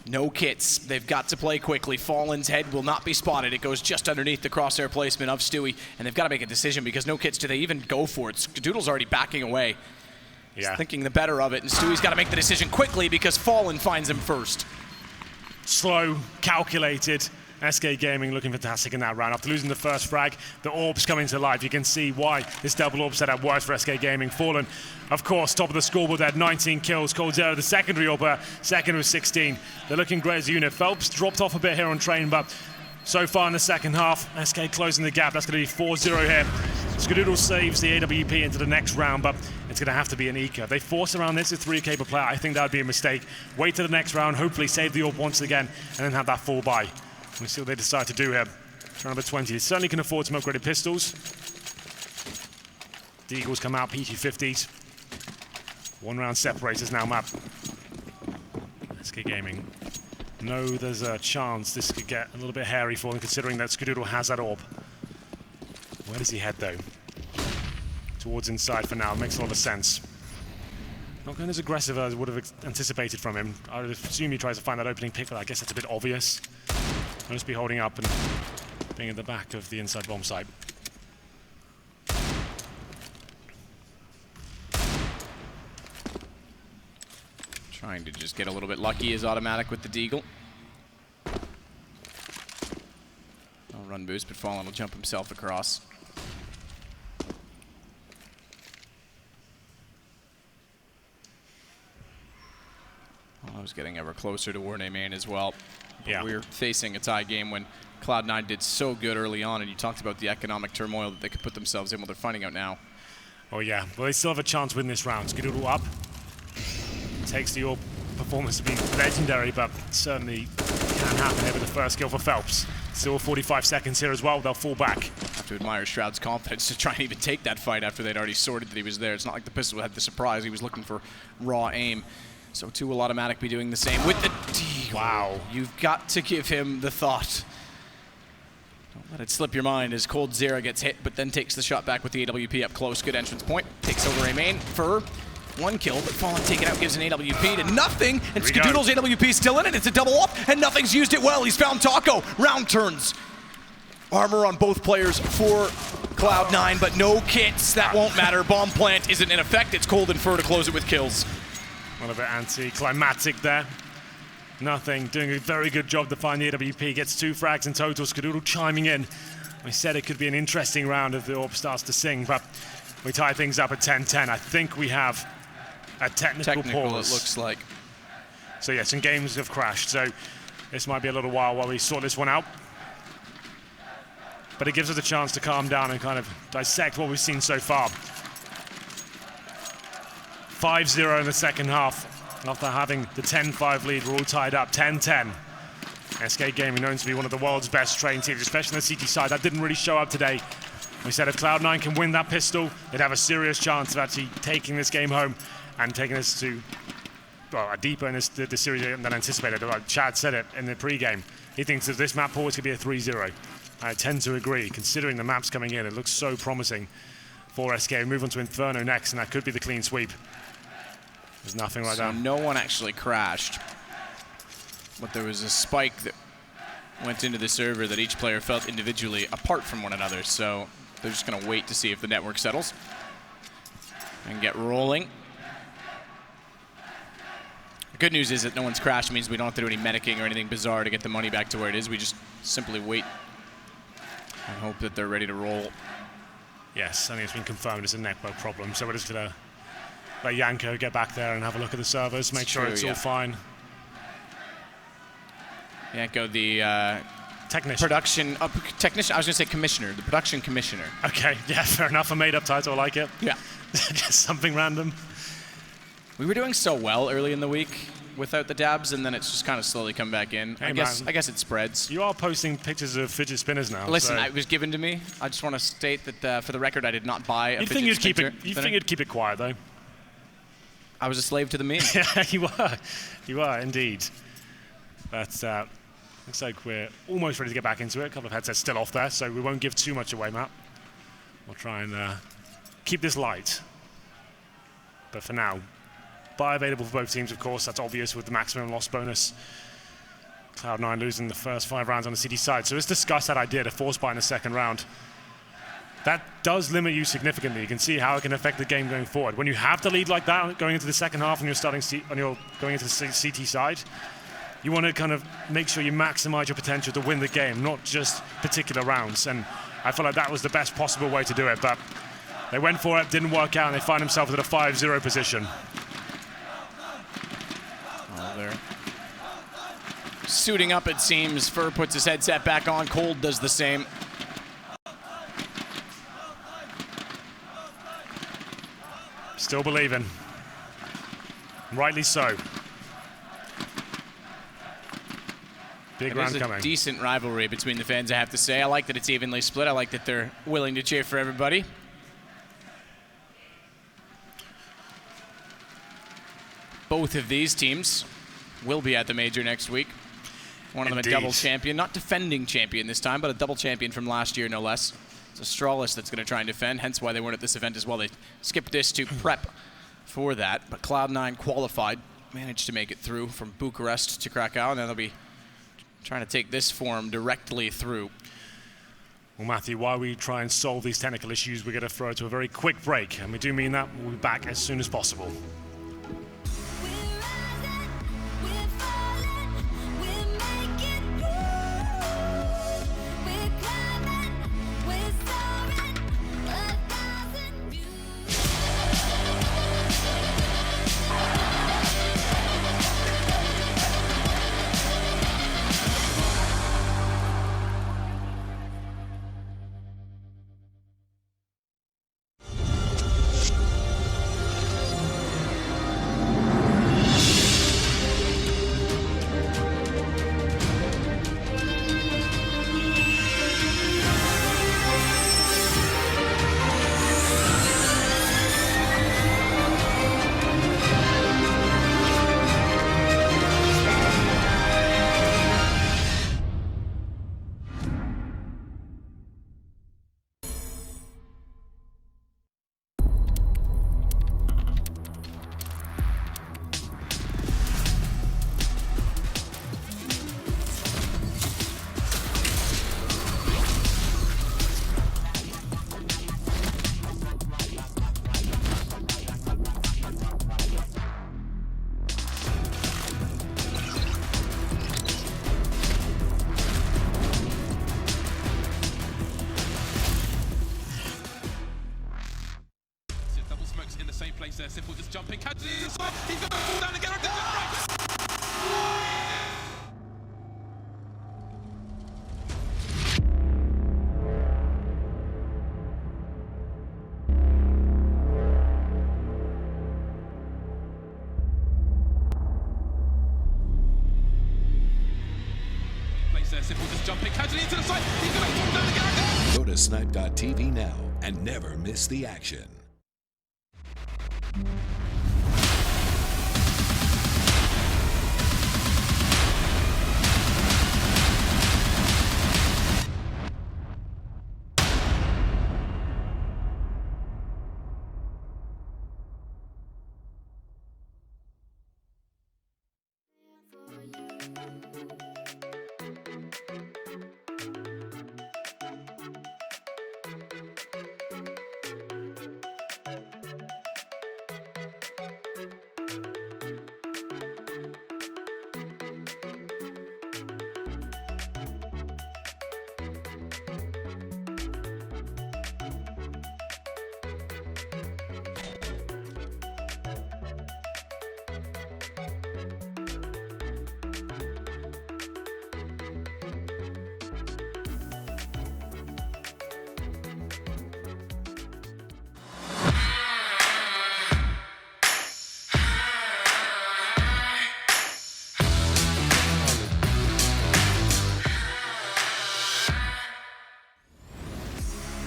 No kits. They've got to play quickly. Fallen's head will not be spotted. It goes just underneath the crosshair placement of Stewie, and they've got to make a decision because no kits. Do they even go for it? Skadoodle's already backing away. He's thinking the better of it, and Stewie's got to make the decision quickly because Fallen finds him first. Slow, calculated. SK Gaming looking fantastic in that round. After losing the first frag, the orbs coming to life. You can see why this double orb setup works for SK Gaming. Fallen, of course, top of the scoreboard there, 19 kills. Coldzera, the secondary orber, second with 16. They're looking great as a unit. Phelps dropped off a bit here on Train, but so far in the second half, SK closing the gap. That's going to be 4-0 here. Skadoodle saves the AWP into the next round, but it's going to have to be an eco. If they force around this at 3K per player, I think that would be a mistake. Wait to the next round, hopefully save the orb once again, and then have that full buy. We'll see what they decide to do here. Round number 20. They certainly can afford some upgraded pistols. Deagles come out, PG-50s. 1 round separators now map. SK Gaming. No, there's a chance this could get a little bit hairy for them, considering that Skadoodle has that orb. Where does he head, though? Towards inside for now. Makes a lot of sense. Not going as aggressive as I would have anticipated from him. I would assume he tries to find that opening pick, but I guess that's a bit obvious. He'll just be holding up and being at the back of the inside bomb site. Trying to just get a little bit lucky is Automatic with the Deagle. No run boost, but Fallen will jump himself across. I was getting ever closer to War Name as well. But we're facing a tie game when Cloud9 did so good early on, and you talked about the economic turmoil that they could put themselves in. Well, they're finding out now. Oh yeah, well they still have a chance to win this round. Skadoodle up. Takes the orb performance to be legendary, but certainly can happen here with the first kill for Phelps. Still 45 seconds here as well, they'll fall back. Have to admire Shroud's confidence to try and even take that fight after they'd already sorted that he was there. It's not like the pistol had the surprise, he was looking for raw aim. So too will Automatic be doing the same with the Deagle. Wow. You've got to give him the thought. Don't let it slip your mind as Coldzera gets hit, but then takes the shot back with the AWP up close. Good entrance point. Takes over a main. Fur, 1 kill, but Fallen taken out, gives an AWP to nothing, and Skadoodle's AWP still in it. It's a double up, and nothing's used it well. He's found Taco. Round turns. Armor on both players for Cloud9, but no kits. That won't matter. Bomb plant isn't in effect. It's Cold Infer to close it with kills. A little bit anticlimactic there. Nothing. Doing a very good job to find the AWP. Gets 2 frags in total. Skadoodle chiming in. We said it could be an interesting round if the AWP starts to sing, but we tie things up at 10-10. I think we have a technical pause. It looks like. So yeah, some games have crashed. So this might be a little while we sort this one out. But it gives us a chance to calm down and kind of dissect what we've seen so far. 5-0 in the second half. After having the 10-5 lead, we're all tied up, 10-10. SK Gaming known to be one of the world's best trained teams, especially on the CT side. That didn't really show up today. We said if Cloud9 can win that pistol, they'd have a serious chance of actually taking this game home and taking us to, well, deeper in the series than anticipated. Like Chad said it in the pre-game. He thinks that this map always could be a 3-0. I tend to agree. Considering the maps coming in, it looks so promising for SK. We move on to Inferno next, and that could be the clean sweep. There's nothing right so now. No one actually crashed, but there was a spike that went into the server that each player felt individually apart from one another. So they're just going to wait to see if the network settles and get rolling. The good news is that no one's crashed. It means we don't have to do any medicing or anything bizarre to get the money back to where it is. We just simply wait and hope that they're ready to roll. Yes, I think it's been confirmed it's a network problem, so we're just going to let Yanko get back there and have a look at the servers, make sure it's all fine. Yanko, the technician. Technician, I was going to say commissioner, the production commissioner. Okay, yeah, fair enough, a made-up title, I like it. Yeah. Just something random. We were doing so well early in the week without the dabs, and then it's just kind of slowly come back in. Hey, I guess it spreads. You are posting pictures of fidget spinners now. Listen, so. it was given to me. I just want to state that for the record, I did not buy a fidget spinner. You think you'd keep it quiet, though? I was a slave to the meme. Yeah, you are. You are, indeed. But looks like we're almost ready to get back into it. A couple of headsets still off there, so we won't give too much away, Matt. We'll try and keep this light. But for now, buy available for both teams, of course. That's obvious with the maximum loss bonus. Cloud9 losing the first 5 rounds on the CT side. So let's discuss that idea to force buy in the second round. That does limit you significantly. You can see how it can affect the game going forward. When you have the lead like that going into the second half and you're going into the CT side, you want to kind of make sure you maximize your potential to win the game, not just particular rounds. And I feel like that was the best possible way to do it. But they went for it, didn't work out, and they find themselves in a 5-0 position. They're suiting up, it seems. Fur puts his headset back on. Cold does the same. Still believing. Rightly so. Big round coming. It is a decent rivalry between the fans, I have to say. I like that it's evenly split. I like that they're willing to cheer for everybody. Both of these teams will be at the major next week. One of them a double champion, not defending champion this time, but a double champion from last year, no less. It's Astralis that's going to try and defend, hence why they weren't at this event as well. They skipped this to prep for that, but Cloud9 qualified, managed to make it through from Bucharest to Krakow, and then they'll be trying to take this form directly through. Well, Matthew, while we try and solve these technical issues, we're going to throw it to a very quick break, and we do mean that. We'll be back as soon as possible. Simple just jumping casually into the side. He's going to fall down the character. Go to snipe.tv now and never miss the action.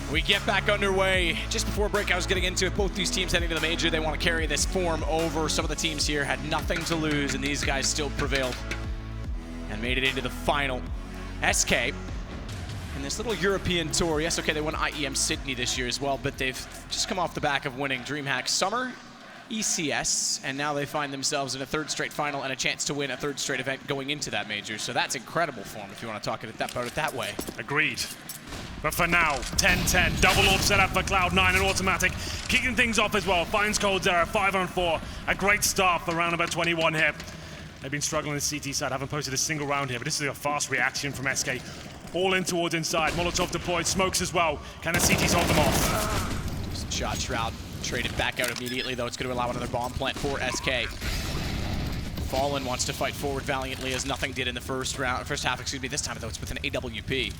We get back underway. Just before break, I was getting into it. Both these teams heading to the major, they want to carry this form over. Some of the teams here had nothing to lose, and these guys still prevailed and made it into the final. SK, in this little European tour, yes, okay, they won IEM Sydney this year as well, but they've just come off the back of winning DreamHack Summer, ECS, and now they find themselves in a third straight final and a chance to win a third straight event going into that major. So that's incredible form if you want to talk about it that way. Agreed. But for now, 10-10, double orb set up for Cloud9 and Automatic. Kicking things off as well, finds Coldzera, 5-on-4. A great start for round number 21 here. They've been struggling on the CT side, haven't posted a single round here, but this is a fast reaction from SK. All in towards inside, Molotov deployed, smokes as well. Can the CTs hold them off? Just shot Shroud, traded back out immediately, though it's going to allow another bomb plant for SK. Fallen wants to fight forward valiantly as nothing did in the first half, excuse me. This time, though, it's with an AWP.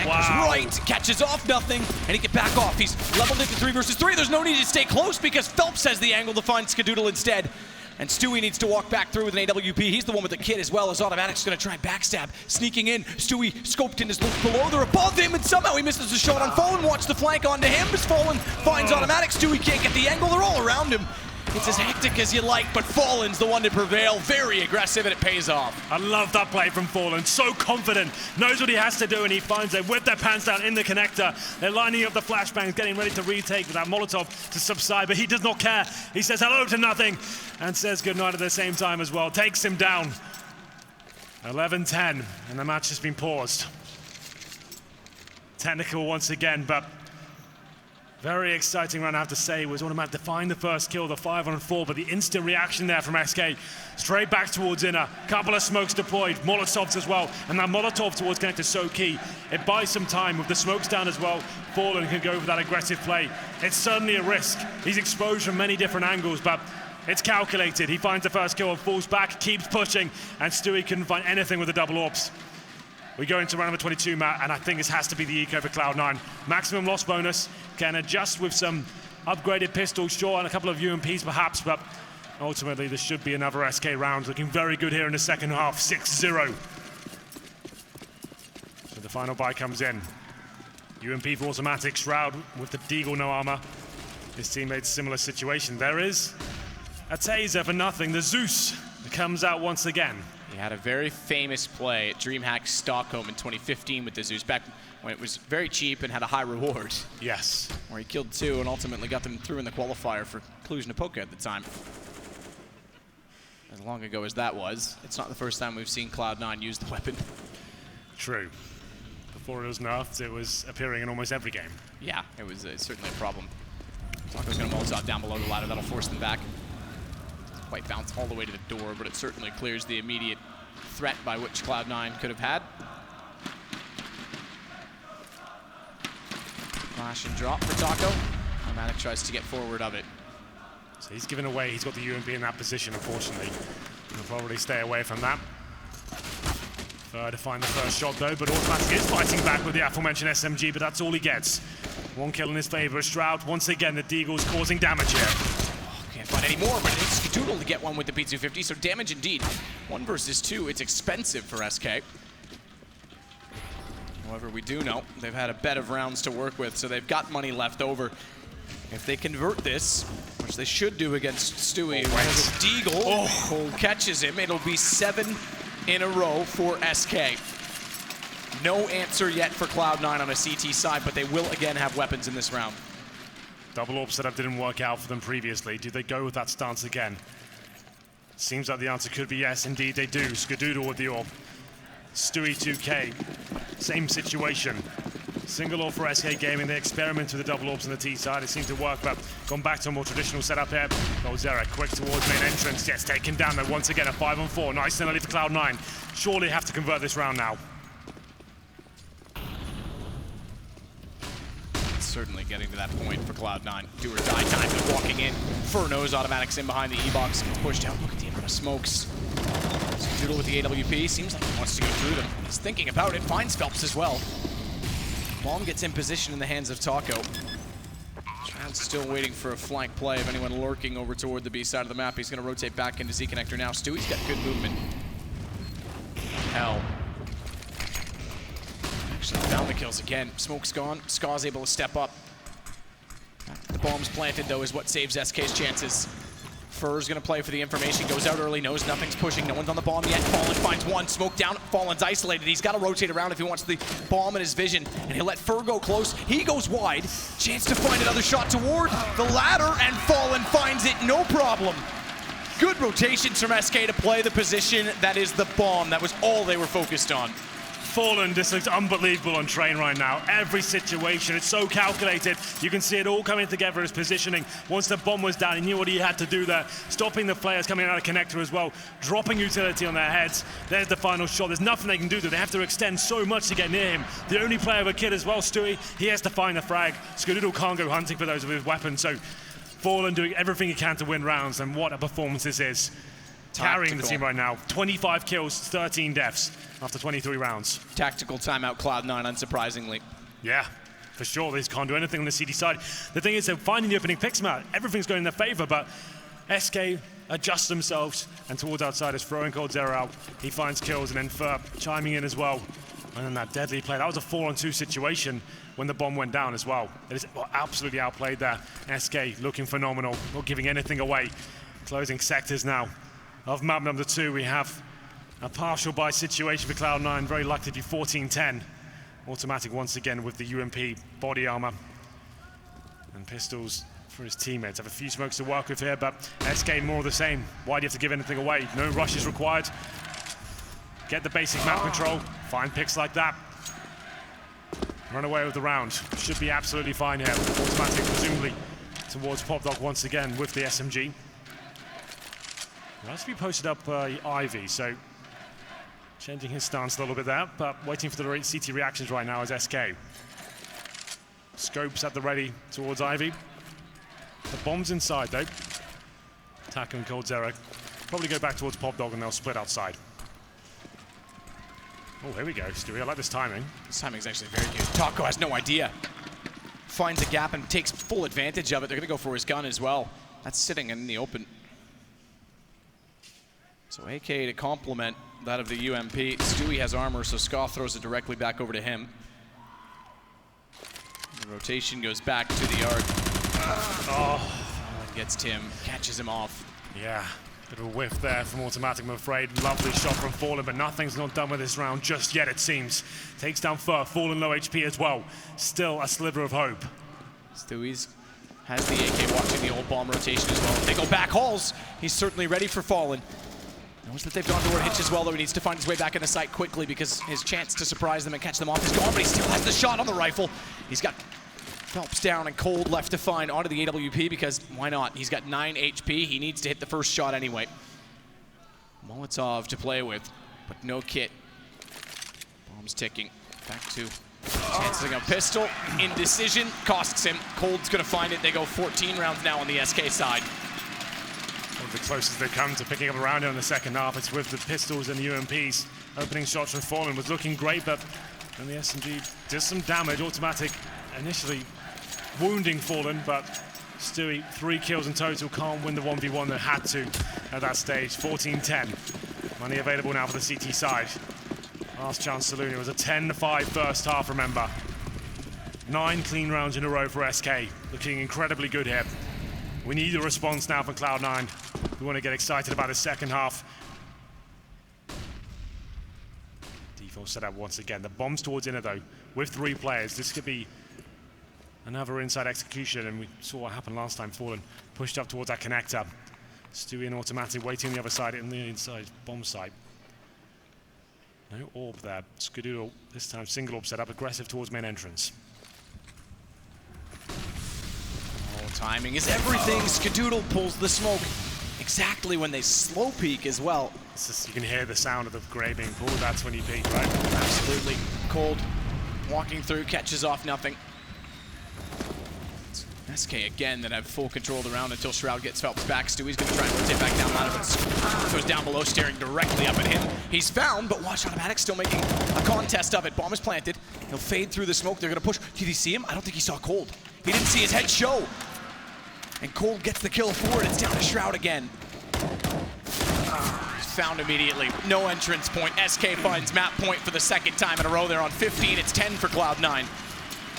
Wow. Right, catches off nothing, and he can back off. He's leveled into 3 versus 3. There's no need to stay close because Phelps has the angle to find Skadoodle instead. And Stewie needs to walk back through with an AWP. He's the one with the kit as well as Automatic's going to try and backstab. Sneaking in, Stewie scoped in his look below. They're above him, and somehow he misses the shot on Fallen. Watch the flank onto him as Fallen finds Automatic. Stewie can't get the angle. They're all around him. It's as hectic as you like, but Fallen's the one to prevail. Very aggressive, and it pays off. I love that play from Fallen. So confident, knows what he has to do, and he finds it with their pants down in the connector. They're lining up the flashbangs, getting ready to retake with that Molotov to subside, but he does not care. He says hello to nothing and says goodnight at the same time as well. Takes him down. 11-10, and the match has been paused. Technical once again, but very exciting round, I have to say. Was Automatic to find the first kill, the 5-on-4, but the instant reaction there from SK. Straight back towards inner. Couple of smokes deployed, Molotovs as well. And that Molotov towards connector is so key. It buys some time with the smokes down as well. Fallen can go for that aggressive play. It's certainly a risk. He's exposed from many different angles, but it's calculated. He finds the first kill and falls back, keeps pushing, and Stewie couldn't find anything with the double orbs. We go into round number 22, Matt, and I think this has to be the eco for Cloud9. Maximum loss bonus, can adjust with some upgraded pistols, sure, and a couple of UMPs perhaps, but ultimately this should be another SK round. Looking very good here in the second half, 6-0. So the final buy comes in. UMP for Automatic, Shroud with the Deagle, no armor. His teammate's similar situation. There is a taser for nothing. The Zeus comes out once again. He had a very famous play at DreamHack Stockholm in 2015 with the Zeus, back when it was very cheap and had a high reward. Yes. Where he killed 2 and ultimately got them through in the qualifier for Cluj-Napoca at the time. As long ago as that was, it's not the first time we've seen Cloud9 use the weapon. True. Before it was nerfed, it was appearing in almost every game. Yeah, it was certainly a problem. Taco's going to Molotov down below the ladder. That'll force them back. Quite bounce all the way to the door, but it certainly clears the immediate threat by which Cloud9 could have had. Flash and drop for Taco. Automatic tries to get forward of it. So he's given away, he's got the UMP in that position, unfortunately. He'll probably stay away from that. To find the first shot though, but Automatic is fighting back with the aforementioned SMG, but that's all he gets. 1 kill in his favor. Shroud, once again, the Deagle's causing damage here. Can't find any more, but it's Skadoodle to get one with the P250, so damage indeed. 1 versus 2, it's expensive for SK. However, we do know they've had a bed of rounds to work with, so they've got money left over. If they convert this, which they should do against Stewie, Deagle who catches him, it'll be 7 in a row for SK. No answer yet for Cloud9 on a CT side, but they will again have weapons in this round. Double orb setup didn't work out for them previously. Do they go with that stance again? Seems like the answer could be yes, indeed they do. Skadoodle with the orb. Stewie 2K, same situation. Single orb for SK Gaming. They experiment with the double orbs on the T side. It seemed to work, but gone back to a more traditional setup here. Coldzera quick towards main entrance. Gets taken down though once again, a 5-on-4. Nice and early for Cloud9. Surely have to convert this round now. Certainly getting to that point for Cloud9. Do or die time to walking in. Furno's automatics in behind the E-box. Gets pushed out. Look at the amount of smokes. Doodle with the AWP. Seems like he wants to go through them. He's thinking about it. Finds Phelps as well. Bomb gets in position in the hands of Taco. Shroud's still waiting for a flank play of anyone lurking over toward the B side of the map. He's going to rotate back into Z-Connector now. Stewie's got good movement. Hell. Actually found the kills again. Smoke's gone. Ska's able to step up. The bomb's planted, though, is what saves SK's chances. Fur's gonna play for the information, goes out early, knows nothing's pushing, no one's on the bomb yet. Fallen finds one, Smoke down, Fallen's isolated. He's gotta rotate around if he wants the bomb in his vision, and he'll let Fur go close. He goes wide, chance to find another shot toward the ladder, and Fallen finds it, no problem. Good rotations from SK to play the position that is the bomb. That was all they were focused on. Fallen, this looks unbelievable on Train right now. Every situation, it's so calculated. You can see it all coming together as positioning. Once the bomb was down, he knew what he had to do there. Stopping the players coming out of connector as well. Dropping utility on their heads. There's the final shot. There's nothing they can do there. They have to extend so much to get near him. The only player with a kid as well, Stewie, he has to find the frag. Skadoodle can't go hunting for those with his weapons. So Fallen doing everything he can to win rounds, and what a performance this is. Carrying the team right now. 25 kills, 13 deaths after 23 rounds. Tactical timeout Cloud9, unsurprisingly. Yeah, for sure. They can't do anything on the CD side. The thing is, they're finding the opening picks, Matt. Everything's going in their favor, but SK adjust themselves, and towards outside is throwing Coldzera out. He finds kills, and then Fur chiming in as well. And then that deadly play. That was a 4-on-2 situation when the bomb went down as well. It is absolutely outplayed there. SK looking phenomenal, not giving anything away. Closing sectors now. Of map number 2, we have a partial buy situation for Cloud9. Very lucky to be 14-10. Automatic once again with the UMP body armor. And pistols for his teammates. Have a few smokes to work with here, but SK more of the same. Why do you have to give anything away? No rush is required. Get the basic map control. Find picks like that. Run away with the round. Should be absolutely fine here. Automatic presumably towards Popdog once again with the SMG. Has to be posted up Ivy, so changing his stance a little bit there, but waiting for the CT reactions right now is SK. Scopes at the ready towards Ivy. The bomb's inside though. Taco and Coldzera probably go back towards Popdog and they'll split outside. Oh, here we go, Stewie. I like this timing. This timing's actually very good. Taco has no idea. Finds a gap and takes full advantage of it. They're gonna go for his gun as well. That's sitting in the open. So AK to complement that of the UMP. Stewie has armor, so Ska throws it directly back over to him. The rotation goes back to the arc. Gets Tim, catches him off. Yeah, bit of a whiff there from Automatic, I'm afraid. Lovely shot from Fallen, but nothing's not done with this round just yet, it seems. Takes down Fur, Fallen low HP as well. Still a sliver of hope. Stewie's has the AK watching the old bomb rotation as well. If they go back halls, he's certainly ready for Fallen. Knows that they've gone toward Hitch as well, though he needs to find his way back in the site quickly because his chance to surprise them and catch them off is gone, but he still has the shot on the rifle. He's got Phelps down and Cold left to find onto the AWP because why not? He's got 9 HP. He needs to hit the first shot anyway. Molotov to play with, but no kit. Bomb's ticking. Back to chancing a pistol. Indecision costs him. Cold's going to find it. They go 14 rounds now on the SK side. The closest they come to picking up a round in the second half, it's with the pistols and the UMPs. Opening shots from Fallen was looking great, but then the SMG does some damage. Automatic initially wounding Fallen, but Stewie, 3 kills in total, can't win the 1v1 that had to at that stage. 14-10. Money available now for the CT side. Last chance saloon. It was a 10-5 first half, remember. 9 clean rounds in a row for SK. Looking incredibly good here. We need a response now from Cloud9. We want to get excited about the second half. Default set up once again. The bombs towards inner though. With 3 players, this could be another inside execution, and we saw what happened last time. Fallen pushed up towards that connector. Stewie and Automatic waiting on the other side in the inside bomb site. No orb there. Skadoodle this time single orb set up, aggressive towards main entrance. Timing is everything. Skadoodle pulls the smoke exactly when they slow peek as well. You can hear the sound of the gray being pulled. That's when you peek, right? Absolutely. Cold walking through, catches off nothing. It's SK again that have full control of the round until Shroud gets Phelps back. Stewie's going to try and rotate back down out of it. Goes down below, staring directly up at him. He's found, but watch Automatic still making a contest of it. Bomb is planted. He'll fade through the smoke. They're going to push. Did he see him? I don't think he saw Cold. He didn't see his head show. And Cold gets the kill forward. It's down to Shroud again. He's found immediately. No entrance point. SK finds map point for the second time in a row. They're on 15. It's 10 for Cloud9.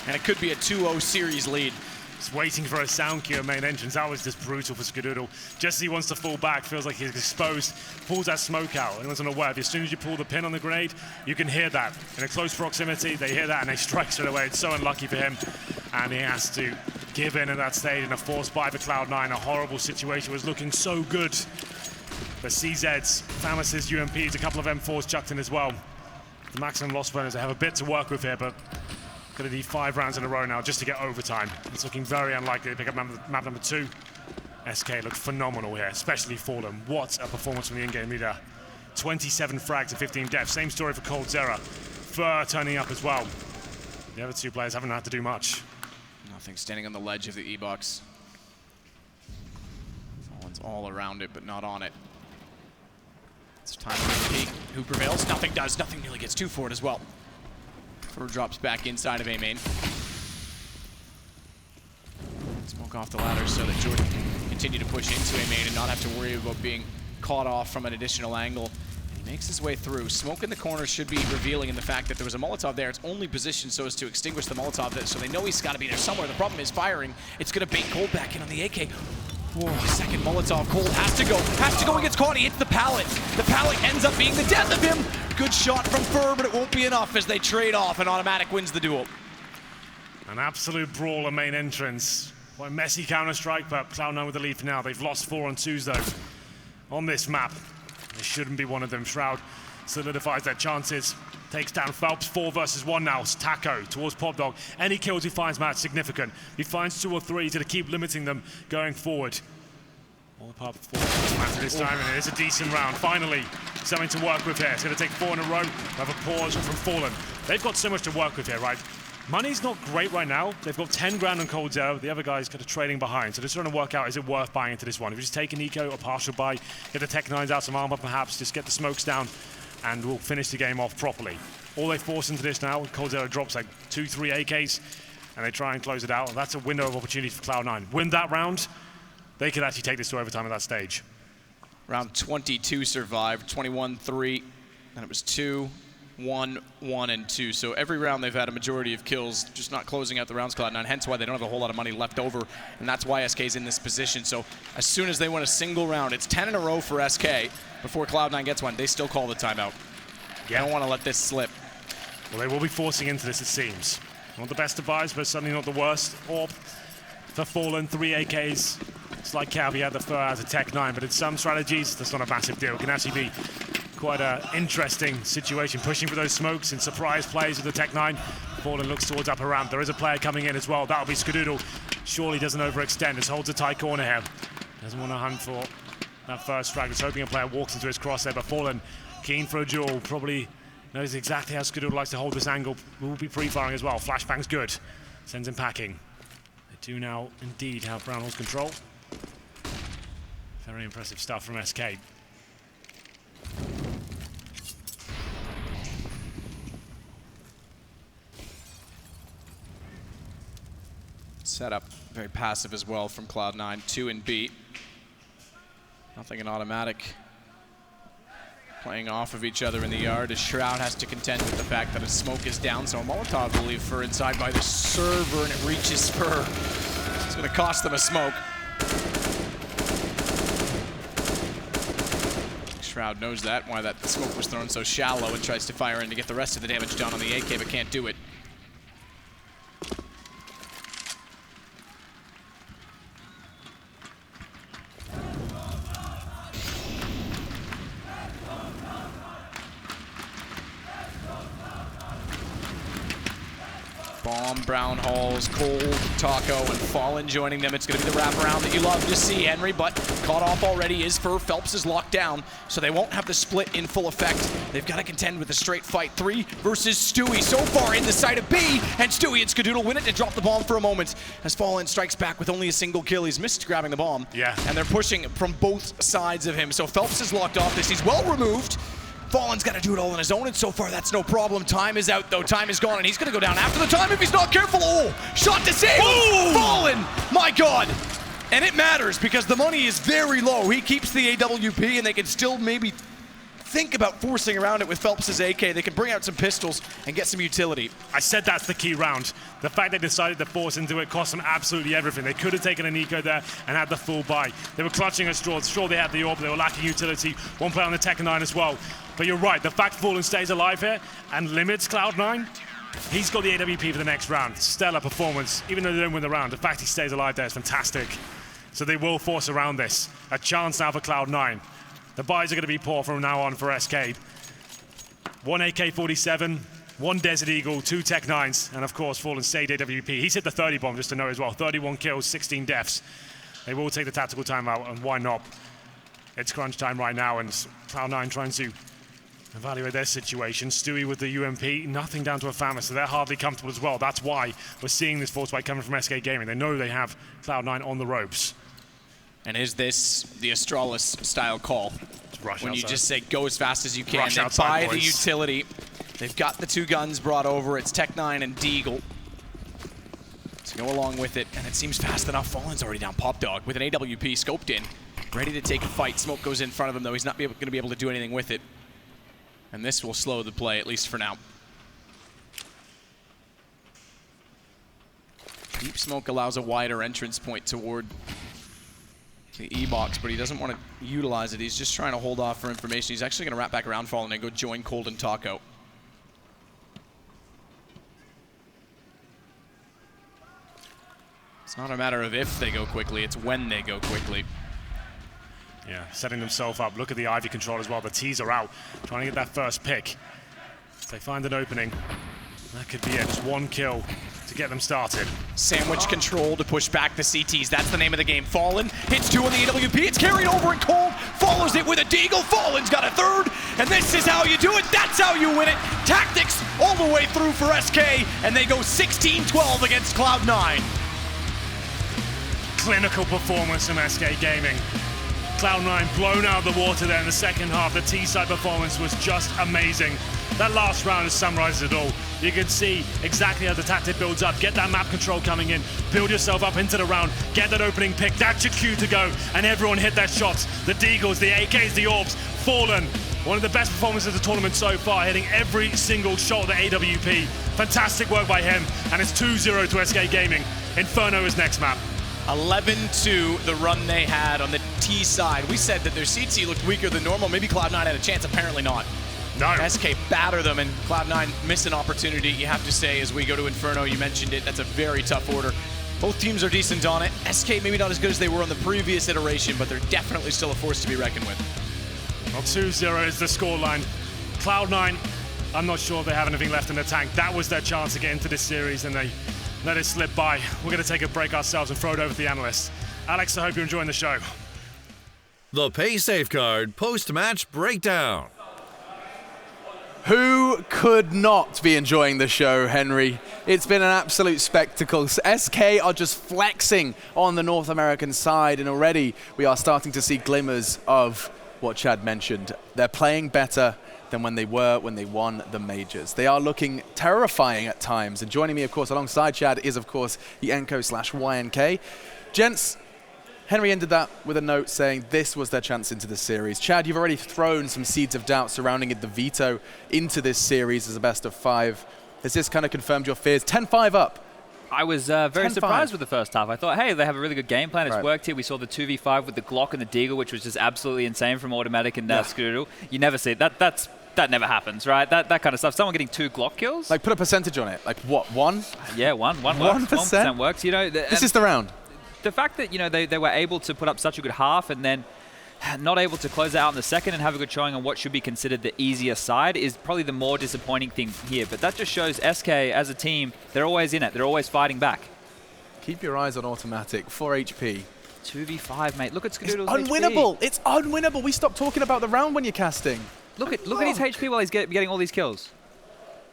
And it could be a 2-0 series lead. Just waiting for a sound cue at main entrance. That was just brutal for Skadoodle. Just as he wants to fall back, feels like he's exposed, pulls that smoke out. Anyone's on a web. As soon as you pull the pin on the grenade, you can hear that. In a close proximity, they hear that and they strike straight away. It's so unlucky for him. And he has to give in at that stage in a forced buy for Cloud9. A horrible situation. Was looking so good. But CZ's, Famus's, UMPs, a couple of M4s chucked in as well. The maximum loss burners, they have a bit to work with here, but going to need 5 rounds in a row now just to get overtime. It's looking very unlikely to pick up map number 2. SK looked phenomenal here, especially Fallen. What a performance from the in-game leader. 27 frags and 15 deaths. Same story for Coldzera. Fur turning up as well. The other 2 players haven't had to do much. Nothing, standing on the ledge of the E-box. Fallen's all around it, but not on it. It's time for the peak. Who prevails? Nothing does. Nothing nearly gets 2 for it as well. Fur drops back inside of A main. Smoke off the ladder so that Jordan can continue to push into A main and not have to worry about being caught off from an additional angle. And he makes his way through. Smoke in the corner should be revealing in the fact that there was a Molotov there. It's only positioned so as to extinguish the Molotov, so they know he's got to be there somewhere. The problem is firing. It's going to bait Cold back in on the AK. Whoa, second Molotov. Cold has to go. He gets caught. He hits the pallet. The pallet ends up being the death of him. Good shot from Fur, but it won't be enough as they trade off and Automatic wins the duel. An absolute brawl at main entrance. Quite a messy Counter-Strike, but Cloud9 with the lead for now. They've lost 4 on 2s though. On this map, this shouldn't be one of them. Shroud solidifies their chances. Takes down Phelps, 4 versus 1 now. It's Taco towards Pop Dog. Any kills he finds, Matt, significant. He finds 2 or 3 to keep limiting them going forward. All the part for this time, and it is a decent round. Finally, something to work with here. It's going to take 4 in a row. We'll have a pause from Fallen. They've got so much to work with here, right? Money's not great right now. They've got 10 grand on Coldzera. The other guy's kind of trading behind. So they're trying to work out, is it worth buying into this one? If you just take an eco, a partial buy, get the Tech 9s out, some armor perhaps, just get the smokes down, and we'll finish the game off properly. All they force into this now, Coldzera drops like 2-3 AKs, and they try and close it out. And that's a window of opportunity for Cloud9. Win that round, they could actually take this to overtime at that stage. Round 22 survived, 21-3, and it was 2, 1, 1, and 2. So every round they've had a majority of kills, just not closing out the rounds, Cloud9, hence why they don't have a whole lot of money left over, and that's why SK's in this position. So as soon as they win a single round, it's 10 in a row for SK before Cloud9 gets one. They still call the timeout. Yeah. They don't want to let this slip. Well, they will be forcing into this, it seems. Not the best of buys, but certainly not the worst. Orb for Fallen, 3 AKs. It's like Caveat, the Fur has a Tech 9, but in some strategies, that's not a massive deal. It can actually be quite an interesting situation, pushing for those smokes and surprise plays with the Tech 9. Fallen looks towards upper ramp. There is a player coming in as well. That'll be Skadoodle. Surely doesn't overextend. Just holds a tight corner here. Doesn't want to hunt for that first frag. Just hoping a player walks into his crosshair, but Fallen keen for a duel. Probably knows exactly how Skadoodle likes to hold this angle. Will be pre-firing as well. Flashbang's good. Sends him packing. They do now indeed have Brownhall's control. Very impressive stuff from SK. Setup very passive as well from Cloud9. 2 in B. Nothing in Automatic. playing off of each other in the yard as Shroud has to contend with the fact that a smoke is down. So a Molotov will leave Fur inside by the server, and it reaches Fur. It's going to cost them a smoke. Shroud knows that, why that smoke was thrown so shallow, and tries to fire in to get the rest of the damage done on the AK, but can't do it. Bomb, Brown Halls, Cold, Taco, and Fallen joining them. It's going to be the wraparound that you love to see, Henry, but caught off already is Fur. Phelps is locked down, so they won't have the split in full effect. They've got to contend with a straight fight. 3 versus Stewie so far in the side of B, and Stewie and Skadoodle win it to drop the bomb for a moment as Fallen strikes back with only a single kill. He's missed grabbing the bomb, and they're pushing from both sides of him. So Phelps is locked off this. He's well removed. Fallen's got to do it all on his own, and so far that's no problem. Time is out, though. Time is gone, and he's going to go down after the time if he's not careful. Oh, shot to save. Fallen, my God. And it matters because the money is very low. He keeps the AWP, and they can still maybe think about forcing around it with Phelps' AK. They can bring out some pistols and get some utility. I said that's the key round. The fact they decided to force into it cost them absolutely everything. They could have taken an eco there and had the full buy. They were clutching at straws. Sure, they had the AWP, they were lacking utility. One player on the Tech-9 as well. But you're right, the fact Fallen stays alive here and limits Cloud9, he's got the AWP for the next round. Stellar performance, even though they don't win the round. The fact he stays alive there is fantastic. So they will force around this. A chance now for Cloud9. The buys are going to be poor from now on for SK. 1 AK-47, 1 Desert Eagle, 2 Tech-9s, and of course Fallen stayed AWP. He's hit the 30 bomb, just to know as well. 31 kills, 16 deaths. They will take the tactical timeout, and why not? It's crunch time right now, and Cloud9 trying to evaluate their situation. Stewie with the UMP, nothing down to a famous, so they're hardly comfortable as well. That's why we're seeing this force fight coming from SK Gaming. They know they have Cloud9 on the ropes. And is this the Astralis style call? When you just say go as fast as you can, they buy the utility. They've got the 2 guns brought over. It's Tech-9 and Deagle to go along with it, and it seems fast enough. Fallen's already down Pop Dog with an AWP scoped in, ready to take a fight. Smoke goes in front of him, though. He's not going to be able to do anything with it. And this will slow the play, at least for now. Deep Smoke allows a wider entrance point toward the E-box, but he doesn't want to utilize it. He's just trying to hold off for information. He's actually going to wrap back around Fallen and go join Cold and Taco. It's not a matter of if they go quickly, it's when they go quickly. Yeah, setting themselves up. Look at the Ivy control as well. The T's are out, trying to get that first pick. If they find an opening, that could be it. Just 1 kill to get them started. Sandwich control to push back the CTs. That's the name of the game. Fallen hits 2 on the AWP. It's carried over and Cold follows it with a Deagle. Fallen's got a 3rd, and this is how you do it. That's how you win it. Tactics all the way through for SK, and they go 16-12 against Cloud9. Clinical performance from SK Gaming. Cloud9 blown out of the water there in the second half. The T-side performance was just amazing. That last round has summarized it all. You can see exactly how the tactic builds up. Get that map control coming in. Build yourself up into the round. Get that opening pick. That's your cue to go. And everyone hit their shots. The Deagles, the AKs, the Orbs. Fallen. One of the best performances of the tournament so far, hitting every single shot of the AWP. Fantastic work by him. And it's 2-0 to SK Gaming. Inferno is next map. 11-2 the run they had on the T side. We said that their CT looked weaker than normal. Maybe Cloud9 had a chance. Apparently not. No. SK batter them, and Cloud9 missed an opportunity. You have to say, as we go to Inferno, you mentioned it, that's a very tough order. Both teams are decent on it. SK maybe not as good as they were on the previous iteration, but they're definitely still a force to be reckoned with. Well, 2-0 is the scoreline. Cloud9, I'm not sure they have anything left in the tank. That was their chance to get into this series, and they let it slip by. We're going to take a break ourselves and throw it over to the analysts. Alex, I hope you're enjoying the show. The Pay Safeguard post-match breakdown. Who could not be enjoying the show, Henry? It's been an absolute spectacle. SK are just flexing on the North American side, and already we are starting to see glimmers of what Chad mentioned. They're playing better than when they won the majors. They are looking terrifying at times, and joining me, of course, alongside Chad is, of course, the Enko/YNK. Gents, Henry ended that with a note saying this was their chance into the series. Chad, you've already thrown some seeds of doubt surrounding the veto into this series as a best of 5. Has this kind of confirmed your fears? 10-5 up. I was very surprised with the first half. I thought, hey, they have a really good game plan. It's worked here. We saw the 2v5 with the Glock and the Deagle, which was just absolutely insane from Automatic and Skadoodle. You never see it. That never happens, right? That kind of stuff. Someone getting 2 Glock kills. Like, put a percentage on it. Like, what, 1? Yeah, 1 works. 1% works. You know, this is the round. The fact that, you know, they were able to put up such a good half and then not able to close it out in the second and have a good showing on what should be considered the easier side is probably the more disappointing thing here. But that just shows SK as a team, they're always in it. They're always fighting back. Keep your eyes on Automatic. 4 HP. 2v5, mate. Look at Skadoodle's HP. Unwinnable. It's unwinnable. We stopped talking about the round when you're casting. Look at his HP while he's getting all these kills.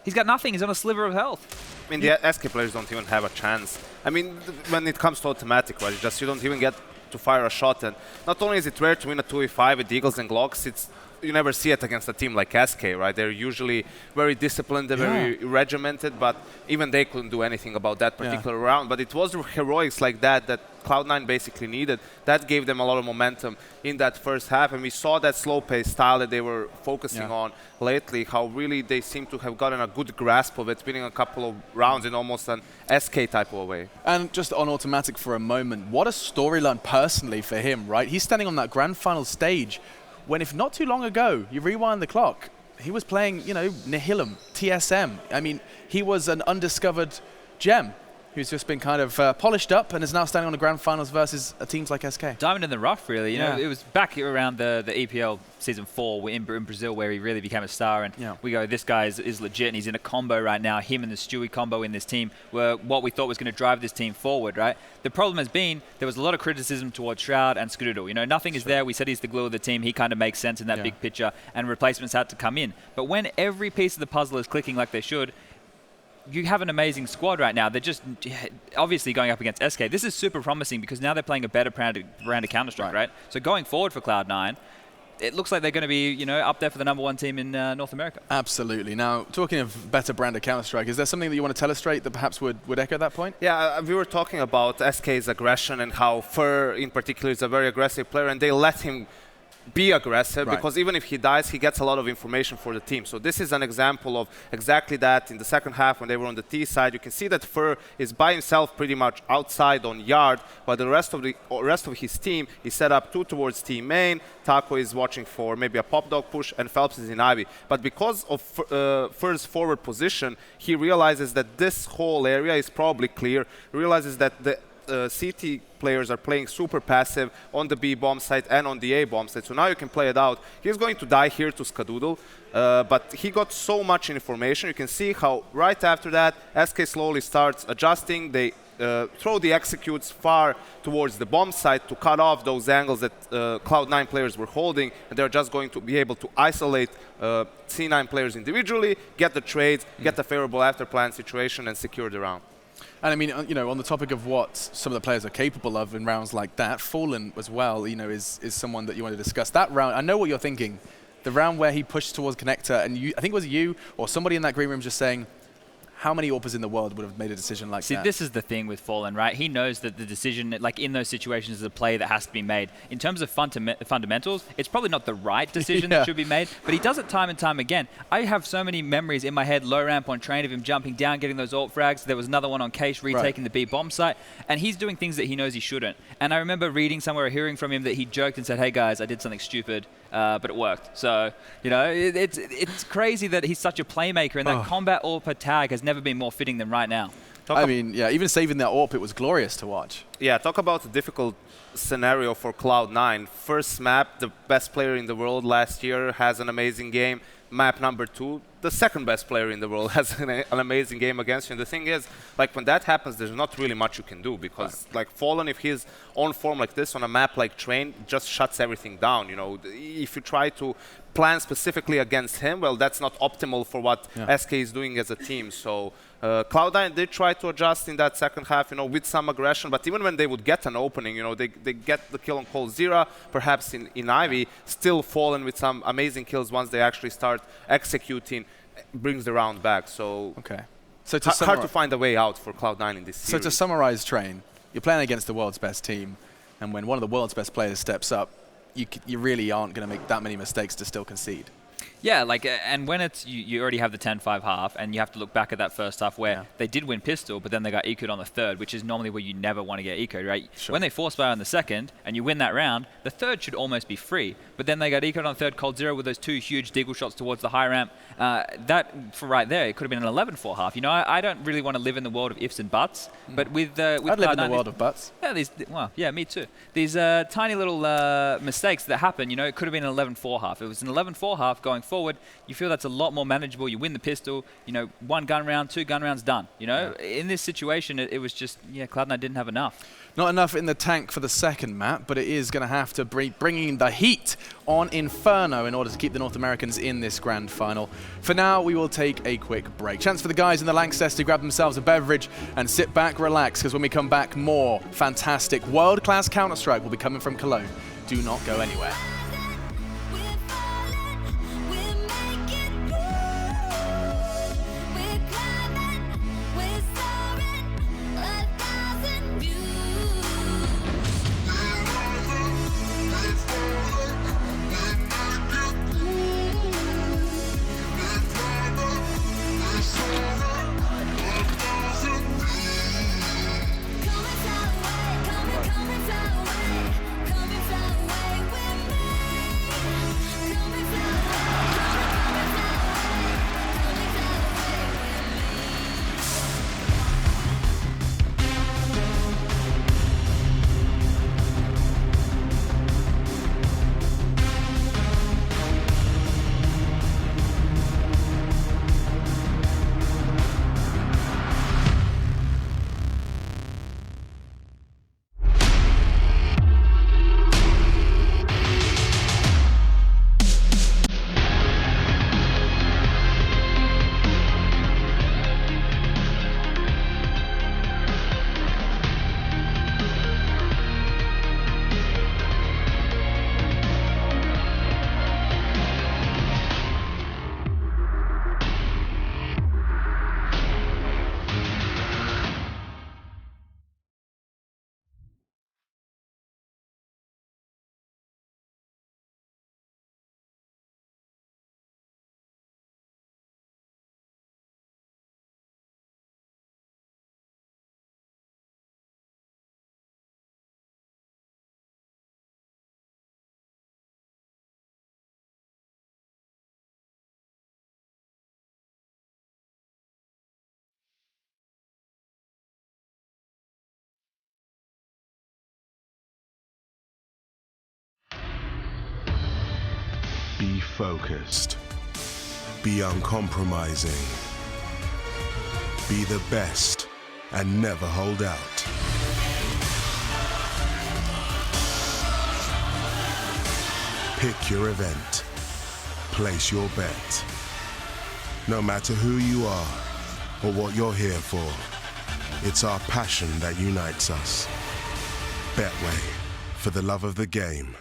He's got nothing. He's on a sliver of health. I mean, the SK players don't even have a chance. I mean, when it comes to Automatic, right, you don't even get to fire a shot. And not only is it rare to win a 2v5 with Deagles and Glocks, you never see it against a team like SK, right? They're usually very disciplined, they're very regimented, but even they couldn't do anything about that particular round. But it was heroics like that Cloud9 basically needed. That gave them a lot of momentum in that first half, and we saw that slow-paced style that they were focusing on lately, how really they seem to have gotten a good grasp of it, winning a couple of rounds in almost an SK type of a way. And just on Automatic for a moment, what a storyline personally for him, right? He's standing on that grand final stage when, if not too long ago, you rewind the clock, he was playing, you know, Nihilum, TSM. I mean, he was an undiscovered gem who's just been kind of polished up and is now standing on the grand finals versus teams like SK. Diamond in the rough, really. You know, it was back around the EPL Season 4 in Brazil where he really became a star, and we go, this guy is legit, and he's in a combo right now. Him and the Stewie combo in this team were what we thought was going to drive this team forward, right? The problem has been there was a lot of criticism towards Shroud and Skadoodle. You know, nothing is there. We said he's the glue of the team. He kind of makes sense in that big picture, and replacements had to come in. But when every piece of the puzzle is clicking like they should, you have an amazing squad right now. They're just obviously going up against SK. This is super promising because now they're playing a better brand of Counter-Strike, right? So going forward for Cloud9, it looks like they're going to be, you know, up there for the #1 team in North America. Absolutely. Now, talking of better brand of Counter-Strike, is there something that you want to tell us straight that perhaps would echo that point? Yeah, we were talking about SK's aggression and how Fur in particular is a very aggressive player, and they let him be aggressive because even if he dies, he gets a lot of information for the team. So this is an example of exactly that. In the second half, when they were on the T side, you can see that Fur is by himself pretty much outside on yard, while the rest of his team is set up 2 towards T main. Taco is watching for maybe a pop dog push, and Phelps is in Ivy. But because of Fur's forward position, he realizes that this whole area is probably clear. Realizes that the CT players are playing super passive on the B bomb site and on the A bomb site, so now you can play it out. He's going to die here to Skadoodle, but he got so much information. You can see how right after that, SK slowly starts adjusting. They throw the executes far towards the bomb site to cut off those angles that Cloud9 players were holding, and they're just going to be able to isolate C9 players individually, get the trades, get the favorable after plan situation, and secure the round. And I mean, you know, on the topic of what some of the players are capable of in rounds like that, Fallen as well, you know, is someone that you want to discuss. That round, I know what you're thinking. The round where he pushed towards Connector, and I think it was you or somebody in that green room just saying, how many AWPers in the world would have made a decision like that? See, this is the thing with Fallen, right? He knows that the decision, like in those situations, is a play that has to be made. In terms of fundamentals, it's probably not the right decision that should be made, but he does it time and time again. I have so many memories in my head, low ramp on train, of him jumping down, getting those ult frags. There was another one on Case, retaking the B bomb site, and he's doing things that he knows he shouldn't. And I remember reading somewhere or hearing from him that he joked and said, hey guys, I did something stupid. But it worked. So, you know, it's crazy that he's such a playmaker, and that combat AWP tag has never been more fitting than right now. I mean, yeah, even saving that AWP, it was glorious to watch. Yeah, talk about a difficult scenario for Cloud9. First map, the best player in the world last year has an amazing game. Map number 2, the second best player in the world has an amazing game against you. And the thing is, like, when that happens, there's not really much you can do because, like, Fallen, if he's on form like this on a map like Train, just shuts everything down. You know, if you try to plan specifically against him, well, that's not optimal for what SK is doing as a team. So Cloud9 did try to adjust in that second half, you know, with some aggression. But even when they would get an opening, you know, they get the kill on Coldzera, perhaps in Ivy, still Fallen with some amazing kills once they actually start executing, brings the round back. So so hard to find a way out for Cloud9 in this series. So to summarize, Train, you're playing against the world's best team. And when one of the world's best players steps up, you really aren't going to make that many mistakes to still concede. Yeah, like, and when it's you already have the 10-5 half, and you have to look back at that first half where they did win pistol, but then they got eco'd on the third, which is normally where you never want to get eco'd, right? Sure. When they force fire on the second, and you win that round, the third should almost be free. But then they got eco'd on the third, Coldzera with those 2 huge Deagle shots towards the high ramp. That, for right there, it could have been an 11-4 half. You know, I don't really want to live in the world of ifs and buts, but with I'd live in the world of buts. Yeah, me too. These tiny little mistakes that happen, you know, it could have been an 11-4 half. If it was an 11-4 half going forward, you feel that's a lot more manageable. You win the pistol, you know, 1 gun round, 2 gun rounds, done. You know, in this situation, it was just, Cloud9 didn't have enough. Not enough in the tank for the second map, but it is going to have to bringing the heat on Inferno in order to keep the North Americans in this grand final. For now, we will take a quick break. Chance for the guys in the Lanxess to grab themselves a beverage and sit back, relax, because when we come back, more fantastic world-class Counter-Strike will be coming from Cologne. Do not go anywhere. Be focused. Be uncompromising. Be the best and never hold out. Pick your event. Place your bet. No matter who you are or what you're here for, it's our passion that unites us. Betway, for the love of the game.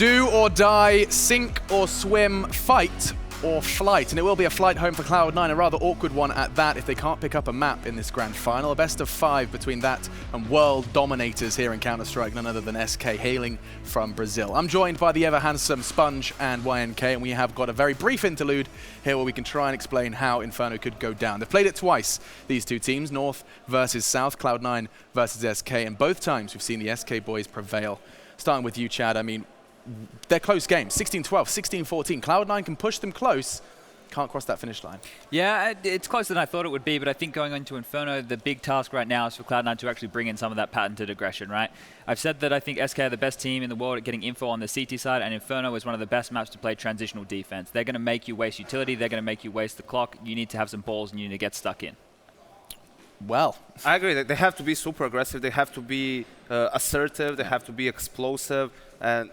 Do or die, sink or swim, fight or flight. And it will be a flight home for Cloud9, a rather awkward one at that if they can't pick up a map in this grand final. A best of 5 between that and world dominators here in Counter-Strike, none other than SK, hailing from Brazil. I'm joined by the ever-handsome Sponge and YNK, and we have got a very brief interlude here where we can try and explain how Inferno could go down. They've played it twice, these two teams, North versus South, Cloud9 versus SK, and both times we've seen the SK boys prevail. Starting with you, Chad, I mean, they're close games, 16-12, 16-14. Cloud9 can push them close, can't cross that finish line. Yeah, it's closer than I thought it would be, but I think going into Inferno, the big task right now is for Cloud9 to actually bring in some of that patented aggression, right? I've said that I think SK are the best team in the world at getting info on the CT side, and Inferno is one of the best maps to play transitional defense. They're going to make you waste utility, they're going to make you waste the clock. You need to have some balls and you need to get stuck in. Well, I agree that they have to be super aggressive, they have to be assertive, they have to be explosive, and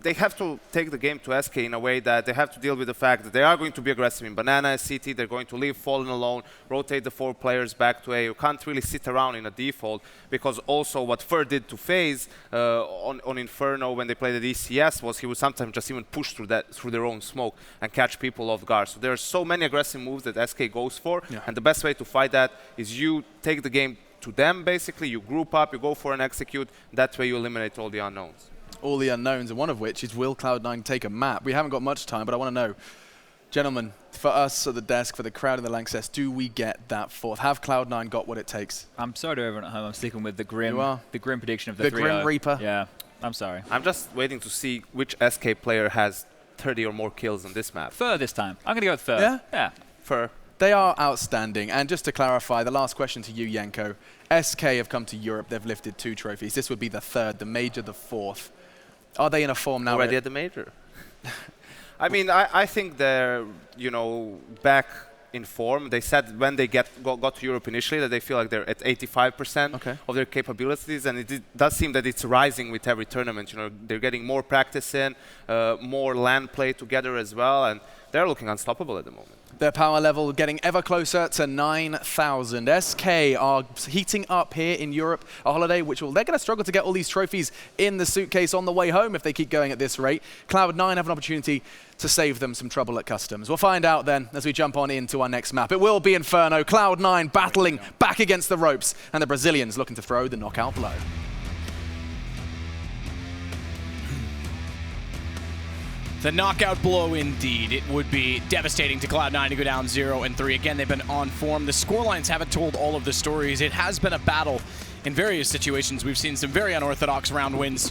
they have to take the game to SK in a way that they have to deal with the fact that they are going to be aggressive in Banana CT, they're going to leave Fallen alone, rotate the 4 players back to A. You can't really sit around in a default, because also what Fur did to FaZe on Inferno when they played at ECS was he would sometimes just even push through their own smoke and catch people off guard. So there are so many aggressive moves that SK goes for, and the best way to fight that is you take the game to them, basically, you group up, you go for an execute, that way you eliminate all the unknowns. All the unknowns, and one of which is, will Cloud9 take a map? We haven't got much time, but I want to know, gentlemen, for us at the desk, for the crowd in the Lanxess, do we get that fourth? Have Cloud9 got what it takes? I'm sorry to everyone at home, I'm sticking with the grim prediction of the 3-0. The Grim Reaper? Yeah, I'm sorry. I'm just waiting to see which SK player has 30 or more kills on this map. Fur this time. I'm going to go with Fur. Yeah? Yeah. Fur. They are outstanding. And just to clarify, the last question to you, Yanko. SK have come to Europe. They've lifted 2 trophies. This would be the 3rd, the major the 4th. Are they in a form now? Already at the major. I mean, I think they're, back in form. They said when they got to Europe initially that they feel like they're at 85% of their capabilities, and it does seem that it's rising with every tournament. They're getting more practice in, more LAN play together as well, and they're looking unstoppable at the moment. Their power level getting ever closer to 9,000. SK are heating up here in Europe, a holiday which they're going to struggle to get all these trophies in the suitcase on the way home if they keep going at this rate. Cloud9 have an opportunity to save them some trouble at customs. We'll find out then as we jump on into our next map. It will be Inferno, Cloud9 battling back against the ropes, and the Brazilians looking to throw the knockout blow. The knockout blow, indeed. It would be devastating to Cloud9 to go down 0-3. Again, they've been on form. The scorelines haven't told all of the stories. It has been a battle in various situations. We've seen some very unorthodox round wins,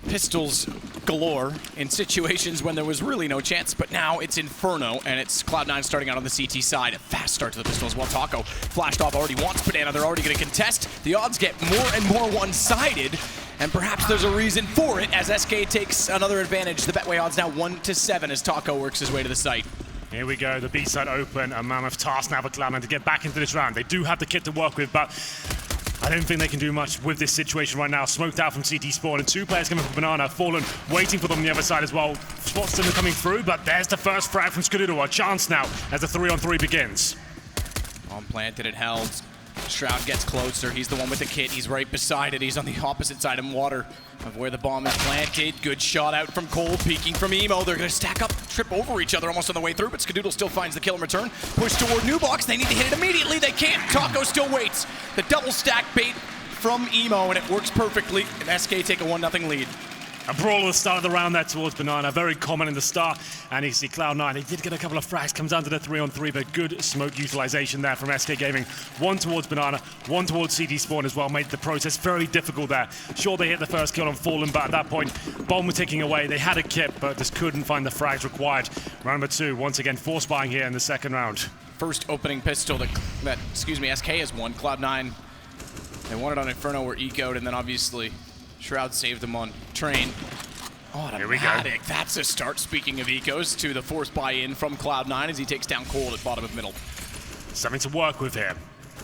pistols galore in situations when there was really no chance, but now it's Inferno, and it's Cloud9 starting out on the CT side. A fast start to the pistol as well. Taco flashed off, already wants Banana. They're already going to contest. The odds get more and more one-sided, and perhaps there's a reason for it as SK takes another advantage. The Betway odds now 1-7 as Taco works his way to the site. Here we go, the B side open, a mammoth task now for Cloud9 to get back into this round. They do have the kit to work with, but I don't think they can do much with this situation right now. Smoked out from CT spawn, and 2 players coming from Banana. Fallen waiting for them on the other side as well. Spotston are coming through, but there's the first frag from Skadoodle. A chance now as the 3-on-3 begins. On planted, it held. Shroud gets closer. He's the one with the kit. He's right beside it. He's on the opposite side of water of where the bomb is planted. Good shot out from Cold, peeking from Emo. They're going to stack up, trip over each other almost on the way through, but Skadoodle still finds the kill in return. Push toward New Box. They need to hit it immediately. They can't. Taco still waits. The double stack bait from Emo, and it works perfectly. And SK take a 1-0 lead. A brawl at the start of the round there towards Banana, very common in the start. And you see Cloud9, they did get a couple of frags, comes down to the 3-on-3, but good smoke utilization there from SK Gaming. 1 towards Banana, 1 towards CD Spawn as well, made the process very difficult there. Sure, they hit the first kill on Fallen, but at that point, bomb was ticking away. They had a kit, but just couldn't find the frags required. Round number 2, once again, force buying here in the second round. First opening pistol that SK has won. Cloud9, they won it on Inferno, were ecoed, and then obviously Shroud saved them on Train. Here we go. That's a start, speaking of ecos, to the force buy-in from Cloud9 as he takes down Cold at bottom of middle. Something to work with here.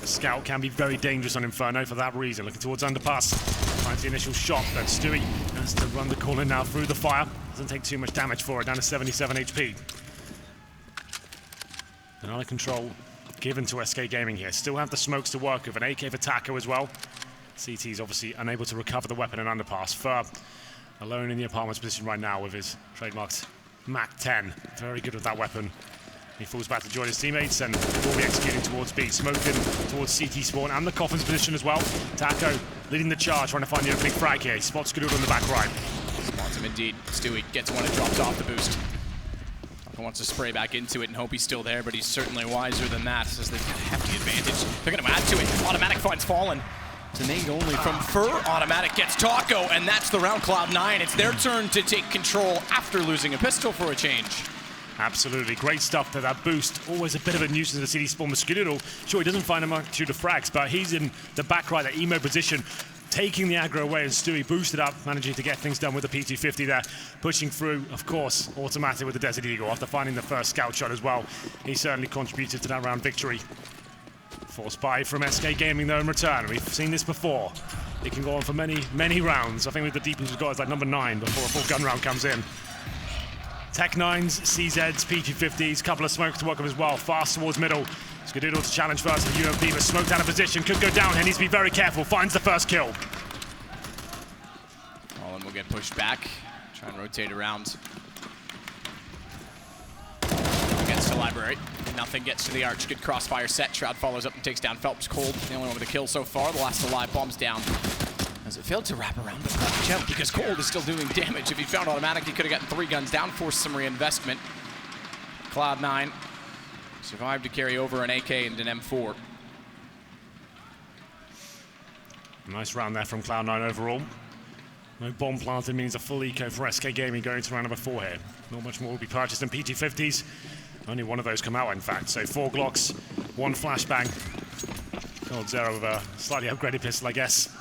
Scout can be very dangerous on Inferno for that reason. Looking towards underpass. Finds the initial shot, but Stewie has to run the corner now through the fire. Doesn't take too much damage for it, down to 77 HP. Another control given to SK Gaming here. Still have the smokes to work with. An AK for Taco as well. CT's obviously unable to recover the weapon in underpass. Fur alone in the apartment's position right now with his trademarked Mac 10. Very good with that weapon. He falls back to join his teammates and will be executing towards B. Smoking towards CT spawn and the Coffin's position as well. Taco leading the charge, trying to find the opening frag here. He spots Skadoodle on the back right. Spots him indeed. Stewie gets one and drops off the boost. Taco wants to spray back into it and hope he's still there, but he's certainly wiser than that, as they've got a hefty advantage. They're going to add to it. Automatic finds Fallen. Deagle only from Fur. Automatic gets Taco, and that's the round. Cloud9. It's their turn to take control after losing a pistol for a change. Absolutely, great stuff to that boost. Always a bit of a nuisance in the city spawn with Skadoodle. Sure, he doesn't find a multitude of frags, but he's in the back right, that emo position, taking the aggro away, and Stewie boosted up, managing to get things done with the P250 there, pushing through, of course, automatic with the Desert Eagle after finding the first scout shot as well. He certainly contributed to that round victory. Forced buy from SK Gaming though in return. We've seen this before. It can go on for many, many rounds. I think with the deepest we've got is like number 9 before a full gun round comes in. Tech 9s, CZs, P250s, couple of smokes to welcome as well. Fast towards middle. Skadoodle to challenge first at UMP, but smoked out of position. Could go down here, needs to be very careful. Finds the first kill. Fallen will get pushed back. Try and rotate around. Gets to Library. Nothing gets to the arch. Good crossfire set. Shroud follows up and takes down Phelps. Cold, the only one with a kill so far. The last alive bombs down. As it failed to wrap around the watch out because Cold is still doing damage. If he found automatic, he could have gotten 3 guns down, forced some reinvestment. Cloud9 survived to carry over an AK and an M4. Nice round there from Cloud9 overall. No bomb planted means a full eco for SK Gaming going to round number 4 here. Not much more will be purchased than PT50s. Only one of those come out, in fact. So 4 Glocks, 1 flashbang. Coldzera with a slightly upgraded pistol, I guess.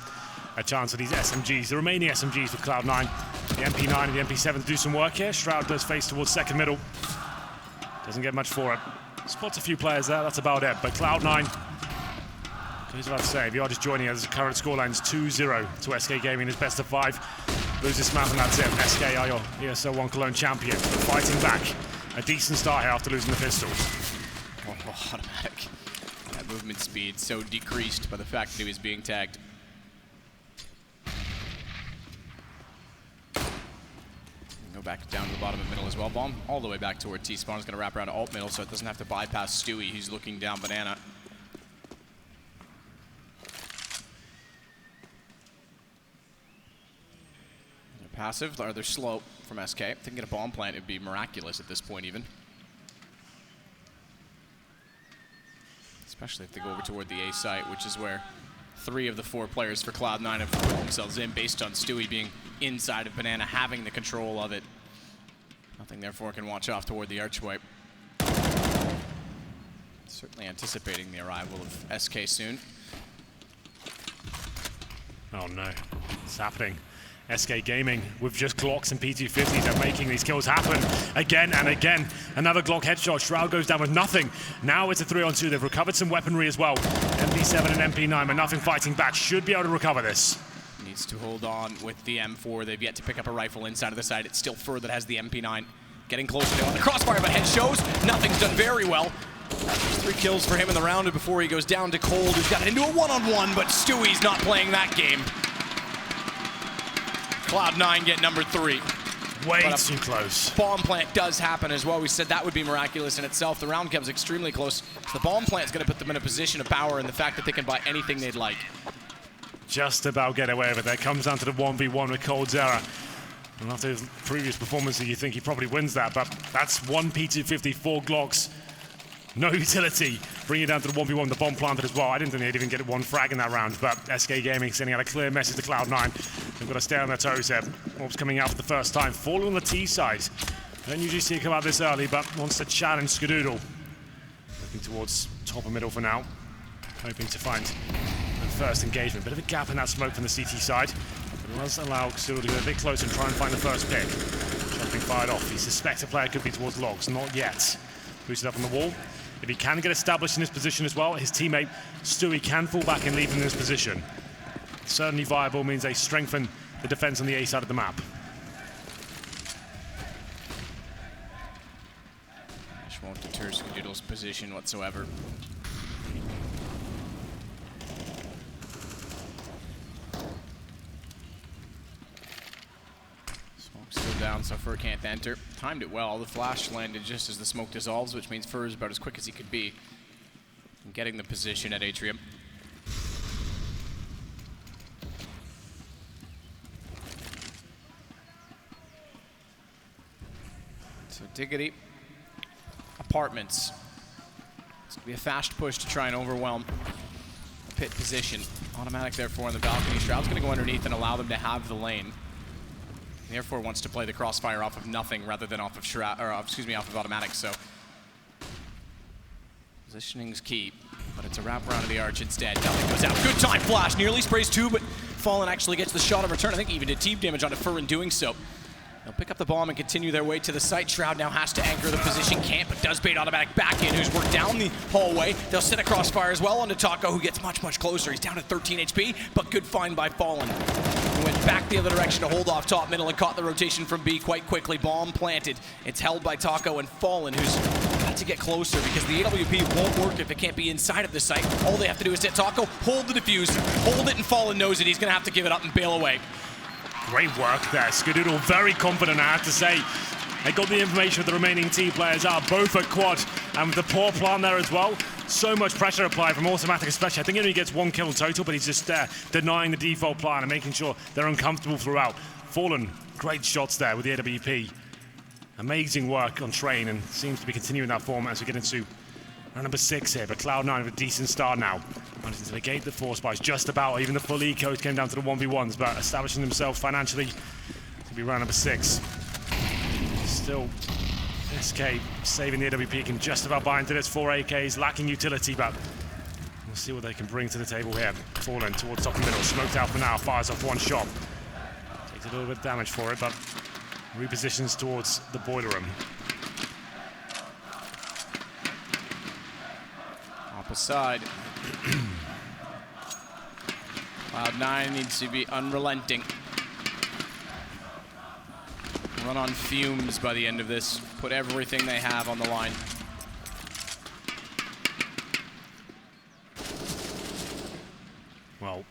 A chance of these SMGs, the remaining SMGs with Cloud9. The MP9 and the MP7 do some work here. Shroud does face towards second middle. Doesn't get much for it. Spots a few players there, that's about it. But Cloud9, I was about to say, if you are just joining us, the current scoreline is 2-0 to SK Gaming in his best of 5. Lose this map and that's it. SK are your ESL Cologne champion. Fighting back. A decent start here after losing the pistols. Oh, automatic. That movement speed so decreased by the fact that he was being tagged. Go back down to the bottom of middle as well. Bomb all the way back toward T-spawn. Is going to wrap around to alt middle so it doesn't have to bypass Stewie. He's looking down Banana. They're passive, or they're slow from SK. If they can get a bomb plant, it'd be miraculous at this point even. Especially if they go over toward the A site, which is where 3 of the 4 players for Cloud9 have put themselves in based on Stewie being inside of Banana, having the control of it. Nothing therefore can watch off toward the archway. Certainly anticipating the arrival of SK soon. Oh no, it's happening. SK Gaming with just Glocks and P250s are making these kills happen again and again. Another Glock headshot. Shroud goes down with nothing. Now it's a 3-on-2. They've recovered some weaponry as well. MP7 and MP9, but nothing fighting back. Should be able to recover this. Needs to hold on with the M4. They've yet to pick up a rifle inside of the site. It's still Fur that has the MP9. Getting closer to the crossfire, but head shows. Nothing's done very well. There's 3 kills for him in the round before he goes down to Cold, who's got it into a 1-on-1, but Stewie's not playing that game. Cloud9 get number 3. Way too close. Bomb plant does happen as well. We said that would be miraculous in itself. The round comes extremely close. The bomb plant is going to put them in a position of power and the fact that they can buy anything they'd like. Just about get away with it. There comes down to the 1v1 with Coldzera. And after his previous performance, you think he probably wins that, but that's 1 P250, 4 Glocks. No utility. Bring it down to the 1v1, the bomb planted as well. I didn't think they'd even get 1 frag in that round, but SK Gaming sending out a clear message to Cloud9. They've got to stay on their toes here. Orbs coming out for the first time. Falling on the T side. Don't usually see it come out this early, but wants to challenge Skadoodle. Looking towards top and middle for now. Hoping to find the first engagement. Bit of a gap in that smoke from the CT side. But it does allow Skadoodle to get a bit closer and try and find the first pick. Something fired off. He suspects a player could be towards logs. Not yet. Boosted up on the wall. If he can get established in this position as well, his teammate Stewie can fall back and leave him in this position. Certainly viable, means they strengthen the defense on the A side of the map. This won't deter Skadoodle's position whatsoever. around, so Fur can't enter. Timed it well. The flash landed just as the smoke dissolves, which means Fur is about as quick as he could be in getting the position at Atrium. So Diggity, Apartments. It's going to be a fast push to try and overwhelm pit position. Automatic therefore on the balcony. Shroud's going to go underneath and allow them to have the lane. Therefore wants to play the crossfire off of nothing rather than off of Shroud, or off of automatic. So positioning's key, but it's a wraparound of the arch instead. Nothing goes out. Good time flash. Nearly sprays two, but Fallen actually gets the shot of return. I think even did team damage onto Fur in doing so. They'll pick up the bomb and continue their way to the site. Shroud now has to anchor the position. Can't, but does bait automatic back in, who's worked down the hallway. They'll set a crossfire as well onto Taco, who gets much, much closer. He's down to 13 HP, but good find by Fallen, who went back the other direction to hold off top middle and caught the rotation from B quite quickly. Bomb planted. It's held by Taco and Fallen, who's got to get closer because the AWP won't work if it can't be inside of the site. All they have to do is hit Taco, hold the defuse, hold it, and Fallen knows it. He's going to have to give it up and bail away. Great work there. Skadoodle very confident, I have to say. They got the information the remaining team players are, both at quad, and with the poor plant there as well. So much pressure applied from automatic especially. I think he only gets 1 kill in total, but he's just there denying the default plan and making sure they're uncomfortable throughout. Fallen, great shots there with the AWP. Amazing work on Train, and seems to be continuing that form as we get into round number 6 here, but Cloud9 with a decent start now. Managing to negate the force buys just about. Even the full ecos came down to the 1v1s, but establishing themselves financially to be round number 6. Still, SK saving the AWP, can just about buy into this. 4 AKs, lacking utility, but we'll see what they can bring to the table here. Fallen towards top and middle, smoked out for now, fires off 1 shot. Takes a little bit of damage for it, but repositions towards the boiler room. Aside. Cloud9 needs to be unrelenting. Run on fumes by the end of this. Put everything they have on the line. Well,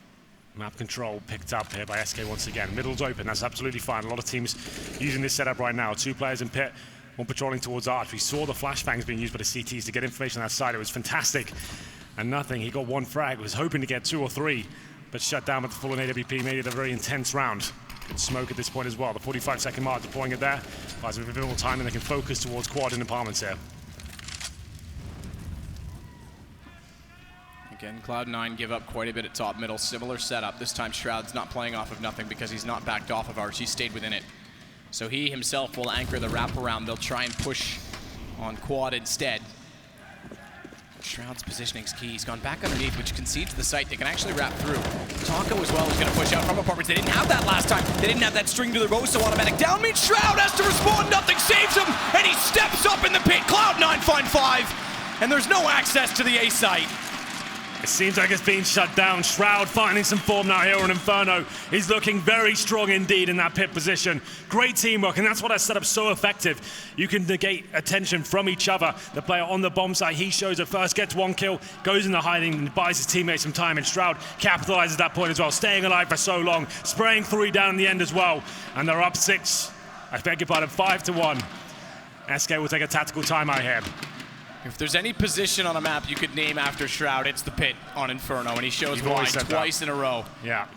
map control picked up here by SK once again. Middle's open, that's absolutely fine. A lot of teams using this setup right now. 2 players in pit. One patrolling towards Arch. We saw the flashbangs being used by the CTs to get information on that side. It was fantastic. And nothing. He got 1 frag. Was hoping to get 2 or 3, but shut down with the full AWP. Made it a very intense round. Good smoke at this point as well. The 45-second mark, deploying it there. Buys a bit more time, and they can focus towards quad and apartments here. Again, Cloud9 give up quite a bit at top middle. Similar setup. This time Shroud's not playing off of nothing because he's not backed off of Arch. He stayed within it. So he himself will anchor the wraparound. They'll try and push on quad instead. Shroud's positioning's key. He's gone back underneath, which concedes the site. They can actually wrap through. Taco as well is going to push out from apartments. They didn't have that last time. They didn't have that string to their bow, so automatic down means Shroud has to respond. Nothing saves him, and he steps up in the pit. Cloud9 find 5, and there's no access to the A site. It seems like it's being shut down. Shroud finding some form now here on Inferno. He's looking very strong indeed in that pit position. Great teamwork, and that's what has set up so effective. You can negate attention from each other. The player on the bomb site, he shows it first, gets 1 kill, goes into hiding, and buys his teammates some time, and Shroud capitalizes that point as well, staying alive for so long, spraying 3 down in the end as well. And they're up 6, I beg your pardon, 5-1. SK will take a tactical timeout here. If there's any position on a map you could name after Shroud, it's the pit on Inferno, and he shows why twice in a row. Yeah.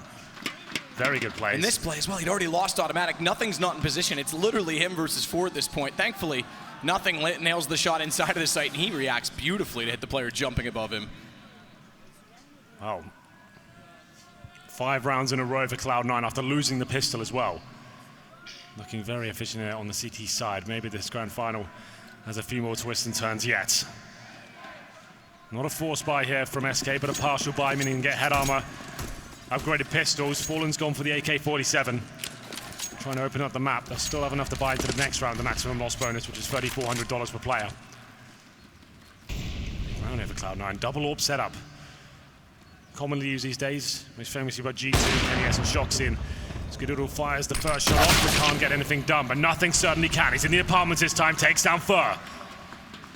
Very good plays. In this play as well, he'd already lost automatic. Nothing's not in position. It's literally him versus 4 at this point. Thankfully, Nothing nails the shot inside of the site, and he reacts beautifully to hit the player jumping above him. Wow. 5 rounds in a row for Cloud9 after losing the pistol as well. Looking very efficient on the CT side. Maybe this grand final has a few more twists and turns yet. Not a force buy here from SK, but a partial buy, meaning you can get head armor, upgraded pistols. Fallen's gone for the AK-47. Trying to open up the map. They'll still have enough to buy into the next round, the maximum loss bonus, which is $3,400 per player. Round here for Cloud9. Double AWP setup. Commonly used these days. Most famously by G2, NES, and Shoxy. Skadoodle fires the first shot off, but can't get anything done. But nothing certainly can. He's in the apartments this time, takes down Fur.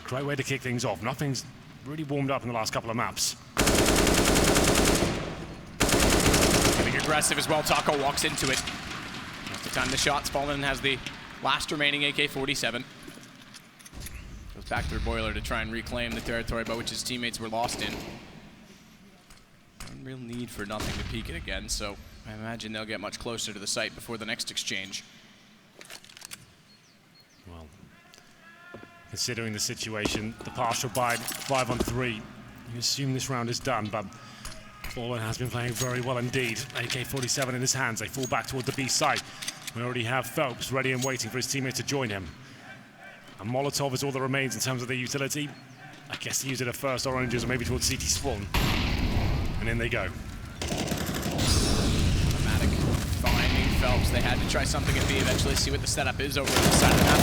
Great way to kick things off. Nothing's really warmed up in the last couple of maps. Getting aggressive as well. Taco walks into it. Has to time the shots. Fallen has the Last remaining AK-47. Goes back through Boiler to try and reclaim the territory by which his teammates were lost in. No real need for nothing to peek it again, so I imagine they'll get much closer to the site before the next exchange. Well, considering the situation, the partial buy 5-on-3, you assume this round is done, but Fallen has been playing very well indeed. AK-47 in his hands, they fall back toward the B site. We already have Phelps ready and waiting for his teammate to join him. And Molotov is all that remains in terms of the utility. I guess he used it at first, oranges, or maybe towards CT spawn. And in they go. Automatic finding Phelps. They had to try something at B eventually, see what the setup is over on the side of the map.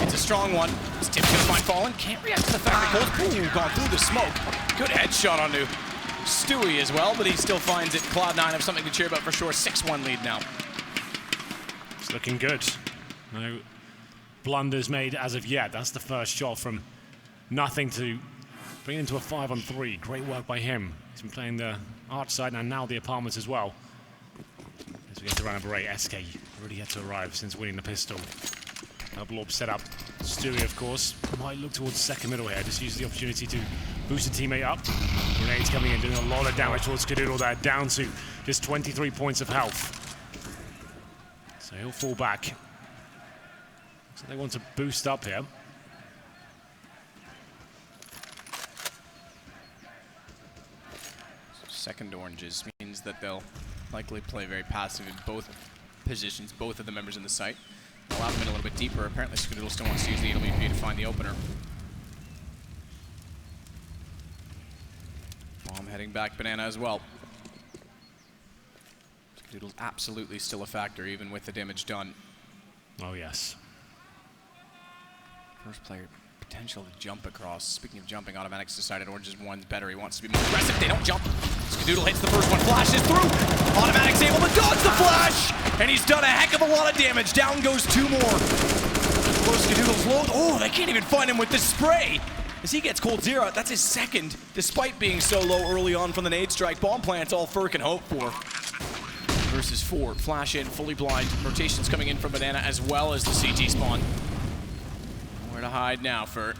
It's a strong one. Is Tip's gonna find Fallen? Can't react to the fact that Cole's gone through the smoke. Good headshot onto Stewie as well, but he still finds it. Cloud9 have something to cheer about for sure. 6-1 lead now. It's looking good. No blunders made as of yet. That's the first shot from nothing to bring it into a 5-on-3. Great work by him. He's been playing the arch side and now the apartments as well. As we get to round number 8, SK already yet to arrive since winning the pistol. Double orb set up. Stewie, of course, might look towards second middle here. Just use the opportunity to boost a teammate up. Grenades coming in, doing a lot of damage towards Skadoodle there, down to just 23 points of health. So he'll fall back. So they want to boost up here. Second oranges means that they'll likely play very passive in both positions, both of the members in the site. Allow them in a little bit deeper. Apparently Skadoodle still wants to use the AWP to find the opener. Bomb heading back Banana as well. Skadoodle's absolutely still a factor even with the damage done. Oh yes. First player potential to jump across. Speaking of jumping, Automatic's decided Orange's one's better. He wants to be more aggressive. They don't jump. Skadoodle hits the first one, flashes through. Automatic's able to dodge the flash, and he's done a heck of a lot of damage. Down goes 2 more. Skadoodle's low. Oh, they can't even find him with the spray. As he gets Coldzera, that's his second, despite being so low early on from the nade strike. Bomb plant's all Fur can hope for. Versus 4, flash in, fully blind. Rotations coming in from Banana as well as the CT spawn. Nowhere to hide now, Fur.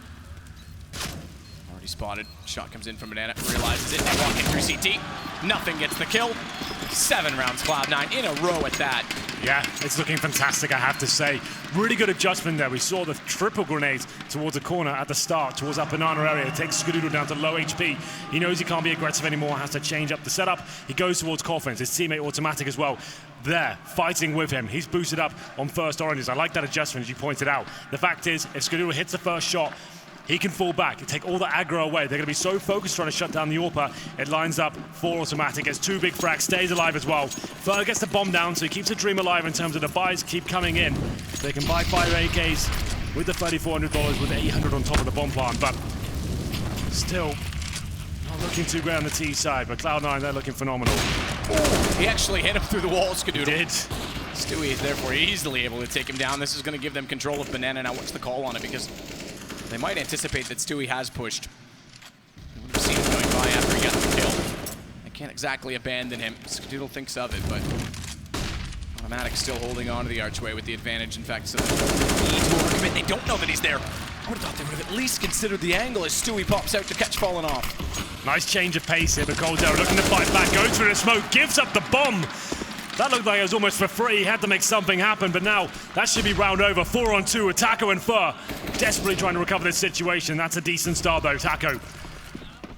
Already spotted. Shot comes in from Banana, realizes it, and walking through CT. Nothing gets the kill. 7 rounds, Cloud9 in a row at that. Yeah, it's looking fantastic, I have to say. Really good adjustment there. We saw the triple grenades towards the corner at the start, towards that banana area. It takes Skadoodle down to low HP. He knows he can't be aggressive anymore, has to change up the setup. He goes towards Coffins, his teammate Automatic as well. There, fighting with him. He's boosted up on first oranges. I like that adjustment, as you pointed out. The fact is, if Skadoodle hits the first shot, he can fall back and take all the aggro away. They're going to be so focused trying to shut down the AWPer. It lines up for Automatic. Gets 2 big frags, stays alive as well. Fur gets the bomb down, so he keeps the dream alive in terms of the buys keep coming in. They can buy 5 AKs with the $3,400 with 800 on top of the bomb plant, but still not looking too great on the T side. But Cloud9, they're looking phenomenal. Oh, he actually hit him through the wall, Skadoodle. He did. Stewie is therefore easily able to take him down. This is going to give them control of Banana. Now what's the call on it? Because they might anticipate that Stewie has pushed. We would have seen him going by after he got the kill. They can't exactly abandon him. Skadoodle thinks of it, but Automatic's still holding on to the archway with the advantage. In fact, so they need to overcommit. They don't know that he's there. I would have thought they would have at least considered the angle as Stewie pops out to catch Fallen off. Nice change of pace here, but Coldzera looking to fight back, goes through the smoke, gives up the bomb. That looked like it was almost for free. He had to make something happen, but now that should be round over. 4-on-2 with Taco and Fur. Desperately trying to recover this situation. That's a decent start, though. Taco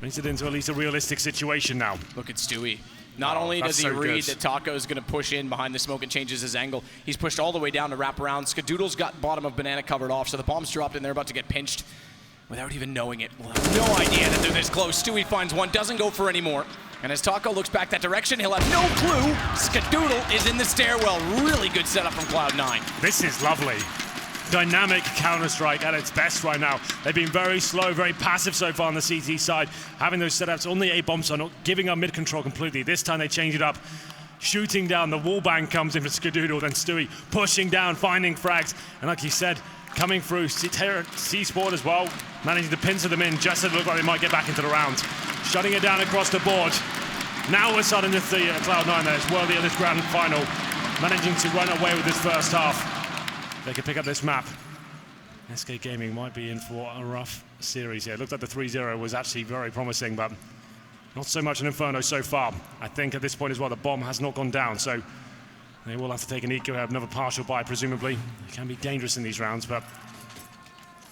brings it into at least a realistic situation now. Look at Stewie. Not only does he read that Taco is going to push in behind the smoke and changes his angle, he's pushed all the way down to wrap around. Skadoodle's got bottom of Banana covered off, so the bomb's dropped and they're about to get pinched without even knowing it. We'll have no idea that they're this close. Stewie finds one, doesn't go for any more. And as Taco looks back that direction, he'll have no clue. Skadoodle is in the stairwell. Really good setup from Cloud9. This is lovely. Dynamic Counter-Strike at its best right now. They've been very slow, very passive so far on the CT side. Having those setups on the A-bomb, so not giving up mid-control completely. This time they change it up. Shooting down, the wall bang comes in for Skadoodle, then Stewie pushing down, finding frags. And like he said, coming through C-Sport as well, managing to pincer them in just as it looked like they might get back into the round. Shutting it down across the board. Now we're starting to see Cloud9 there. It's worthy of this grand final, managing to run away with this first half. they can pick up this map. SK Gaming might be in for a rough series here. It looked like the 3-0 was actually very promising, but not so much an Inferno so far. I think at this point as well, the bomb has not gone down, so they will have to take an eco, have another partial buy, presumably. It can be dangerous in these rounds, but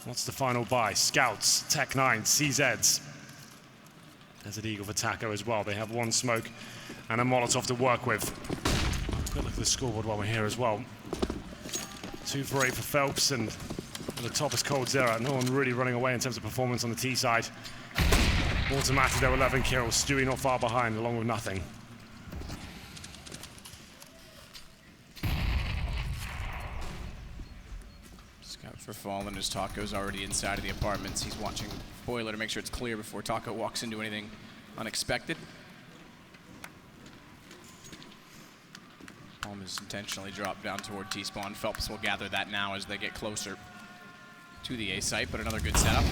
what's the final buy? Scouts, Tech9, CZs. There's a Deagle for Taco as well. They have one smoke and a Molotov to work with. Quick look at the scoreboard while we're here as well. 2 for 8 for Phelps, and at the top is Coldzera. No one really running away in terms of performance on the T side. Automatic, there were 11 kills. Stewie not far behind, along with nothing. Scout for Fallen as Taco's already inside of the apartments. He's watching Boiler to make sure it's clear before Taco walks into anything unexpected. Bomb is intentionally dropped down toward T-spawn. Phelps will gather that now as they get closer to the A site, but another good setup.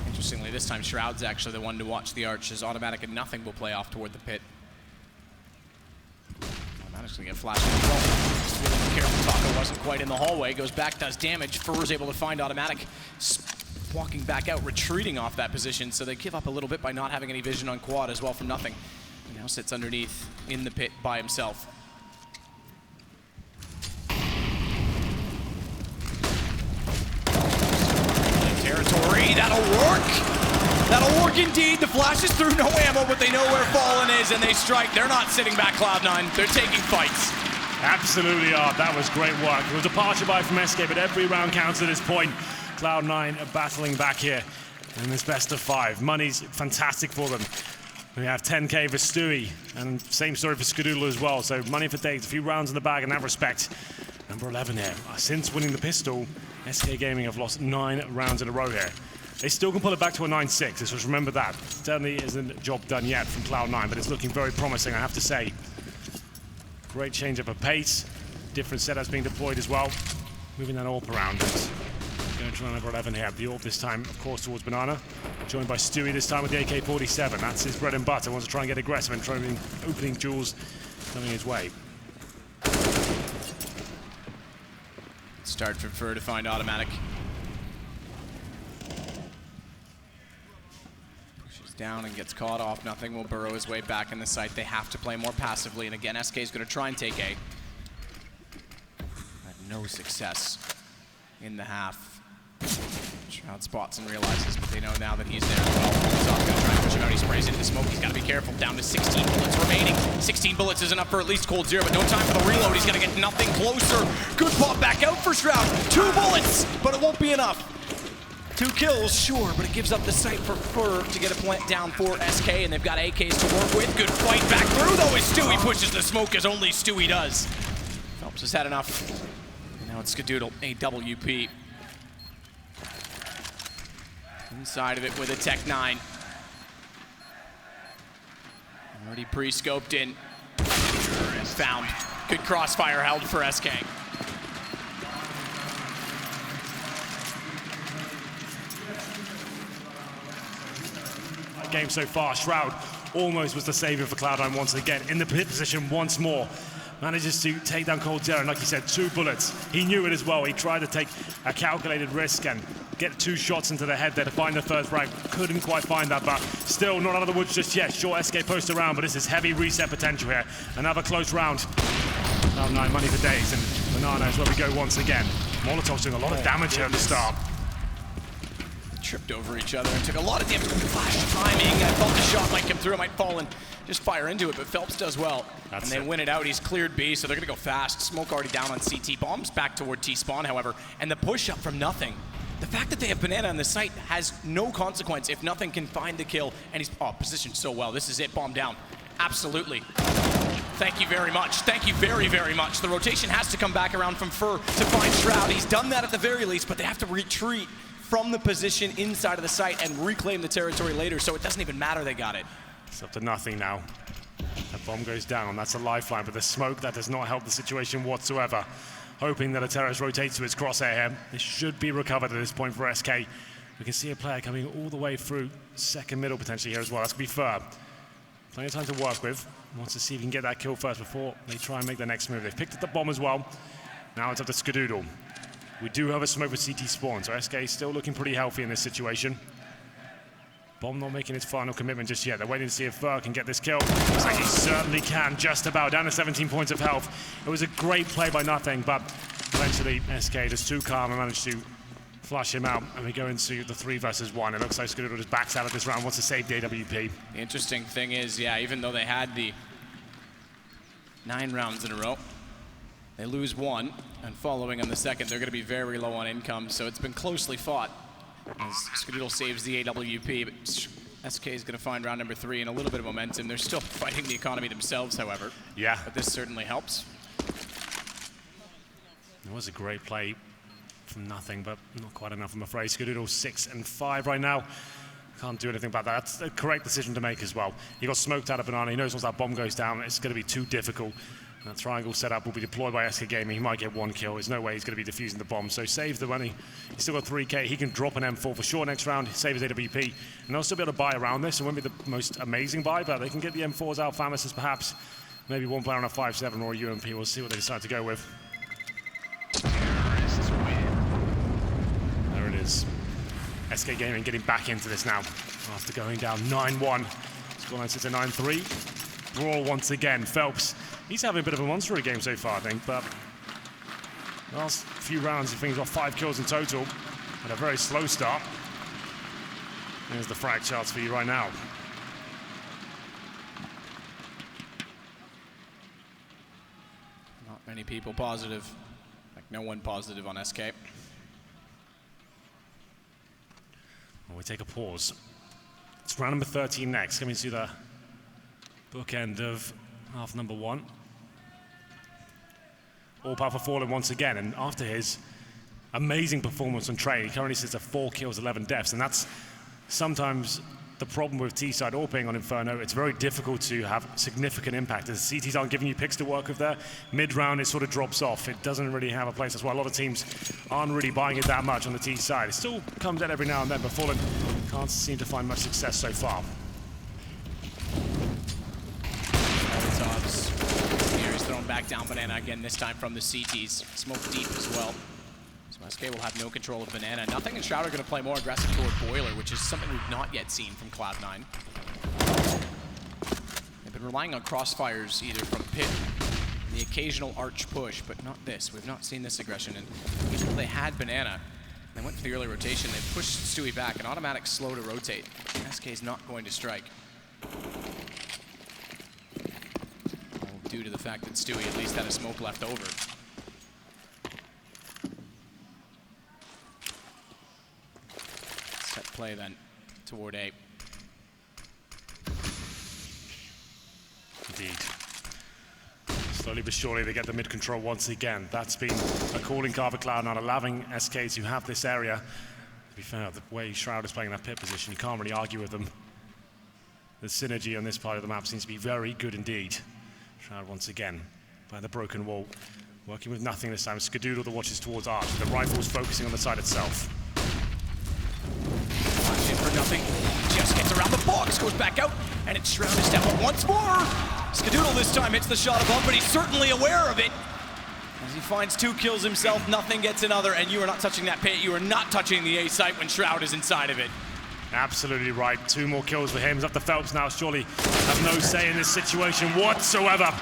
Interestingly, this time Shroud's actually the one to watch the arch as Automatic and Nothing will play off toward the pit. Automatic's gonna get flashed as well. Really careful, Taco wasn't quite in the hallway, goes back, does damage. Fur's able to find Automatic, walking back out, retreating off that position, so they give up a little bit by not having any vision on Quad as well from Nothing. He now sits underneath in the pit by himself. Territory, that'll work! That'll work indeed. The flash is through, no ammo, but they know where Fallen is and they strike. They're not sitting back, Cloud9. They're taking fights. Absolutely are. That was great work. It was a departure buy from SK, but every round counts at this point. Cloud9 are battling back here in this best of 5. Money's fantastic for them. We have 10K for Stewie, and same story for Skadoodle as well. So money for days, a few rounds in the bag in that respect. Number 11 here. Since winning the pistol, SK Gaming have lost 9 rounds in a row here. They still can pull it back to a 9-6. Let's just remember that. Certainly isn't a job done yet from Cloud9, but it's looking very promising, I have to say. Great change up of pace. Different setups being deployed as well. Moving that AWP around. Going to try number 11 here. The AWP this time, of course, towards Banana. Joined by Stewie this time with the AK-47. That's his bread and butter. Wants to try and get aggressive and trying opening duels coming his way. Start for Fur to find Automatic. Pushes down and gets caught off. Nothing will burrow his way back in the site. They have to play more passively, and again, SK is going to try and take A. Had no success in the half. Shroud spots and realizes, but they know now that he's there as well. Molotov going to try and push him out. He sprays into the smoke. He's got to be careful. Down to 16 bullets remaining. 16 bullets is enough for at least Coldzera, but no time for the reload. He's going to get Nothing closer. Good pop back out for Shroud. 2 bullets, but it won't be enough. 2 kills, sure, but it gives up the site for Fur to get a plant down for SK, and they've got AKs to work with. Good fight back through, though, as Stewie pushes the smoke, as only Stewie does. Phelps has had enough. And now it's Skadoodle, AWP. Inside of it with a Tech9. Already pre-scoped in. And found. Good crossfire held for SK. Game so far, Shroud almost was the savior for Cloud9 once again. In the pit position once more. Manages to take down Coldzera, and like you said, 2 bullets. He knew it as well. He tried to take a calculated risk and get 2 shots into the head there to find the first frag. Couldn't quite find that, but still not out of the woods just yet. Sure, SK post around, but this is heavy reset potential here. Another close round. Cloud9 money for days, and Banana is where we go once again. Molotov's doing a lot of damage here at the start. Tripped over each other and took a lot of damage. Flash timing. I thought the shot might come through. It might fall and just fire into it, but Phelps does well. And they win it out. He's cleared B, so they're going to go fast. Smoke already down on CT. Bombs back toward T-spawn, however, and the push up from Nothing. The fact that they have Banana on the site has no consequence if Nothing can find the kill, and he's positioned so well. This is it. Bomb down. Absolutely. Thank you very much. Thank you very, very much. The rotation has to come back around from Fur to find Shroud. He's done that at the very least, but they have to retreat from the position inside of the site and reclaim the territory later, so it doesn't even matter they got it. It's up to Nothing now. That bomb goes down, that's a lifeline, but the smoke, that does not help the situation whatsoever. Hoping that a terrorist rotates to its crosshair here. This should be recovered at this point for SK. We can see a player coming all the way through second middle potentially here as well. That's going to be Fur. Plenty of time to work with. Wants to see if he can get that kill first before they try and make the next move. They've picked up the bomb as well. Now it's up to Skadoodle. We do have a smoke for CT spawn, so SK still looking pretty healthy in this situation. Bomb not making its final commitment just yet. They're waiting to see if Ver can get this kill. Looks like he certainly can, just about. Down to 17 points of health. It was a great play by Nothing, but eventually SK just too calm and managed to flush him out. And we go into the 3 versus 1. It looks like Skadoodle just backs out of this round, wants to save the AWP. The interesting thing is, yeah, even though they had the 9 rounds in a row, they lose 1, and following on the second, they're going to be very low on income, so it's been closely fought. As Skadoodle saves the AWP, but SK is going to find round number 3 in a little bit of momentum. They're still fighting the economy themselves, however. Yeah. But this certainly helps. It was a great play from Nothing, but not quite enough, I'm afraid. Skadoodle 6 and 5 right now. Can't do anything about that. That's a correct decision to make as well. He got smoked out of Banana. He knows once that bomb goes down, it's going to be too difficult. That triangle setup will be deployed by SK Gaming. He might get 1 kill. There's no way he's going to be defusing the bomb. So saves the money. He's still got 3K. He can drop an M4 for sure next round, save his AWP. And they'll still be able to buy around this. It won't be the most amazing buy, but they can get the M4s out. Famouses perhaps. Maybe one player on a 5-7 or a UMP. We'll see what they decide to go with. There it is. SK Gaming getting back into this now after going down 9-1. Scoreline sits at 9-3. Brawl once again. Phelps, he's having a bit of a monster game so far, I think, but last few rounds, I think he's got 5 kills in total at a very slow start. There's the frag charts for you right now. Not many people positive, like no one positive on SK. Well, we take a pause. It's round number 13 next, coming to the bookend of half number 1. All power for Fallen once again, and after his amazing performance on Train, he currently sits at 4 kills, 11 deaths, and that's sometimes the problem with T-side AWPing on Inferno. It's very difficult to have significant impact, as CTs aren't giving you picks to work with there. Mid-round, it sort of drops off. It doesn't really have a place. That's why a lot of teams aren't really buying it that much on the T side. It still comes out every now and then, but Fallen can't seem to find much success so far. Here he's thrown back down Banana again, this time from the CTs. Smoke deep as well. So SK will have no control of Banana. Nothing and Shroud are going to play more aggressive toward Boiler, which is something we've not yet seen from Cloud9. They've been relying on crossfires either from Pit, the occasional arch push, but not this. We've not seen this aggression. And even though they had Banana, they went for the early rotation. They pushed Stewie back, an automatic slow to rotate. SK is not going to strike. Due to the fact that Stewie at least had a smoke left over. Set play then toward A. Indeed. Slowly but surely they get the mid control once again. That's been a calling card for Cloud9, allowing SK to have this area. To be fair, the way Shroud is playing that pit position, you can't really argue with them. The synergy on this part of the map seems to be very good indeed. Shroud once again by the broken wall, working with Nothing this time. Skadoodle the watches towards Arch. The rifle's focusing on the side itself. Flash in for Nothing. Just gets around the box, goes back out, and it's Shroud to step up once more. Skadoodle this time hits the shot above, but he's certainly aware of it. As he finds 2 kills himself, Nothing gets another, and you are not touching that pit. You are not touching the A site when Shroud is inside of it. Absolutely right. 2 more kills for him. He's up to Phelps now. Surely has no say in this situation whatsoever.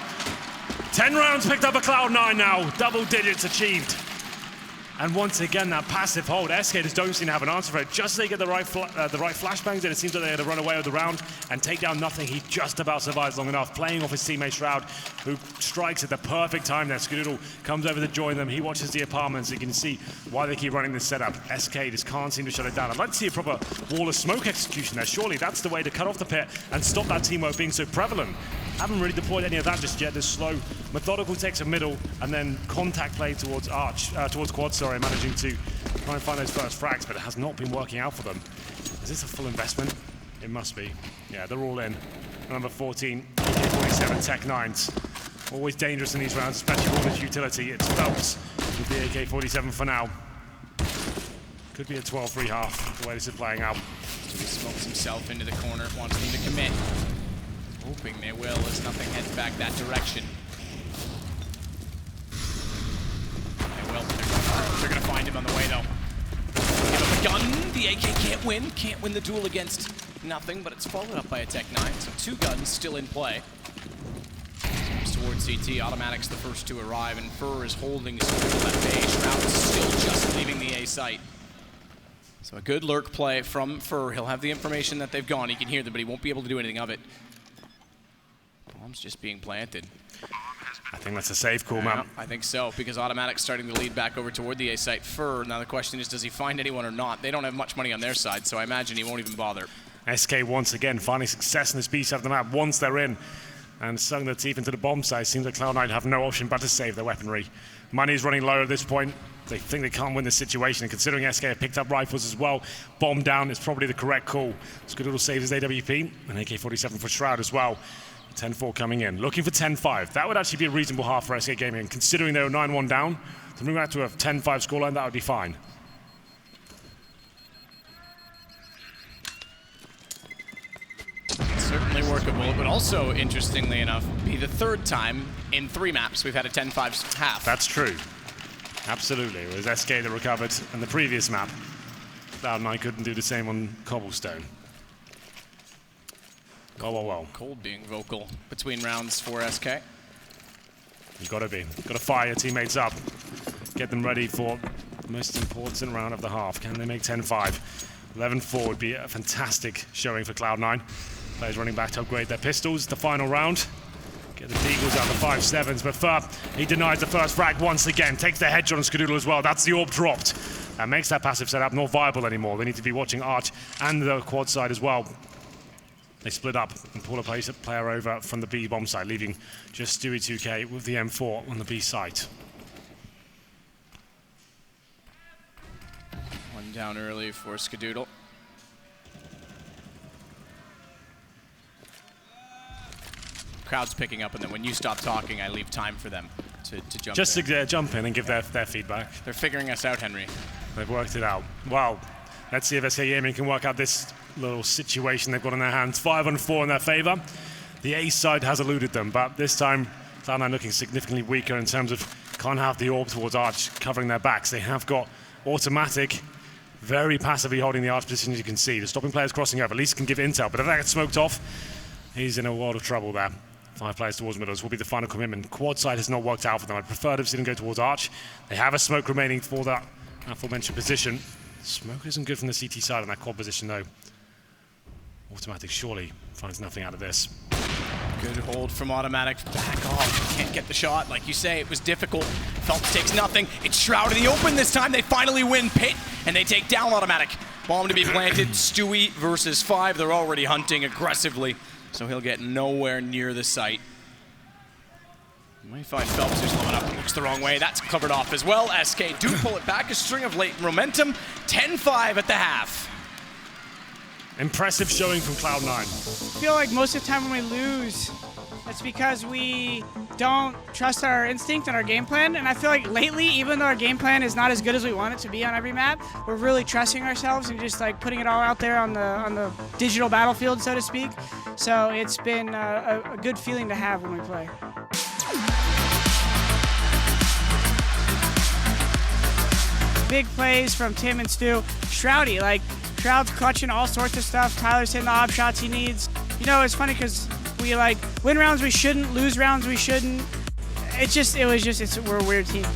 10 rounds picked up a Cloud9 now. Double digits achieved. And once again, that passive hold. SK just don't seem to have an answer for it. Just as they get the right flashbangs in, it seems like they had to run away with the round and take down Nothing. He just about survives long enough, playing off his teammate Shroud, who strikes at the perfect time there. Skadoodle comes over to join them. He watches the apartments. You can see why they keep running this setup. SK just can't seem to shut it down. I'd like to see a proper wall of smoke execution there. Surely that's the way to cut off the pit and stop that teamwork being so prevalent. Haven't really deployed any of that just yet. This slow, methodical takes a middle and then contact play towards Arch, towards Quad, sorry, managing to try and find those first frags, but it has not been working out for them. Is this a full investment? It must be. Yeah, they're all in. Number 14, AK-47 Tech 9s. Always dangerous in these rounds, especially with its utility. It's Phelps with the AK-47 for now. Could be a 12-3 half, the way this is playing out. So he smokes himself into the corner, wants them to commit. Hoping they will as Nothing heads back that direction. They will. They're going to find him on the way, though. Give him a gun. The AK can't win the duel against nothing, but it's followed up by a Tech 9, so 2 guns still in play. Comes towards CT, Automatic's the first to arrive, and Fur is holding his left A. Shroud is still just leaving the A site. So a good lurk play from Fur. He'll have the information that they've gone. He can hear them, but he won't be able to do anything of it. Bomb's just being planted. I think that's a safe call, man. I think so, because Automatic's starting to lead back over toward the A site. Fur, now the question is, does he find anyone or not? They don't have much money on their side, so I imagine he won't even bother. SK once again finding success in this B side of the map once they're in and sunk their teeth into the bomb side. Seems like Cloud9 have no option but to save their weaponry. Money's running low at this point. They think they can't win this situation, and considering SK have picked up rifles as well, bomb down is probably the correct call. Skadoodle saves his AWP, and AK-47 for Shroud as well. 10-4 coming in. Looking for 10-5. That would actually be a reasonable half for SK Gaming, and considering they were 9-1 down, to move out to a 10-5 scoreline, that would be fine. Certainly workable, but also, interestingly enough, be the 3rd time in 3 maps we've had a 10-5 half. That's true. Absolutely. It was SK that recovered in the previous map. Cloud9 couldn't do the same on Cobblestone. Well. Cold being vocal between rounds for SK. You've got to be. Got to fire your teammates up. Get them ready for the most important round of the half. Can they make 10-5? 11-4 would be a fantastic showing for Cloud9. Players running back to upgrade their pistols. The final round. Get the Deagles out the 5-7s, but Fur, he denies the first frag once again. Takes the headshot on Skadoodle as well. That's the AWP dropped. That makes that passive setup not viable anymore. They need to be watching Arch and the quad side as well. They split up and pull a player over from the B bomb side, leaving just Stewie 2K with the M4 on the B site. One down early for Skadoodle. Crowd's picking up, and then when you stop talking, I leave time for them to jump just in. to jump in and give their feedback. They're figuring us out, Henry. They've worked it out. Well, let's see if SK Gaming can work out this little situation they've got in their hands. 5-4 in their favor. The A side has eluded them, but this time Cloud9 looking significantly weaker in terms of can't have the AWP towards Arch covering their backs. They have got Automatic very passively holding the Arch position, as you can see. The stopping players crossing over at least can give intel, but if that gets smoked off, he's in a world of trouble there. 5 players towards middles will be the final commitment. Quad side has not worked out for them. I'd prefer to see them go towards Arch. They have a smoke remaining for that aforementioned position. Smoke isn't good from the CT side on that quad position though. Automatic surely finds nothing out of this. Good hold from Automatic. Back off. Can't get the shot. Like you say, it was difficult. Phelps takes nothing. It's Shroud in the open this time. They finally win Pit, and they take down Automatic. Bomb to be planted. Stewie versus 5. They're already hunting aggressively, so he'll get nowhere near the site. You might find Phelps who's blowing up and looks the wrong way. That's covered off as well. SK do pull it back. A string of late momentum. 10-5 at the half. Impressive showing from Cloud9. I feel like most of the time when we lose, it's because we don't trust our instinct and our game plan. And I feel like lately, even though our game plan is not as good as we want it to be on every map, we're really trusting ourselves and just like putting it all out there on the digital battlefield, so to speak. So it's been a good feeling to have when we play. Big plays from Tim and Stu. Shroudy, like, Shroud's clutching all sorts of stuff. Tyler's hitting the op shots he needs. You know, it's funny because we like win rounds we shouldn't, lose rounds we shouldn't. We're a weird team.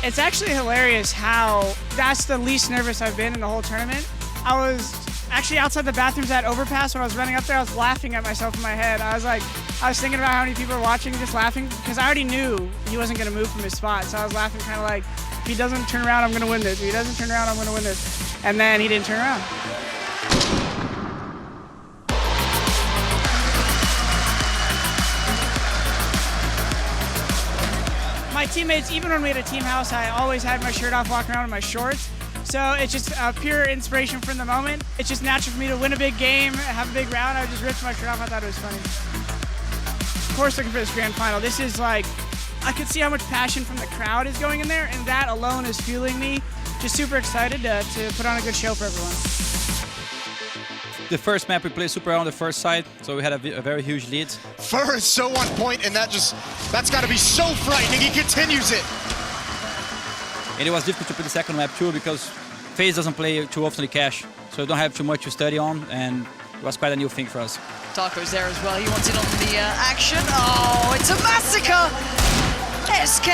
It's actually hilarious how that's the least nervous I've been in the whole tournament. I was actually outside the bathrooms at Overpass when I was running up there. I was laughing at myself in my head. I was thinking about how many people were watching, just laughing because I already knew he wasn't going to move from his spot. So I was laughing kind of like, if he doesn't turn around, I'm going to win this. If he doesn't turn around, I'm going to win this. And then he didn't turn around. My teammates, even when we had a team house, I always had my shirt off, walking around in my shorts. So it's just a pure inspiration from the moment. It's just natural for me to win a big game, have a big round. I just ripped my shirt off. I thought it was funny. Of course, looking for this grand final. This is like, I could see how much passion from the crowd is going in there, and that alone is fueling me. Just super excited to put on a good show for everyone. The first map we played super well on the first side, so we had a very huge lead. Fur is so on point, and that's got to be so frightening. He continues it. And it was difficult to play the second map too because FaZe doesn't play too often cash, so you don't have too much to study on, and it was quite a new thing for us. Taco's there as well. He wants in on the action. Oh, it's a massacre! SK!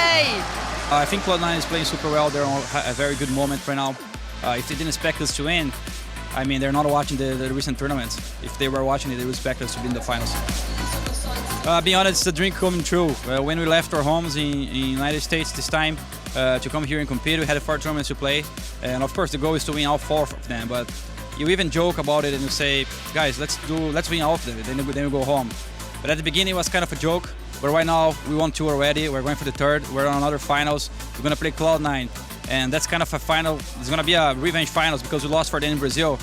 I think Cloud9 is playing super well. They're on a very good moment right now. If they didn't expect us to win, I mean, they're not watching the recent tournaments. If they were watching it, they would expect us to be in the finals. Being honest, it's a dream coming true. When we left our homes in United States this time to come here and compete, we had 4 tournaments to play. And of course, the goal is to win all 4 of them. But you even joke about it and you say, guys, let's win all of them, then we go home. But at the beginning, it was kind of a joke. But right now, we won 2 already. We're going for the 3rd. We're on another finals. We're going to play Cloud9. And that's kind of a final. It's going to be a revenge finals because we lost for them in Brazil.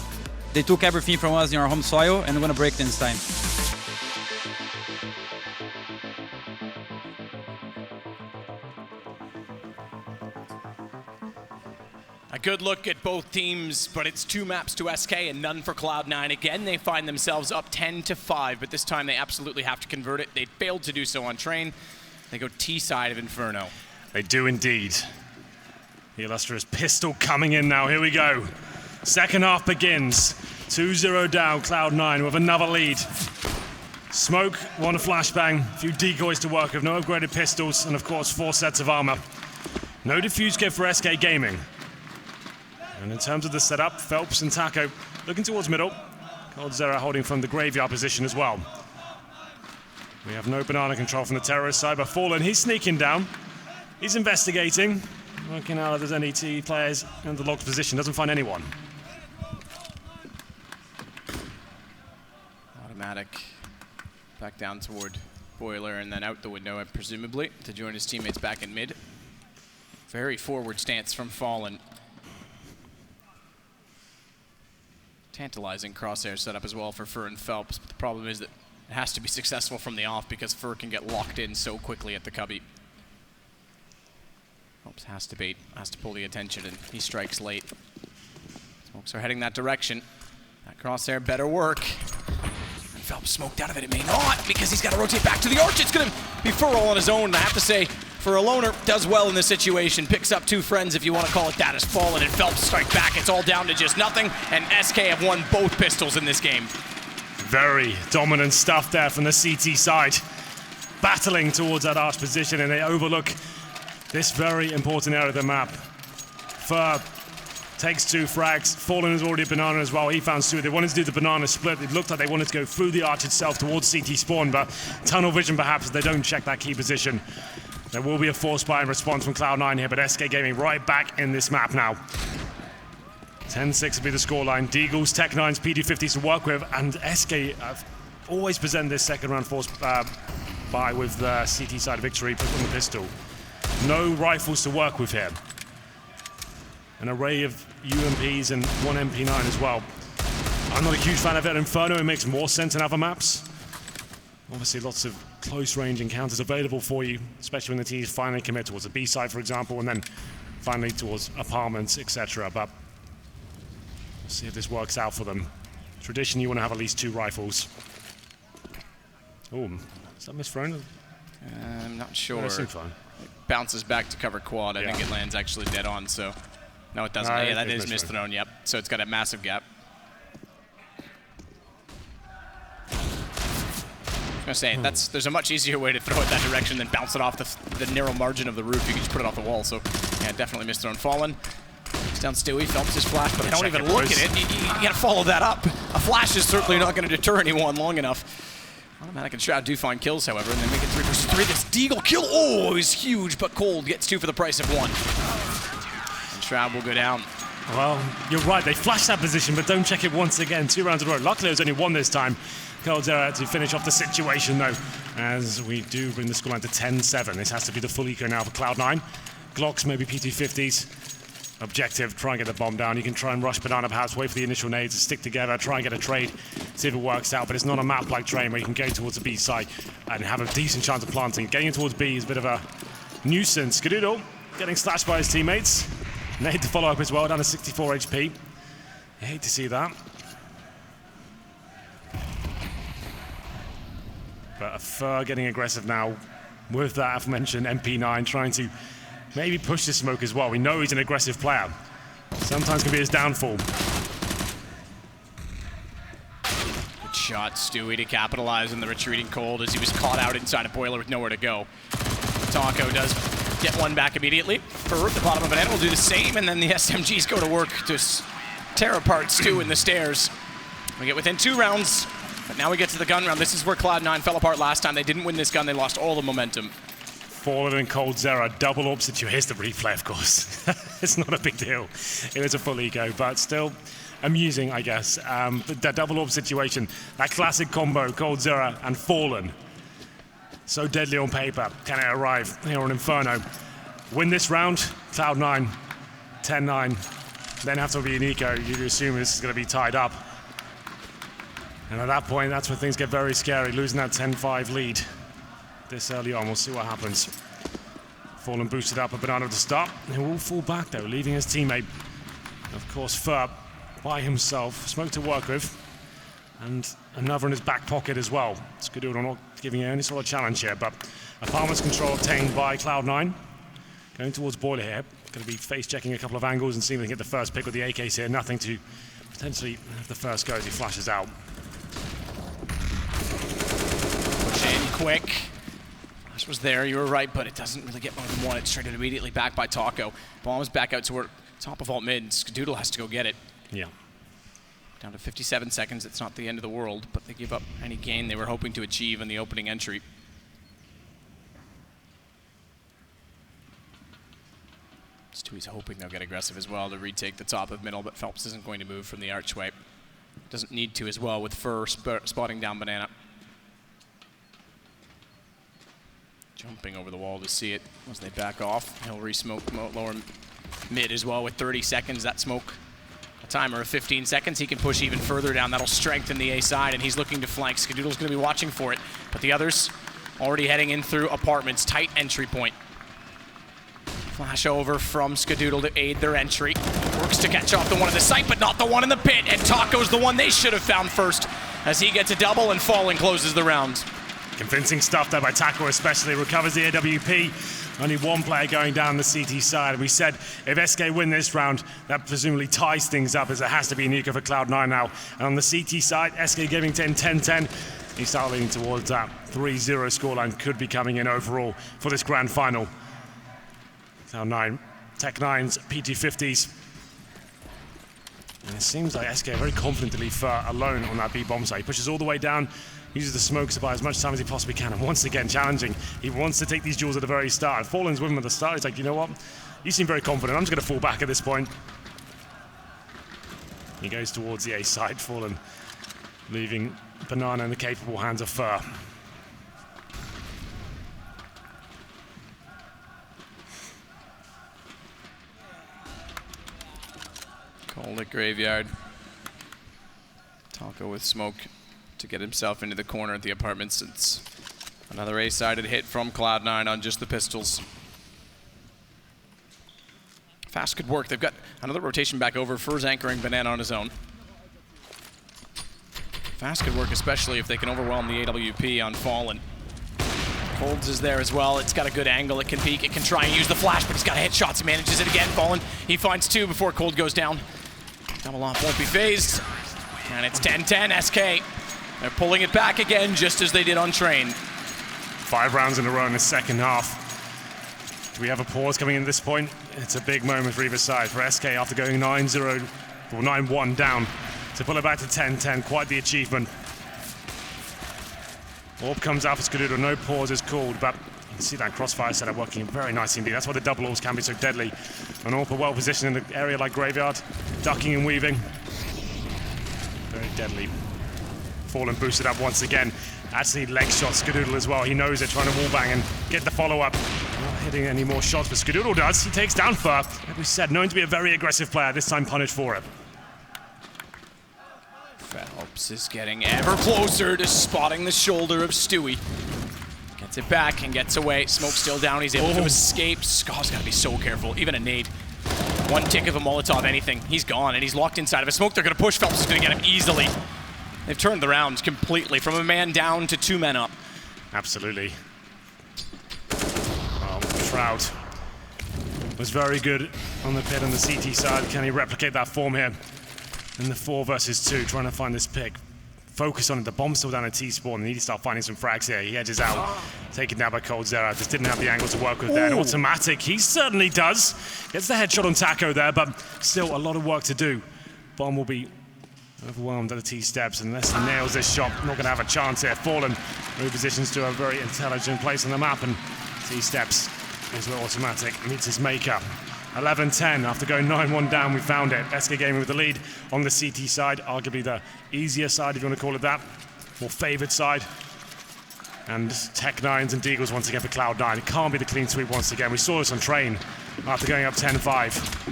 They took everything from us in our home soil, and we're going to break them this time. A good look at both teams, but it's 2 maps to SK and none for Cloud9. Again, they find themselves up 10-5, but this time they absolutely have to convert it. They failed to do so on Train. They go T side of Inferno. They do indeed. The illustrious pistol coming in now. Here we go. Second half begins. 2-0 down, Cloud9 with another lead. Smoke, 1 flashbang, a few decoys to work with, no upgraded pistols, and of course 4 sets of armor. No defuse kit for SK Gaming. And in terms of the setup, Phelps and Taco looking towards middle. Coldzera holding from the graveyard position as well. We have no banana control from the terrorist side, but Fallen, he's sneaking down. He's investigating, working out if there's any T players in the locked position, doesn't find anyone. Automatic back down toward Boiler and then out the window, presumably, to join his teammates back in mid. Very forward stance from Fallen. Tantalizing crosshair setup as well for Fur and Phelps, but the problem is that it has to be successful from the off because Fur can get locked in so quickly at the cubby. Phelps has to bait, has to pull the attention, and he strikes late. Smokes are heading that direction. That crosshair better work. And Phelps smoked out of it. It may not, because he's got to rotate back to the arch. It's going to be Fur all on his own, and I have to say, for a loner, does well in this situation. Picks up 2 friends, if you want to call it that, as Fallen and Phelps strike back. It's all down to just nothing, and SK have won both pistols in this game. Very dominant stuff there from the CT side. Battling towards that arch position, and they overlook this very important area of the map. Fur takes 2 frags. Fallen is already a banana as well. He found 2. They wanted to do the banana split. It looked like they wanted to go through the arch itself towards CT spawn, but tunnel vision perhaps, they don't check that key position. There will be a force buy in response from Cloud9 here, but SK Gaming right back in this map now. 10-6 will be the scoreline. Deagle's, Tech9's, PD50s to work with, and SK have always present this second round force buy with the CT side victory put on the pistol. No rifles to work with here. An array of UMPs and 1 MP9 as well. I'm not a huge fan of it. Inferno, it makes more sense in other maps. Obviously, lots of close-range encounters available for you, especially when the teams finally commit towards the B side, for example, and then finally towards apartments, etc. But we'll see if this works out for them. Traditionally, you want to have at least 2 rifles. Oh, is that misthrown? I'm not sure. It seems fine. It bounces back to cover quad. I think it lands actually dead on, so... No, it doesn't. Yeah, that is misthrown, yep. So it's got a massive gap. I was going to say, there's a much easier way to throw it that direction than bounce it off the narrow margin of the roof. You can just put it off the wall. So, yeah, definitely misthrown. Fallen. He's down Stewie, Phelps his flash, but I don't even look at it. You got to follow that up. A flash is certainly not going to deter anyone long enough. Automatic and Shroud do find kills, however, and they make it 3 versus 3. This Deagle kill, oh, is huge, but Cold gets 2 for the price of 1. And Shroud will go down. Well, you're right. They flash that position, but don't check it once again. 2 rounds in a row. Luckily, there's only 1 this time. Coldzera to finish off the situation, though, as we do bring the scoreline to 10-7. This has to be the full eco now for Cloud9. Glocks, maybe PT50s. Objective, try and get the bomb down. You can try and rush Banana, perhaps wait for the initial nades to stick together, try and get a trade, see if it works out. But it's not a map like Train where you can go towards the B side and have a decent chance of planting. Getting towards B is a bit of a nuisance. Skadoodle getting slashed by his teammates. Nade to follow up as well, down to 64 HP. You hate to see that. But Fur getting aggressive now with that aforementioned MP9, trying to maybe push the smoke as well. We know he's an aggressive player. Sometimes can be his downfall. Good shot, Stewie, to capitalize on the retreating Cold as he was caught out inside a boiler with nowhere to go. Taco does get one back immediately. Ferb, the bottom of Banana, will do the same, and then the SMGs go to work to tear apart Stu in the stairs. We get within 2 rounds, but now we get to the gun round. This is where Cloud9 fell apart last time. They didn't win this gun. They lost all the momentum. Fallen and Coldzera, double up situation. Here's the replay, of course. It's not a big deal. It was a full eco, but still amusing, I guess. That double up situation, that classic combo, Coldzera and Fallen. So deadly on paper. Can it arrive here on Inferno? Win this round, Cloud9, 10-9. Then have to be an eco. You assume this is going to be tied up. And at that point, that's when things get very scary, losing that 10-5 lead this early on. We'll see what happens. Fallen boosted up a Banana to start. He will fall back, though, leaving his teammate, of course, Ferb, by himself. Smoke to work with. And another in his back pocket as well. Skadoodle not giving any sort of challenge here, but apartments control obtained by Cloud9. Going towards Boiler here. Going to be face-checking a couple of angles and seeing if they can get the first pick with the AKs here. Nothing to potentially have the first go as he flashes out. Push in quick. Flash was there, you were right, but it doesn't really get more than one. It's traded immediately back by Taco. Bomb is back out toward top of alt mid, and Skadoodle has to go get it. Yeah. Down to 57 seconds, it's not the end of the world, but they give up any gain they were hoping to achieve in the opening entry. Stewie's hoping they'll get aggressive as well to retake the top of middle, but Phelps isn't going to move from the archway. Doesn't need to as well with Fur spotting down Banana. Jumping over the wall to see it as they back off. He'll re-smoke lower mid as well with 30 seconds. That smoke, a timer of 15 seconds. He can push even further down. That'll strengthen the A side, and he's looking to flank. Skadoodle's going to be watching for it, but the others already heading in through apartments. Tight entry point. Flash over from Skadoodle to aid their entry. Works to catch off the one in the site, but not the one in the pit. And Taco's the one they should have found first as he gets a double and Fallen closes the round. Convincing stuff there by Taco especially. Recovers the AWP. Only one player going down the CT side. We said if SK win this round, that presumably ties things up as it has to be an eco for Cloud9 now. And on the CT side, SK giving 10-10-10. He started leaning towards that 3-0 scoreline could be coming in overall for this grand final. Cloud9, Tech9's PT50s. And it seems like SK are very confident to leave Fur alone on that B bomb site. He pushes all the way down, uses the smokes to buy as much time as he possibly can, and once again challenging. He wants to take these duels at the very start. Fallen's with him at the start. He's like, you know what? You seem very confident. I'm just going to fall back at this point. He goes towards the A side, Fallen, leaving Banana in the capable hands of Fur. Cold at Graveyard. Taco with smoke to get himself into the corner at the apartments. It's another A-sided hit from Cloud9 on just the pistols. Fast could work. They've got another rotation back over. Fur's anchoring Banana on his own. Fast could work, especially if they can overwhelm the AWP on Fallen. Colds is there as well. It's got a good angle. It can peek. It can try and use the flash, but he's got headshots. He manages it again. Fallen, he finds 2 before Cold goes down. Double off won't be phased. And it's 10-10 SK. They're pulling it back again, just as they did on Train. 5 rounds in a row in the second half. Do we have a pause coming in at this point? It's a big moment for either side. For SK, after going 9-0 or 9-1 down, to pull it back to 10-10, quite the achievement. Orb comes out for Skadoodle, no pause is called, but you can see that crossfire setup working very nicely indeed. That's why the double orbs can be so deadly. And Orb are well positioned in the area like Graveyard, ducking and weaving. Very deadly. Fallen boosted up once again. Actually leg shots Skadoodle as well. He knows it, trying to wallbang and get the follow-up. Not hitting any more shots, but Skadoodle does. He takes down Fur. Like we said, known to be a very aggressive player, this time punished for it. Phelps is getting ever closer to spotting the shoulder of Stewie. Gets it back and gets away. Smoke still down. He's able to escape. Scott's got to be so careful. Even a nade. One tick of a Molotov, anything. He's gone, and he's locked inside of a smoke. They're going to push. Phelps is going to get him easily. They've turned the round completely from a man down to 2 men up. Absolutely. Shroud was very good on the pit on the CT side. Can he replicate that form here in the 4 versus 2, trying to find this pick? Focus on it. The bomb's still down at T-spawn. They need to start finding some frags here. He edges out, taken down by Coldzera. Just didn't have the angle to work with there. And automatic, he certainly does. Gets the headshot on Taco there, but still a lot of work to do. Bomb will be overwhelmed at the T-steps unless he nails this shot. Not going to have a chance here. Fallen repositions to a very intelligent place on the map, and T-steps is where automatic meets his maker. 11-10 after going 9-1 down, we found it. SK Gaming with the lead on the CT side, arguably the easier side if you want to call it that, more favored side. And Tech9s and Deagles once again for Cloud9. It can't be the clean sweep once again. We saw this on Train after going up 10-5.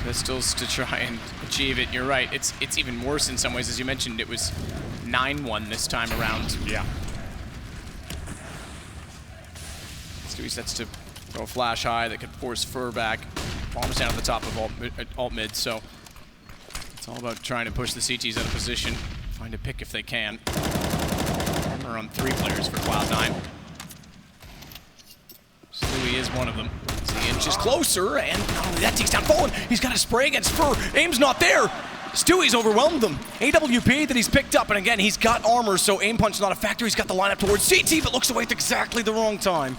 Pistols to try and achieve it. You're right. It's even worse in some ways. As you mentioned, it was 9-1 this time around. Yeah. Stewie sets to throw a flash high that could force Fur back. Bombs down at the top of alt mid, so it's all about trying to push the CTs out of position. Find a pick if they can. Armor on 3 players for Cloud9. Stewie is one of them. He inches closer, and not only that, takes down Fallen. He's got a spray against Fur. Aim's not there. Stewie's overwhelmed them. AWP that he's picked up, and again, he's got armor, so aim punch not a factor. He's got the lineup towards CT, but looks away at exactly the wrong time.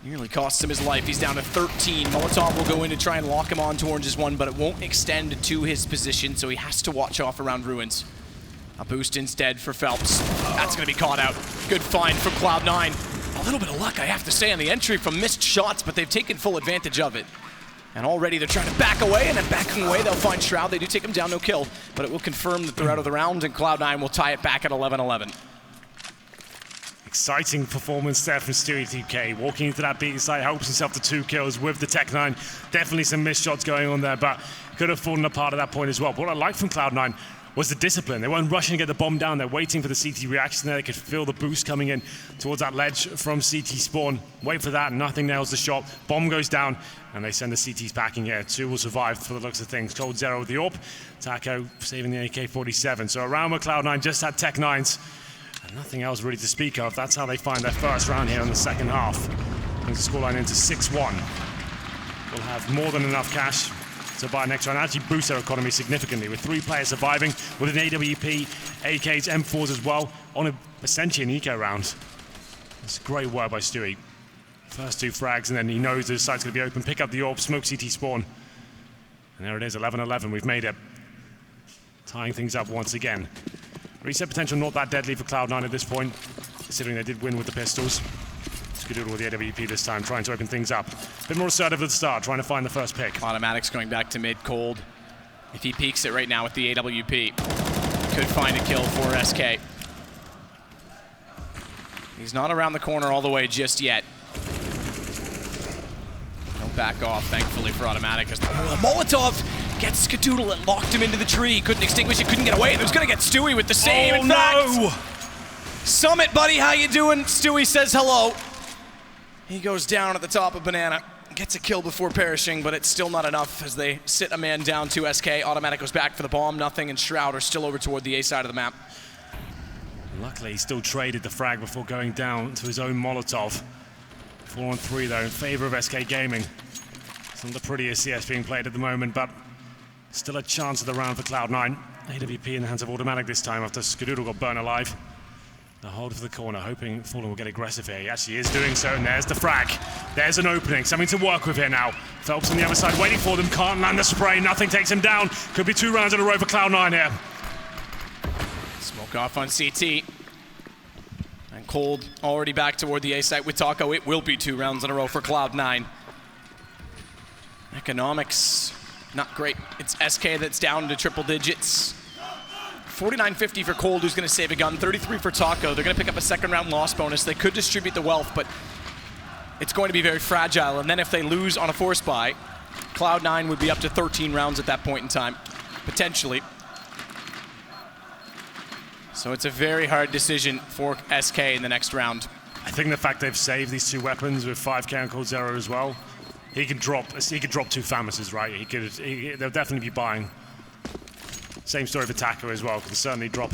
Nearly costs him his life. He's down to 13. Molotov will go in to try and lock him on to Orange's one, but it won't extend to his position, so he has to watch off around Ruins. A boost instead for Phelps. That's going to be caught out. Good find from Cloud9. A little bit of luck, I have to say, on the entry from missed shots, but they've taken full advantage of it. And already they're trying to back away, and then backing away, they'll find Shroud. They do take him down, no kill, but it will confirm that they're out of the round, and Cloud9 will tie it back at 11-11. Exciting performance there from Stewie TK. Walking into that beating site, helps himself to 2 kills with the Tech9. Definitely some missed shots going on there, but could have fallen apart at that point as well. But what I liked from Cloud9 was the discipline. They weren't rushing to get the bomb down. They're waiting for the CT reaction there. They could feel the boost coming in towards that ledge from CT spawn. Wait for that, nothing nails the shot. Bomb goes down, and they send the CTs packing here. 2 will survive for the looks of things. Coldzera with the AWP. Taco saving the AK-47. So a round where Cloud9 just had Tech9s. And nothing else really to speak of. That's how they find their first round here in the second half. Brings the scoreline into 6-1. We'll have more than enough cash to buy next round. Actually boost their economy significantly with 3 players surviving with an AWP, AKs, M4s as well on essentially an eco round. It's great work by Stewie. First 2 frags, and then he knows the site's going to be open. Pick up the AWP, smoke CT spawn. And there it is, 11-11. We've made it. Tying things up once again. Reset potential not that deadly for Cloud9 at this point, considering they did win with the pistols. Skadoodle with the AWP this time, trying to open things up. A bit more assertive at the start, trying to find the first pick. Automatic's going back to mid cold. If he peeks it right now with the AWP, could find a kill for SK. He's not around the corner all the way just yet. Don't back off, thankfully, for Automatic. As the Molotov gets Skadoodle and locked him into the tree. Couldn't extinguish it, couldn't get away. It was going to get Stewie with the save. Oh, in fact, Summit, buddy, how you doing? Stewie says hello. He goes down at the top of Banana. Gets a kill before perishing, but it's still not enough as they sit a man down to SK. Automatic goes back for the bomb. Nothing, and Shroud are still over toward the A side of the map. Luckily, he still traded the frag before going down to his own Molotov. 4-on-3, though, in favor of SK Gaming. It's not the prettiest CS being played at the moment, but still a chance of the round for Cloud9. AWP in the hands of Automatic this time after Skadoodle got burnt alive. The hold for the corner, hoping Fallen will get aggressive here. He actually is doing so, and there's the frag. There's an opening, something to work with here now. Phelps on the other side waiting for them, can't land the spray, nothing takes him down. Could be 2 rounds in a row for Cloud9 here. Smoke off on CT. And Cold already back toward the A site with Taco. It will be 2 rounds in a row for Cloud9. Economics, not great. It's SK that's down to triple digits. 49.50 for Cold, who's going to save a gun. 33 for Taco. They're going to pick up a 2nd round loss bonus. They could distribute the wealth, but it's going to be very fragile. And then if they lose on a force buy, Cloud9 would be up to 13 rounds at that point in time, potentially. So it's a very hard decision for SK in the next round. I think the fact they've saved these 2 weapons with 5k and Coldzera as well, he could drop 2 Famouses, right? They'll definitely be buying. Same story for Taco as well, can certainly drop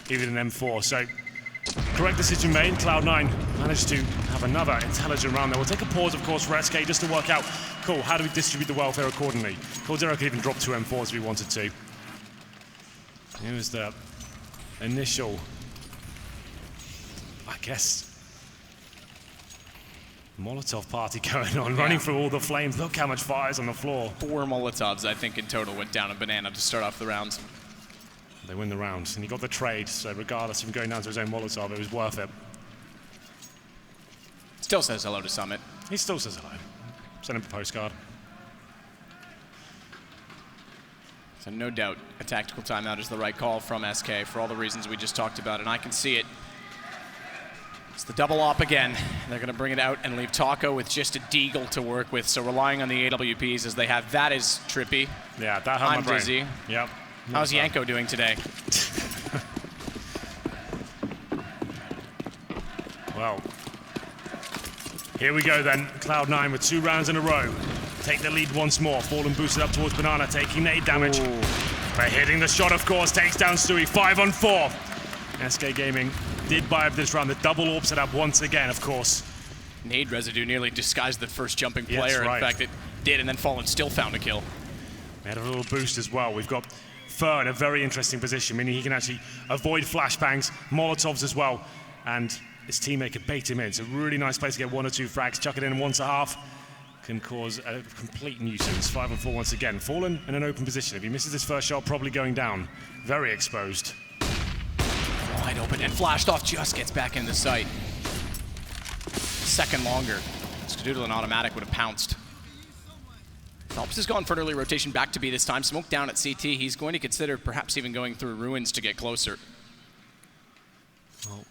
even an M4. So correct decision made. Cloud9 managed to have another intelligent round there. We'll take a pause, of course, for SK just to work out, cool, how do we distribute the welfare accordingly? Coldzera could even drop 2 M4s if he wanted to. Here was the initial, I guess, Molotov party going on, running through all the flames. Look how much fire is on the floor. 4 Molotovs, I think, in total went down on Banana to start off the rounds. They win the round, and he got the trade, so regardless of him going down to his own Molotov, it was worth it. Still says hello to Summit. He still says hello. Send him a postcard. So no doubt a tactical timeout is the right call from SK for all the reasons we just talked about, and I can see it. It's the double op again. They're going to bring it out and leave Taco with just a Deagle to work with, so relying on the AWPs as they have. That is trippy. Yeah, that hurt my brain. Dizzy. Yep. How's Yanko doing today? Well, here we go then. Cloud9 with 2 rounds in a row. Take the lead once more. Fallen boosted up towards Banana, taking nade damage. But hitting the shot, of course, takes down Stewie. 5 on 4. SK Gaming did buy up this round. The double AWP set up once again, of course. Nade residue nearly disguised the first jumping player. Yes, right. In fact, it did, and then Fallen still found a kill. We had a little boost as well. We've got Fur in a very interesting position, meaning he can actually avoid flashbangs, Molotovs as well, and his teammate can bait him in. It's a really nice place to get 1 or 2 frags, chuck it in once a half, can cause a complete nuisance. 5 on 4 once again. Fallen in an open position. If he misses his first shot, probably going down. Very exposed. Wide open and flashed off, just gets back into sight. Second longer. Skadoodle and Automatic would have pounced. Phelps has gone for an early rotation back to B this time. Smoke down at CT. He's going to consider perhaps even going through Ruins to get closer. Well,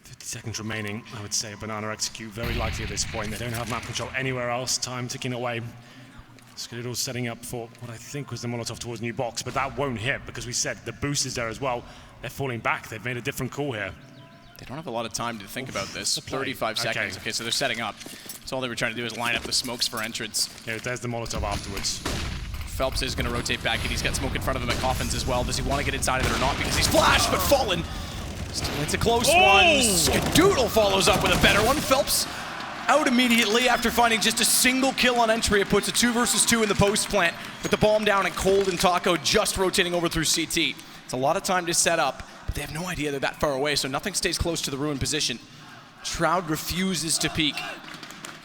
50 seconds remaining. I would say Banana execute very likely at this point. They don't have map control anywhere else. Time ticking away. Skadoodle setting up for what I think was the Molotov towards new box, but that won't hit because we said the boost is there as well. They're falling back. They've made a different call here. They don't have a lot of time to think about this. 35 seconds. Okay, so they're setting up. So all they were trying to do is line up the smokes for entrance. Yeah, there's the Molotov afterwards. Phelps is going to rotate back, and he's got smoke in front of him at Coffins as well. Does he want to get inside of it or not? Because he's flashed, but Fallen. Still, it's a close one. Skadoodle follows up with a better one. Phelps out immediately after finding just a single kill on entry. It puts a 2 versus 2 in the post plant with the bomb down and Cold and Taco just rotating over through CT. It's a lot of time to set up, but they have no idea they're that far away, so nothing stays close to the ruin position. Shroud refuses to peek.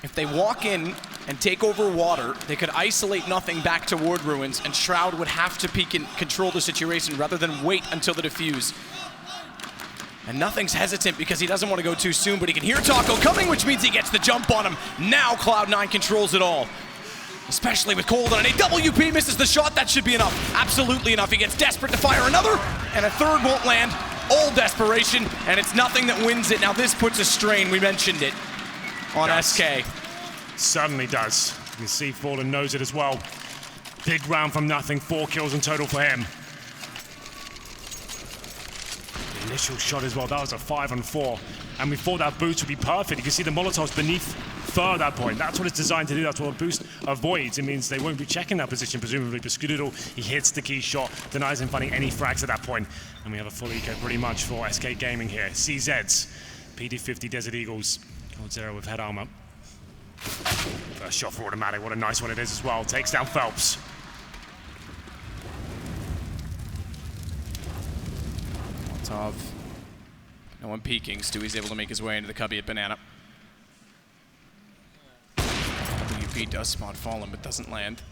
If they walk in and take over water, they could isolate nothing back toward Ruins, and Shroud would have to peek and control the situation rather than wait until the defuse. And nothing's hesitant because he doesn't want to go too soon, but he can hear Taco coming, which means he gets the jump on him. Now Cloud9 controls it all. Especially with Cold on an AWP, misses the shot. That should be enough. Absolutely enough. He gets desperate to fire another, and a third won't land. All desperation, and it's nothing that wins it. Now this puts a strain, we mentioned it, on SK. Certainly does. You can see Fallen knows it as well. Big round from nothing, 4 kills in total for him. The initial shot as well, that was a 5 on 4. And we thought that boost would be perfect. You can see the Molotovs beneath Fur at that point. That's what it's designed to do. That's what a boost avoids. It means they won't be checking that position, presumably. But Skadoodle, he hits the key shot, denies him finding any frags at that point. And we have a full eco pretty much for SK Gaming here. CZs, PD50 Desert Eagles, Coldzera with head armor. First shot for Automatic, what a nice one it is as well. Takes down Phelps. Molotov. No one peeking. Stewie's able to make his way into the cubby at Banana. WP does spot Fallen, but doesn't land.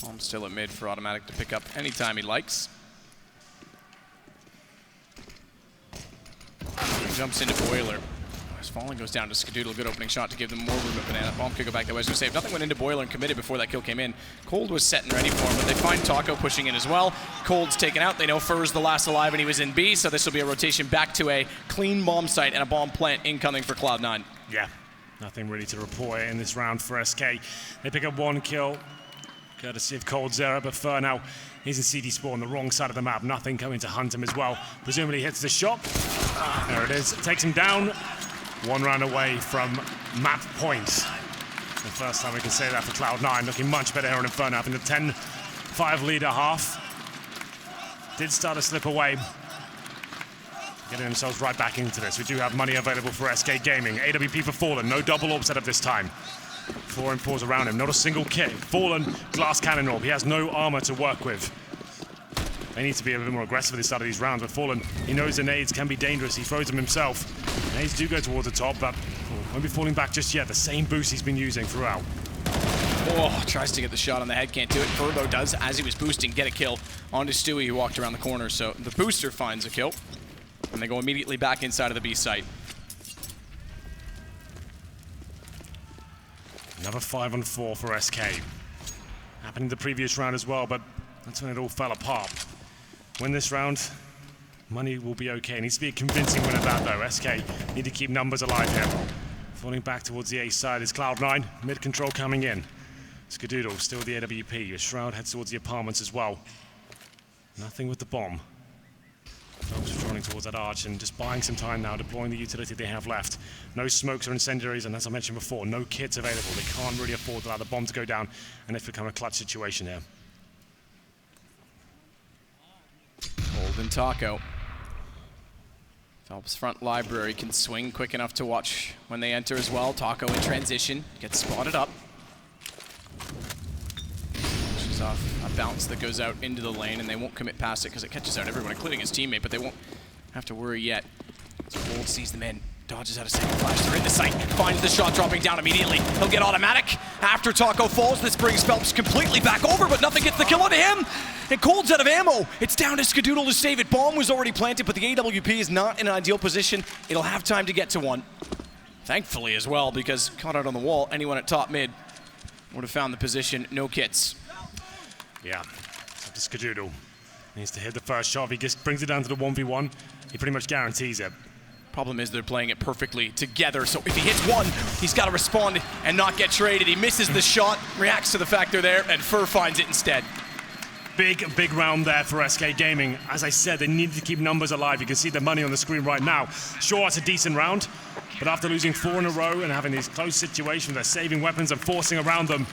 Bomb still at mid for Automatic to pick up anytime he likes. He jumps into Boiler. As Fallen goes down to Skadoodle, good opening shot to give them more room at Banana. Bomb could go back that way. I was going to say, if nothing went into Boiler and committed before that kill came in, Cold was set and ready for him, but they find Taco pushing in as well. Cold's taken out. They know Fur's the last alive and he was in B, so this will be a rotation back to a clean bomb site and a bomb plant incoming for Cloud9. Yeah, nothing really to report in this round for SK. They pick up 1 kill, courtesy of Coldzera, but Fur now he's in CD Sport on the wrong side of the map. Nothing coming to hunt him as well. Presumably hits the shot. There it is. Takes him down. 1 round away from map point. The first time we can say that for Cloud9. Looking much better here in Inferno, having the 10 5 lead at half. Did start to slip away. Getting themselves right back into this. We do have money available for SK Gaming. AWP for Fallen. No double orb setup this time. 4 and 4s around him. Not a single kit. Fallen, glass cannon orb. He has no armor to work with. They need to be a bit more aggressive at the start of these rounds. But Fallen, he knows the nades can be dangerous. He throws them himself. Nades do go towards the top, but won't be falling back just yet. The same boost he's been using throughout. Oh, tries to get the shot on the head, can't do it. Furbo does, as he was boosting, get a kill onto Stewie, who walked around the corner. So the booster finds a kill, and they go immediately back inside of the B site. Another 5 on 4 for SK. Happened in the previous round as well, but that's when it all fell apart. Win this round, money will be okay. It needs to be a convincing win at that though. SK need to keep numbers alive here. Falling back towards the A side is Cloud9. Mid control coming in. Skadoodle still the AWP. Shroud heads towards the apartments as well. Nothing with the bomb. Folks running towards that arch and just buying some time now, deploying the utility they have left. No smokes or incendiaries, and as I mentioned before, no kits available. They can't really afford to allow the bomb to go down, and it's become a clutch situation here. Golden Taco. Phelps front library can swing quick enough to watch when they enter as well. Taco in transition, gets spotted up. Pushes off a bounce that goes out into the lane, and they won't commit past it because it catches out everyone, including his teammate, but they won't have to worry yet. So Gold sees them in, dodges out a second flash. They're in the sight, finds the shot dropping down immediately. He'll get automatic. After Taco falls, this brings Phelps completely back over, but nothing gets the kill onto him. And Cold's out of ammo. It's down to Skadoodle to save it. Bomb was already planted, but the AWP is not in an ideal position. It'll have time to get to one. Thankfully as well, because caught out on the wall, anyone at top mid would have found the position. No kits. Yeah, so to Skadoodle. Needs to hit the first shot. If he just brings it down to the 1v1, he pretty much guarantees it. Problem is they're playing it perfectly together, so if he hits one, he's got to respond and not get traded. He misses the shot, reacts to the fact they're there, and Fur finds it instead. Big round there for SK Gaming. As I said, they need to keep numbers alive. You can see the money on the screen right now. Sure, it's a decent round, but after losing 4 in a row and having these close situations, they're saving weapons and forcing around them.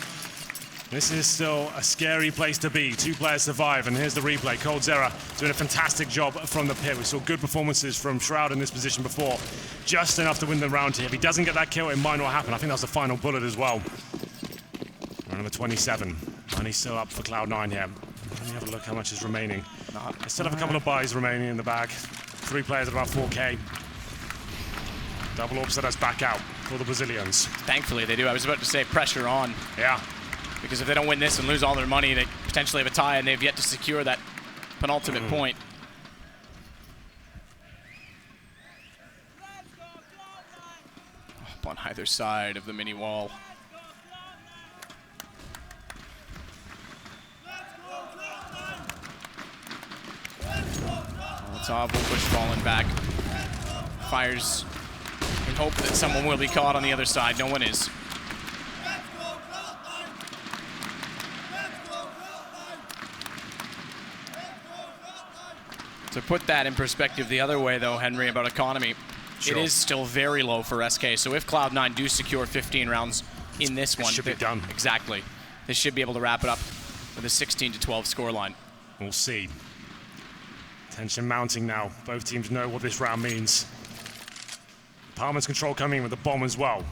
This is still a scary place to be. 2 players survive, and here's the replay. Coldzera doing a fantastic job from the pit. We saw good performances from Shroud in this position before. Just enough to win the round here. If he doesn't get that kill, it might not happen. I think that was the final bullet as well. Round number 27. Money's still up for Cloud9 here. Let me have a look how much is remaining. They still have a couple of buys remaining in the bag. 3 players at about 4K. Double orb set us back out for the Brazilians. Thankfully they do. I was about to say pressure on. Yeah. Because if they don't win this and lose all their money, they potentially have a tie, and they've yet to secure that penultimate point. Up on either side of the mini wall. Molotov will push Fallen back. Fires in hope that someone will be caught on the other side. No one is. To put that in perspective the other way, though, Henry, about economy, It is still very low for SK. So if Cloud9 do secure 15 rounds in this one, should be done. Exactly. They should be able to wrap it up with a 16-12 scoreline. We'll see. Tension mounting now. Both teams know what this round means. Palmer's control coming in with the bomb as well.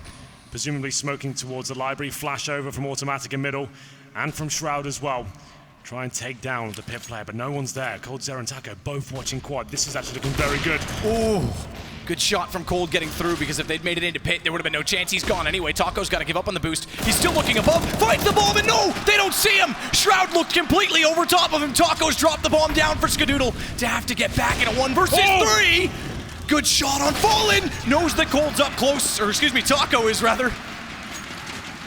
Presumably smoking towards the library. Flash over from Automatic in middle and from Shroud as well. Try and take down the pit player, but no one's there. Coldzera and Taco both watching quad. This is actually looking very good. Oh, good shot from Cold getting through, because if they'd made it into pit, there would have been no chance. He's gone anyway. Taco's got to give up on the boost. He's still looking above, finds the bomb, and no, they don't see him. Shroud looked completely over top of him. Taco's dropped the bomb down for Skadoodle to have to get back in a 1 versus 3. Good shot on Fallen. Knows that Cold's up close, or excuse me, Taco is rather.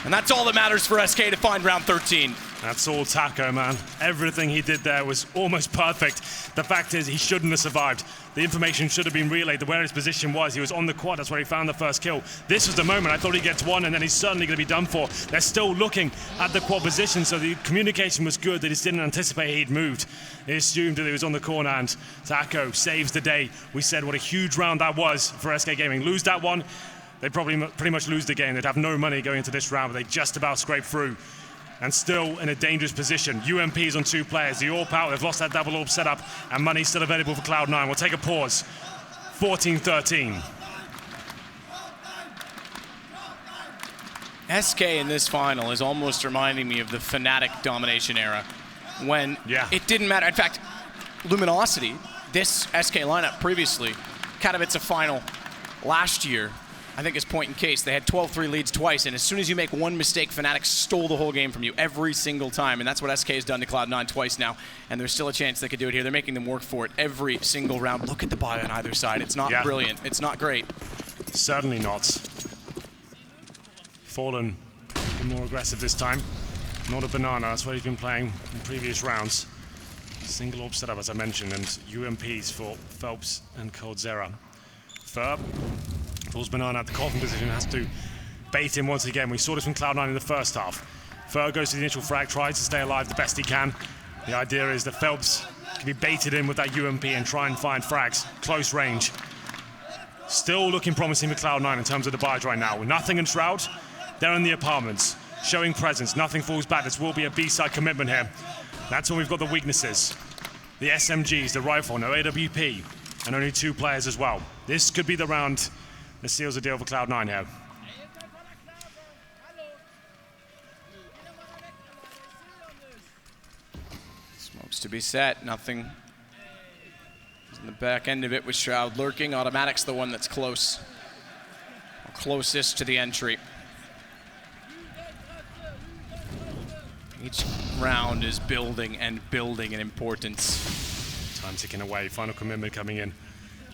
And that's all that matters for SK to find round 13. That's all Taco, man. Everything he did there was almost perfect. The fact is, he shouldn't have survived. The information should have been relayed where his position was. He was on the quad, that's where he found the first kill. This was the moment I thought he gets one, and then he's certainly going to be done for. They're still looking at the quad position, so the communication was good. They just didn't anticipate he'd moved. They assumed that he was on the corner, and Taco saves the day. We said what a huge round that was for SK Gaming. Lose that one, they'd probably pretty much lose the game. They'd have no money going into this round, but they just about scraped through. and still in a dangerous position. UMP's on 2 players. The AWP out, they've lost that double AWP setup, and money's still available for Cloud9. We'll take a pause. 14-13. SK in this final is almost reminding me of the Fnatic domination era, when it didn't matter. In fact, Luminosity, this SK lineup previously, Katowice final last year, I think is point in case. They had 12-3 leads twice, and as soon as you make one mistake, Fnatic stole the whole game from you every single time, and that's what SK has done to Cloud9 twice now, and there's still a chance they could do it here. They're making them work for it every single round. Look at the buy on either side. It's not brilliant. It's not great. Certainly not. Fallen more aggressive this time. Not a banana, that's what he's been playing in previous rounds. Single AWP setup, as I mentioned, and UMPs for Phelps and Coldzera. Ferb pulls banana at the coffin position, has to bait him once again. We saw this from Cloud9 in the first half. Ferb goes to the initial frag, tries to stay alive the best he can. The idea is that Phelps can be baited in with that UMP and try and find frags close range. Still looking promising for Cloud9 in terms of the buys right now. With nothing in Shroud, they're in the apartments, showing presence. Nothing falls back. This will be a B-side commitment here. That's when we've got the weaknesses. The SMGs, the rifle, no AWP, and only 2 players as well. This could be the round that seals the deal for Cloud9 here. Smokes to be set, nothing in the back end of it with Shroud lurking. Automatic's the one that's close, closest to the entry. Each round is building and building in importance. Time ticking away, final commitment coming in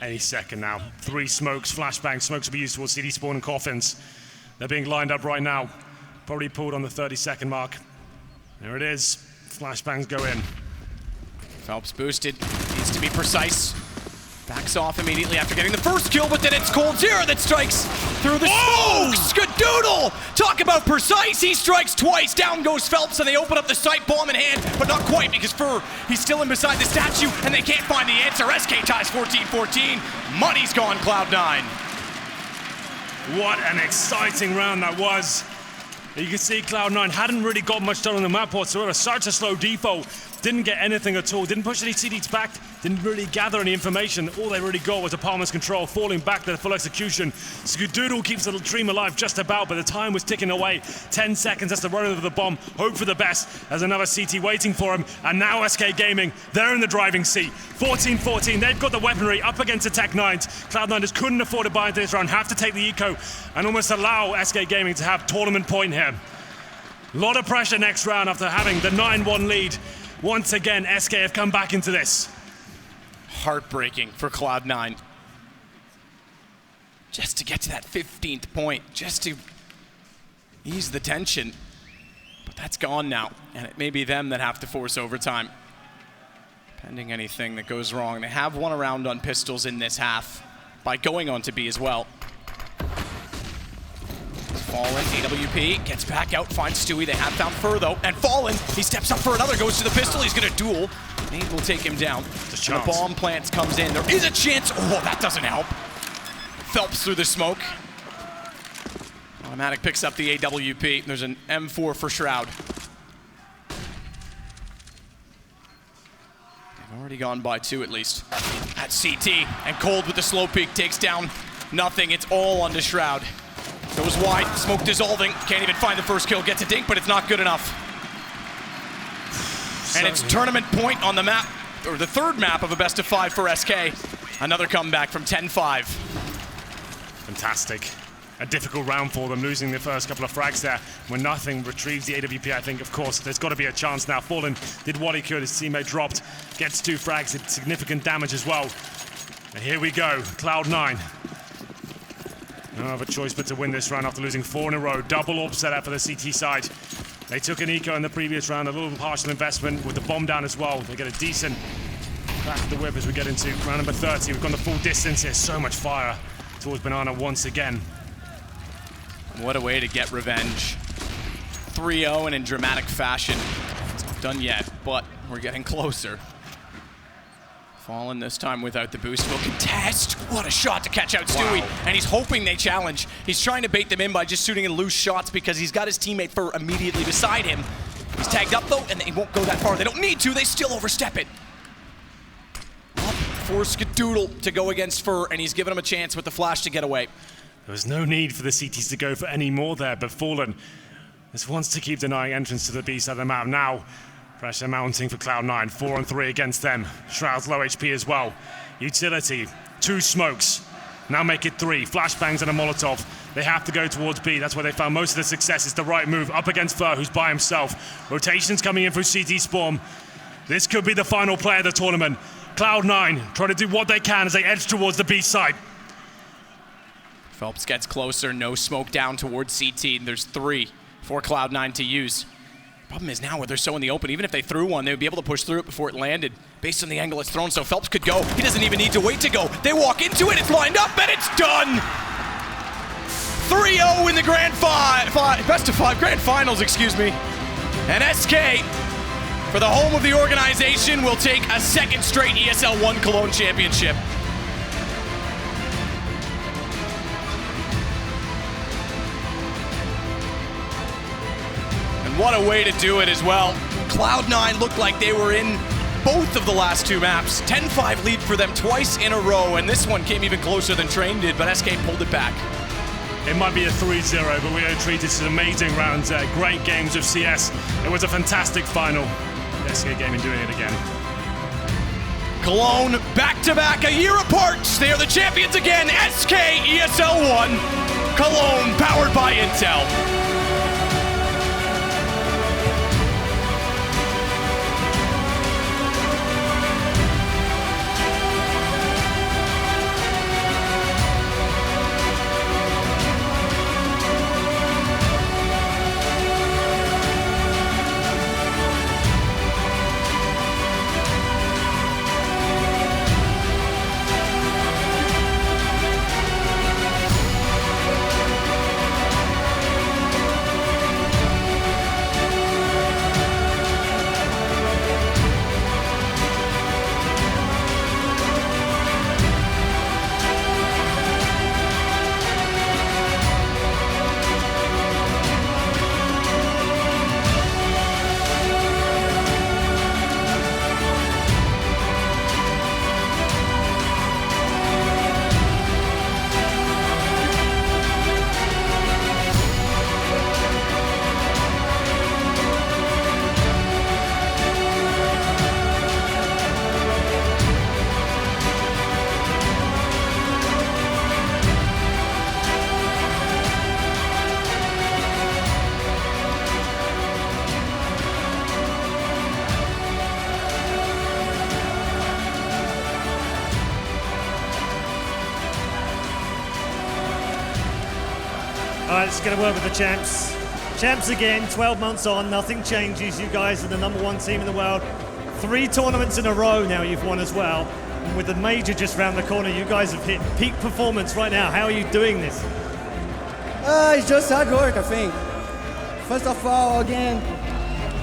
any second now. 3 smokes, flashbangs. Smokes will be used towards CD spawn and coffins. They're being lined up right now. Probably pulled on the 30-second mark. There it is. Flashbangs go in. Phelps boosted, needs to be precise. Backs off immediately after getting the first kill, but then it's Coldzera that strikes through the smoke. Skadoodle! Talk about precise. He strikes twice. Down goes Phelps, and they open up the site, bomb in hand, but not quite because he's still in beside the statue, and they can't find the answer. SK ties 14-14. Money's gone, Cloud9. What an exciting round that was. You can see Cloud9 hadn't really got much done on the map whatsoever. Such a slow default. Didn't get anything at all. Didn't push any CDs back. Didn't really gather any information. All they really got was apartment's control, falling back to the full execution. Skadoodle keeps the dream alive just about, but the time was ticking away. 10 seconds, that's the run of the bomb. Hope for the best. There's another CT waiting for him. And now SK Gaming, they're in the driving seat. 14-14, they've got the weaponry up against the Tech9. Cloud9 just couldn't afford to buy into this round. Have to take the eco and almost allow SK Gaming to have tournament point here. A lot of pressure next round after having the 9-1 lead. Once again, SK have come back into this. Heartbreaking for Cloud9. Just to get to that 15th point, just to ease the tension. But that's gone now, and it may be them that have to force overtime. Pending anything that goes wrong. They have won a round on pistols in this half by going on to B as well. Fallen, AWP, gets back out, finds Stewie. They have found Fur though, and Fallen, he steps up for another, goes to the pistol, he's gonna duel. Nate will take him down. The bomb plants comes in, there is a chance. Oh, that doesn't help. Phelps through the smoke. Automatic picks up the AWP. There's an M4 for Shroud. They've already gone by 2 at least. At CT, and Cold with the slow peek takes down nothing. It's all onto Shroud. Goes wide, smoke dissolving, can't even find the first kill, gets a dink, but it's not good enough. And it's tournament point on the map, or the 3rd map of a best of 5 for SK. Another comeback from 10-5. Fantastic. A difficult round for them, losing the first couple of frags there. When nothing retrieves the AWP, I think, of course, there's got to be a chance now. Fallen did what he could, his teammate dropped, gets 2 frags, did significant damage as well. And here we go, Cloud9. No other choice but to win this round after losing 4 in a row. Double AWP set out for the CT side. They took an eco in the previous round, a little partial investment with the bomb down as well. They get a decent back of the whip as we get into round number 30. We've gone the full distance here. So much fire towards Banana once again. What a way to get revenge. 3-0 and in dramatic fashion. It's not done yet, but we're getting closer. Fallen this time without the boost will contest. What a shot to catch out Stewie. Wow. And he's hoping they challenge. He's trying to bait them in by just shooting in loose shots because he's got his teammate Fur immediately beside him. He's tagged up though, and they won't go that far. They don't need to, they still overstep it. Up for Skadoodle to go against Fur, and he's given him a chance with the flash to get away. There was no need for the CTs to go for any more there, but Fallen just wants to keep denying entrance to the B side of the map. Now, pressure mounting for Cloud9, 4-on-3 against them. Shroud's low HP as well. Utility, 2 smokes. Now make it 3. Flashbangs and a Molotov. They have to go towards B. That's where they found most of the success. It's the right move up against Fur, who's by himself. Rotations coming in through CT Spawn. This could be the final play of the tournament. Cloud9 try to do what they can as they edge towards the B side. Phelps gets closer, no smoke down towards CT. There's 3 for Cloud9 to use. Problem is now where they're so in the open, even if they threw one, they would be able to push through it before it landed. Based on the angle it's thrown, so Phelps could go. He doesn't even need to wait to go. They walk into it, it's lined up, and it's done! 3-0 in the best of 5 grand finals, excuse me. And SK, for the home of the organization, will take a 2nd straight ESL 1 Cologne championship. And what a way to do it as well. Cloud9 looked like they were in both of the last 2 maps. 10-5 lead for them twice in a row, and this one came even closer than Train did, but SK pulled it back. It might be a 3-0, but we're going to treat this as amazing rounds. Great games of CS. It was a fantastic final. SK Gaming doing it again. Cologne back-to-back, a year apart. They are the champions again. SK ESL 1. Cologne powered by Intel. All right, it's going to work with the champs. Champs again, 12 months on, nothing changes. You guys are the #1 team in the world. 3 tournaments in a row now you've won as well. And with the major just round the corner, you guys have hit peak performance right now. How are you doing this? It's just hard work, I think. First of all, again,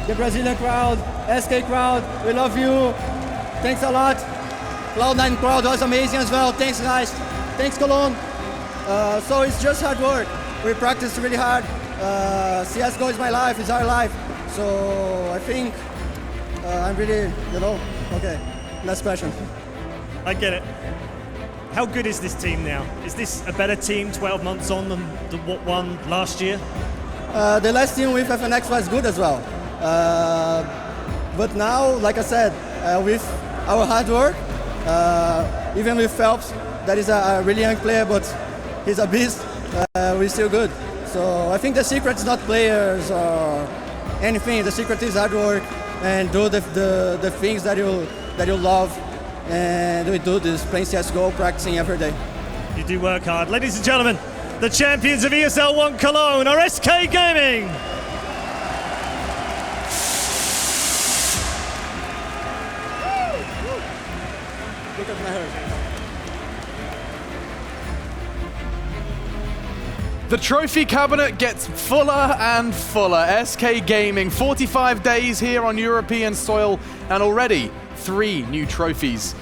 the Brazilian crowd, SK crowd, we love you. Thanks a lot. Cloud9 crowd was amazing as well. Thanks, guys. Thanks, Cologne. So it's just hard work. We practice really hard. CSGO is my life, it's our life. So I think I'm really, okay. Next question. I get it. How good is this team now? Is this a better team 12 months on than what won last year? The last team with FNX was good as well. But now, like I said, with our hard work, even with Phelps, that is a really young player, but he's a beast, we're still good. So I think the secret is not players or anything. The secret is hard work and do the things that you love. And we do this, playing CSGO, practicing every day. You do work hard. Ladies and gentlemen, the champions of ESL 1 Cologne are SK Gaming. Look at my hair. The trophy cabinet gets fuller and fuller. SK Gaming, 45 days here on European soil, and already 3 new trophies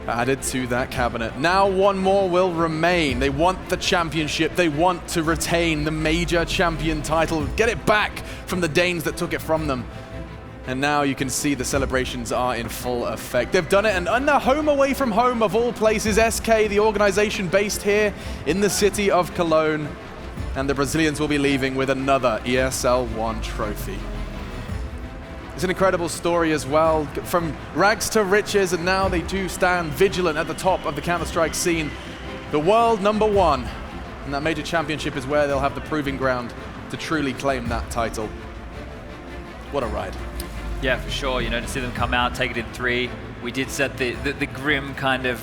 added to that cabinet. Now 1 more will remain. They want the championship. They want to retain the major champion title, get it back from the Danes that took it from them. And now you can see the celebrations are in full effect. They've done it, and their home away from home of all places, SK, the organization based here in the city of Cologne. And the Brazilians will be leaving with another ESL One trophy. It's an incredible story as well, from rags to riches, and now they do stand vigilant at the top of the Counter-Strike scene. The world #1, and that major championship is where they'll have the proving ground to truly claim that title. What a ride. Yeah, for sure. You know, to see them come out, take it in 3. We did set the grim kind of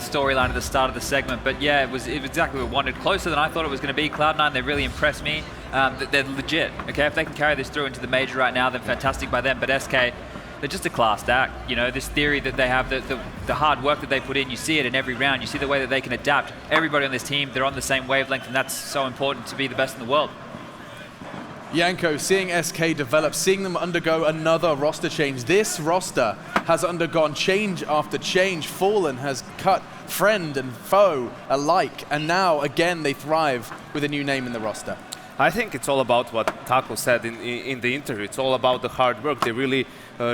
storyline at the start of the segment, but yeah, it was exactly what we wanted. Closer than I thought it was going to be. Cloud9, they really impressed me. They're legit. Okay, if they can carry this through into the major right now, then fantastic by them. But SK, they're just a classed act. You know, this theory that they have, the hard work that they put in, you see it in every round. You see the way that they can adapt. Everybody on this team, they're on the same wavelength, and that's so important to be the best in the world. Yanko, seeing SK develop, seeing them undergo another roster change. This roster has undergone change after change. Fallen has cut friend and foe alike, and now again they thrive with a new name in the roster. I think it's all about what Taco said in the interview. It's all about the hard work. They really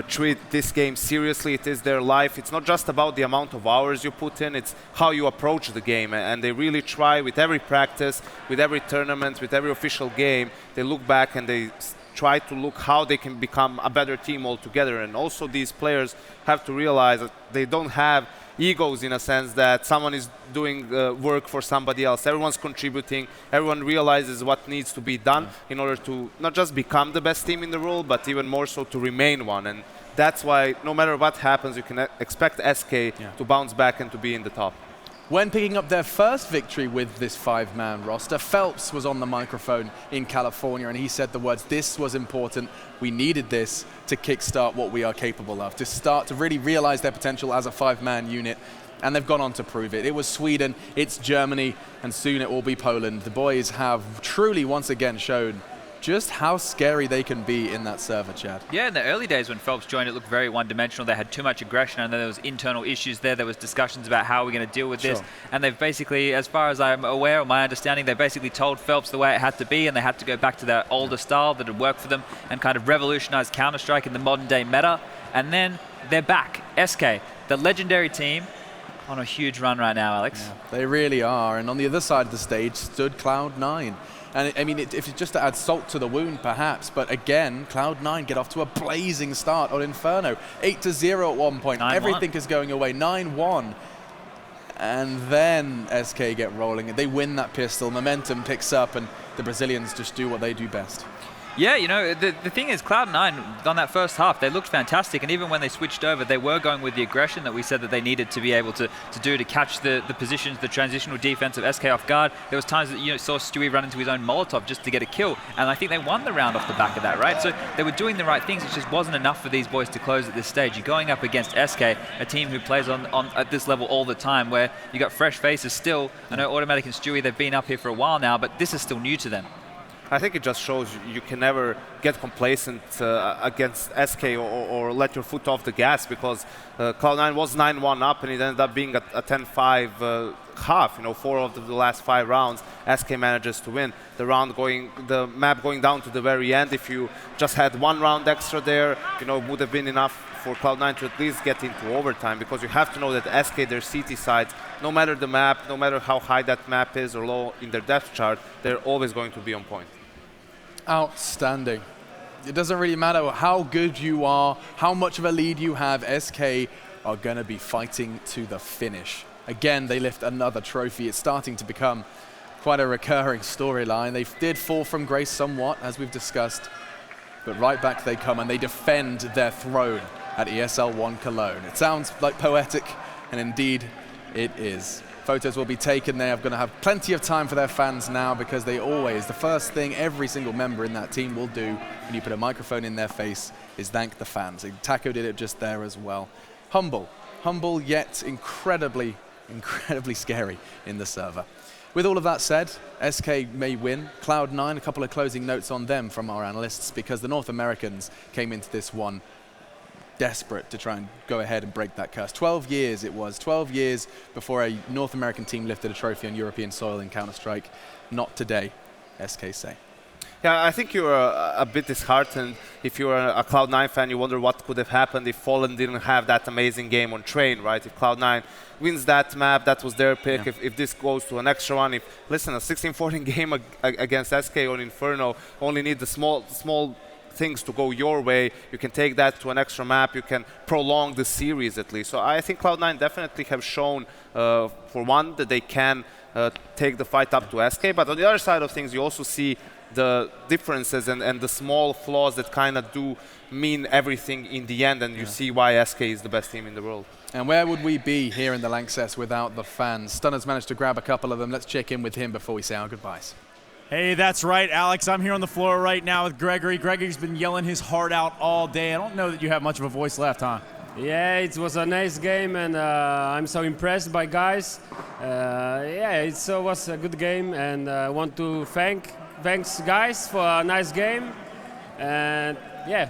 treat this game seriously. It is their life. It's not just about the amount of hours you put in, it's how you approach the game. And they really try with every practice, with every tournament, with every official game. They look back and they try to look how they can become a better team altogether. And also these players have to realize that they don't have egos in a sense that someone is doing work for somebody else. Everyone's contributing. Everyone realizes what needs to be done in order to not just become the best team in the world, but even more so to remain one. And that's why no matter what happens, you can expect SK to bounce back and to be in the top. When picking up their first victory with this 5-man roster, Phelps was on the microphone in California, and he said the words, "This was important. We needed this to kickstart what we are capable of, to start to really realize their potential as a 5-man unit." And they've gone on to prove it. It was Sweden, it's Germany, and soon it will be Poland. The boys have truly once again shown just how scary they can be in that server, Chad. Yeah, in the early days when Phelps joined, it looked very one-dimensional. They had too much aggression, and there was internal issues there. There was discussions about how we're going to deal with this. And they've basically, as far as I'm aware, or my understanding, they basically told Phelps the way it had to be, and they had to go back to their older style that had worked for them and kind of revolutionized Counter-Strike in the modern-day meta. And then they're back. SK, the legendary team, on a huge run right now, Alex. Yeah, they really are. And on the other side of the stage stood Cloud9. And I mean, if it's just to add salt to the wound, perhaps, but again, Cloud9 get off to a blazing start on Inferno. 8-0 at one point. Everything is going away. 9-1. And then SK get rolling. They win that pistol. Momentum picks up, and the Brazilians just do what they do best. Yeah, you know, the thing is, Cloud9, on that first half, they looked fantastic, and even when they switched over, they were going with the aggression that we said that they needed to be able to do to catch the positions, the transitional defense of SK off guard. There was times that you saw Stewie run into his own Molotov just to get a kill, and I think they won the round off the back of that, right? So they were doing the right things. It just wasn't enough for these boys to close at this stage. You're going up against SK, a team who plays on at this level all the time, where you got fresh faces still. I know Automatic and Stewie, they've been up here for a while now, but this is still new to them. I think it just shows you can never get complacent against SK or let your foot off the gas, because Cloud9 was 9-1 up and it ended up being a 10-5 half. 4 of the last 5 rounds, SK manages to win. The map going down to the very end, if you just had 1 round extra there, would have been enough for Cloud9 to at least get into overtime, because you have to know that SK, their CT sides, no matter the map, no matter how high that map is or low in their depth chart, they're always going to be on point. Outstanding. It doesn't really matter how good you are, how much of a lead you have, SK are going to be fighting to the finish. Again, they lift another trophy. It's starting to become quite a recurring storyline. They did fall from grace somewhat, as we've discussed, but right back they come and they defend their throne at ESL One Cologne. It sounds like poetic, and indeed it is. Photos will be taken. They are going to have plenty of time for their fans now, because they always, the first thing every single member in that team will do when you put a microphone in their face is thank the fans. And Taco did it just there as well. Humble yet incredibly scary in the server. With all of that said, SK may win. Cloud9, a couple of closing notes on them from our analysts, because the North Americans came into this one desperate to try and go ahead and break that curse. 12 years it was. 12 years before a North American team lifted a trophy on European soil in Counter-Strike. Not today, SK say. Yeah, I think you're a bit disheartened. If you're a Cloud9 fan, you wonder what could have happened if Fallen didn't have that amazing game on Train, right? If Cloud9 wins that map, that was their pick. Yeah. If this goes to an extra one, listen, a 16-14 game against SK on Inferno only need the small things to go your way. You can take that to an extra map. You can prolong the series at least. So I think Cloud9 definitely have shown, for one, that they can take the fight up to SK. But on the other side of things, you also see the differences and the small flaws that kind of do mean everything in the end, and you see why SK is the best team in the world. And where would we be here in the Lanxess without the fans? Stunner's managed to grab a couple of them. Let's check in with him before we say our goodbyes. Hey, that's right, Alex. I'm here on the floor right now with Gregory. Gregory's been yelling his heart out all day. I don't know that you have much of a voice left, huh? Yeah, it was a nice game, and I'm so impressed by guys. Yeah, it was a good game, and I want to thanks guys for a nice game, and yeah.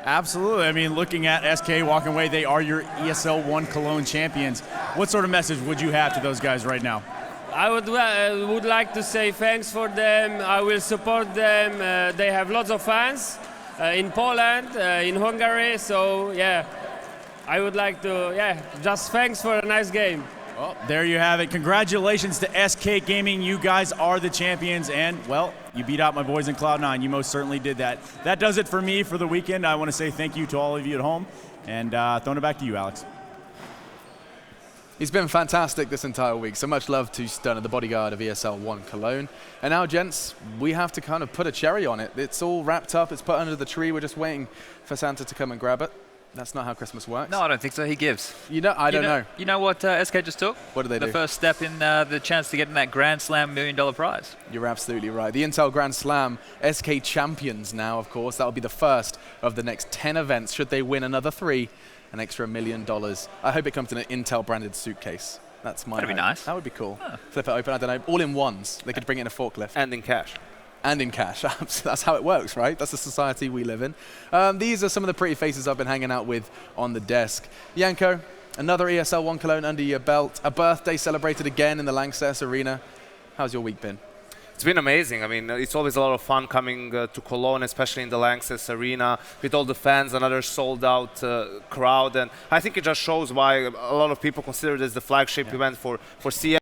Absolutely. I mean, looking at SK walking away, they are your ESL Cologne champions. What sort of message would you have to those guys right now? I would like to say thanks for them. I will support them. They have lots of fans in Poland, in Hungary. So yeah, I would like to just thanks for a nice game. Well, there you have it. Congratulations to SK Gaming. You guys are the champions, and well, you beat out my boys in Cloud9. You most certainly did that. That does it for me for the weekend. I want to say thank you to all of you at home, and throwing it back to you, Alex. He's been fantastic this entire week. So much love to Stunner, the bodyguard of ESL Cologne. And now, gents, we have to kind of put a cherry on it. It's all wrapped up. It's put under the tree. We're just waiting for Santa to come and grab it. That's not how Christmas works. No, I don't think so. He gives. I don't know. You know what SK just took? What did they do? The first step in the chance to get in that Grand Slam $1 million prize. You're absolutely right. The Intel Grand Slam, SK champions now, of course. That will be the first of the next 10 events. Should they win another 3, an extra $1 million. I hope it comes in an Intel-branded suitcase. That's my hope. That'd be nice. That would be cool. Huh. Flip it open, I don't know, all in ones. They could bring it in a forklift. And in cash. And in cash. That's how it works, right? That's the society we live in. These are some of the pretty faces I've been hanging out with on the desk. Janko, another ESL Cologne under your belt. A birthday celebrated again in the Lanxess Arena. How's your week been? It's been amazing. I mean, it's always a lot of fun coming to Cologne, especially in the Lanxess Arena, with all the fans, another sold-out crowd. And I think it just shows why a lot of people consider this the flagship event for CS.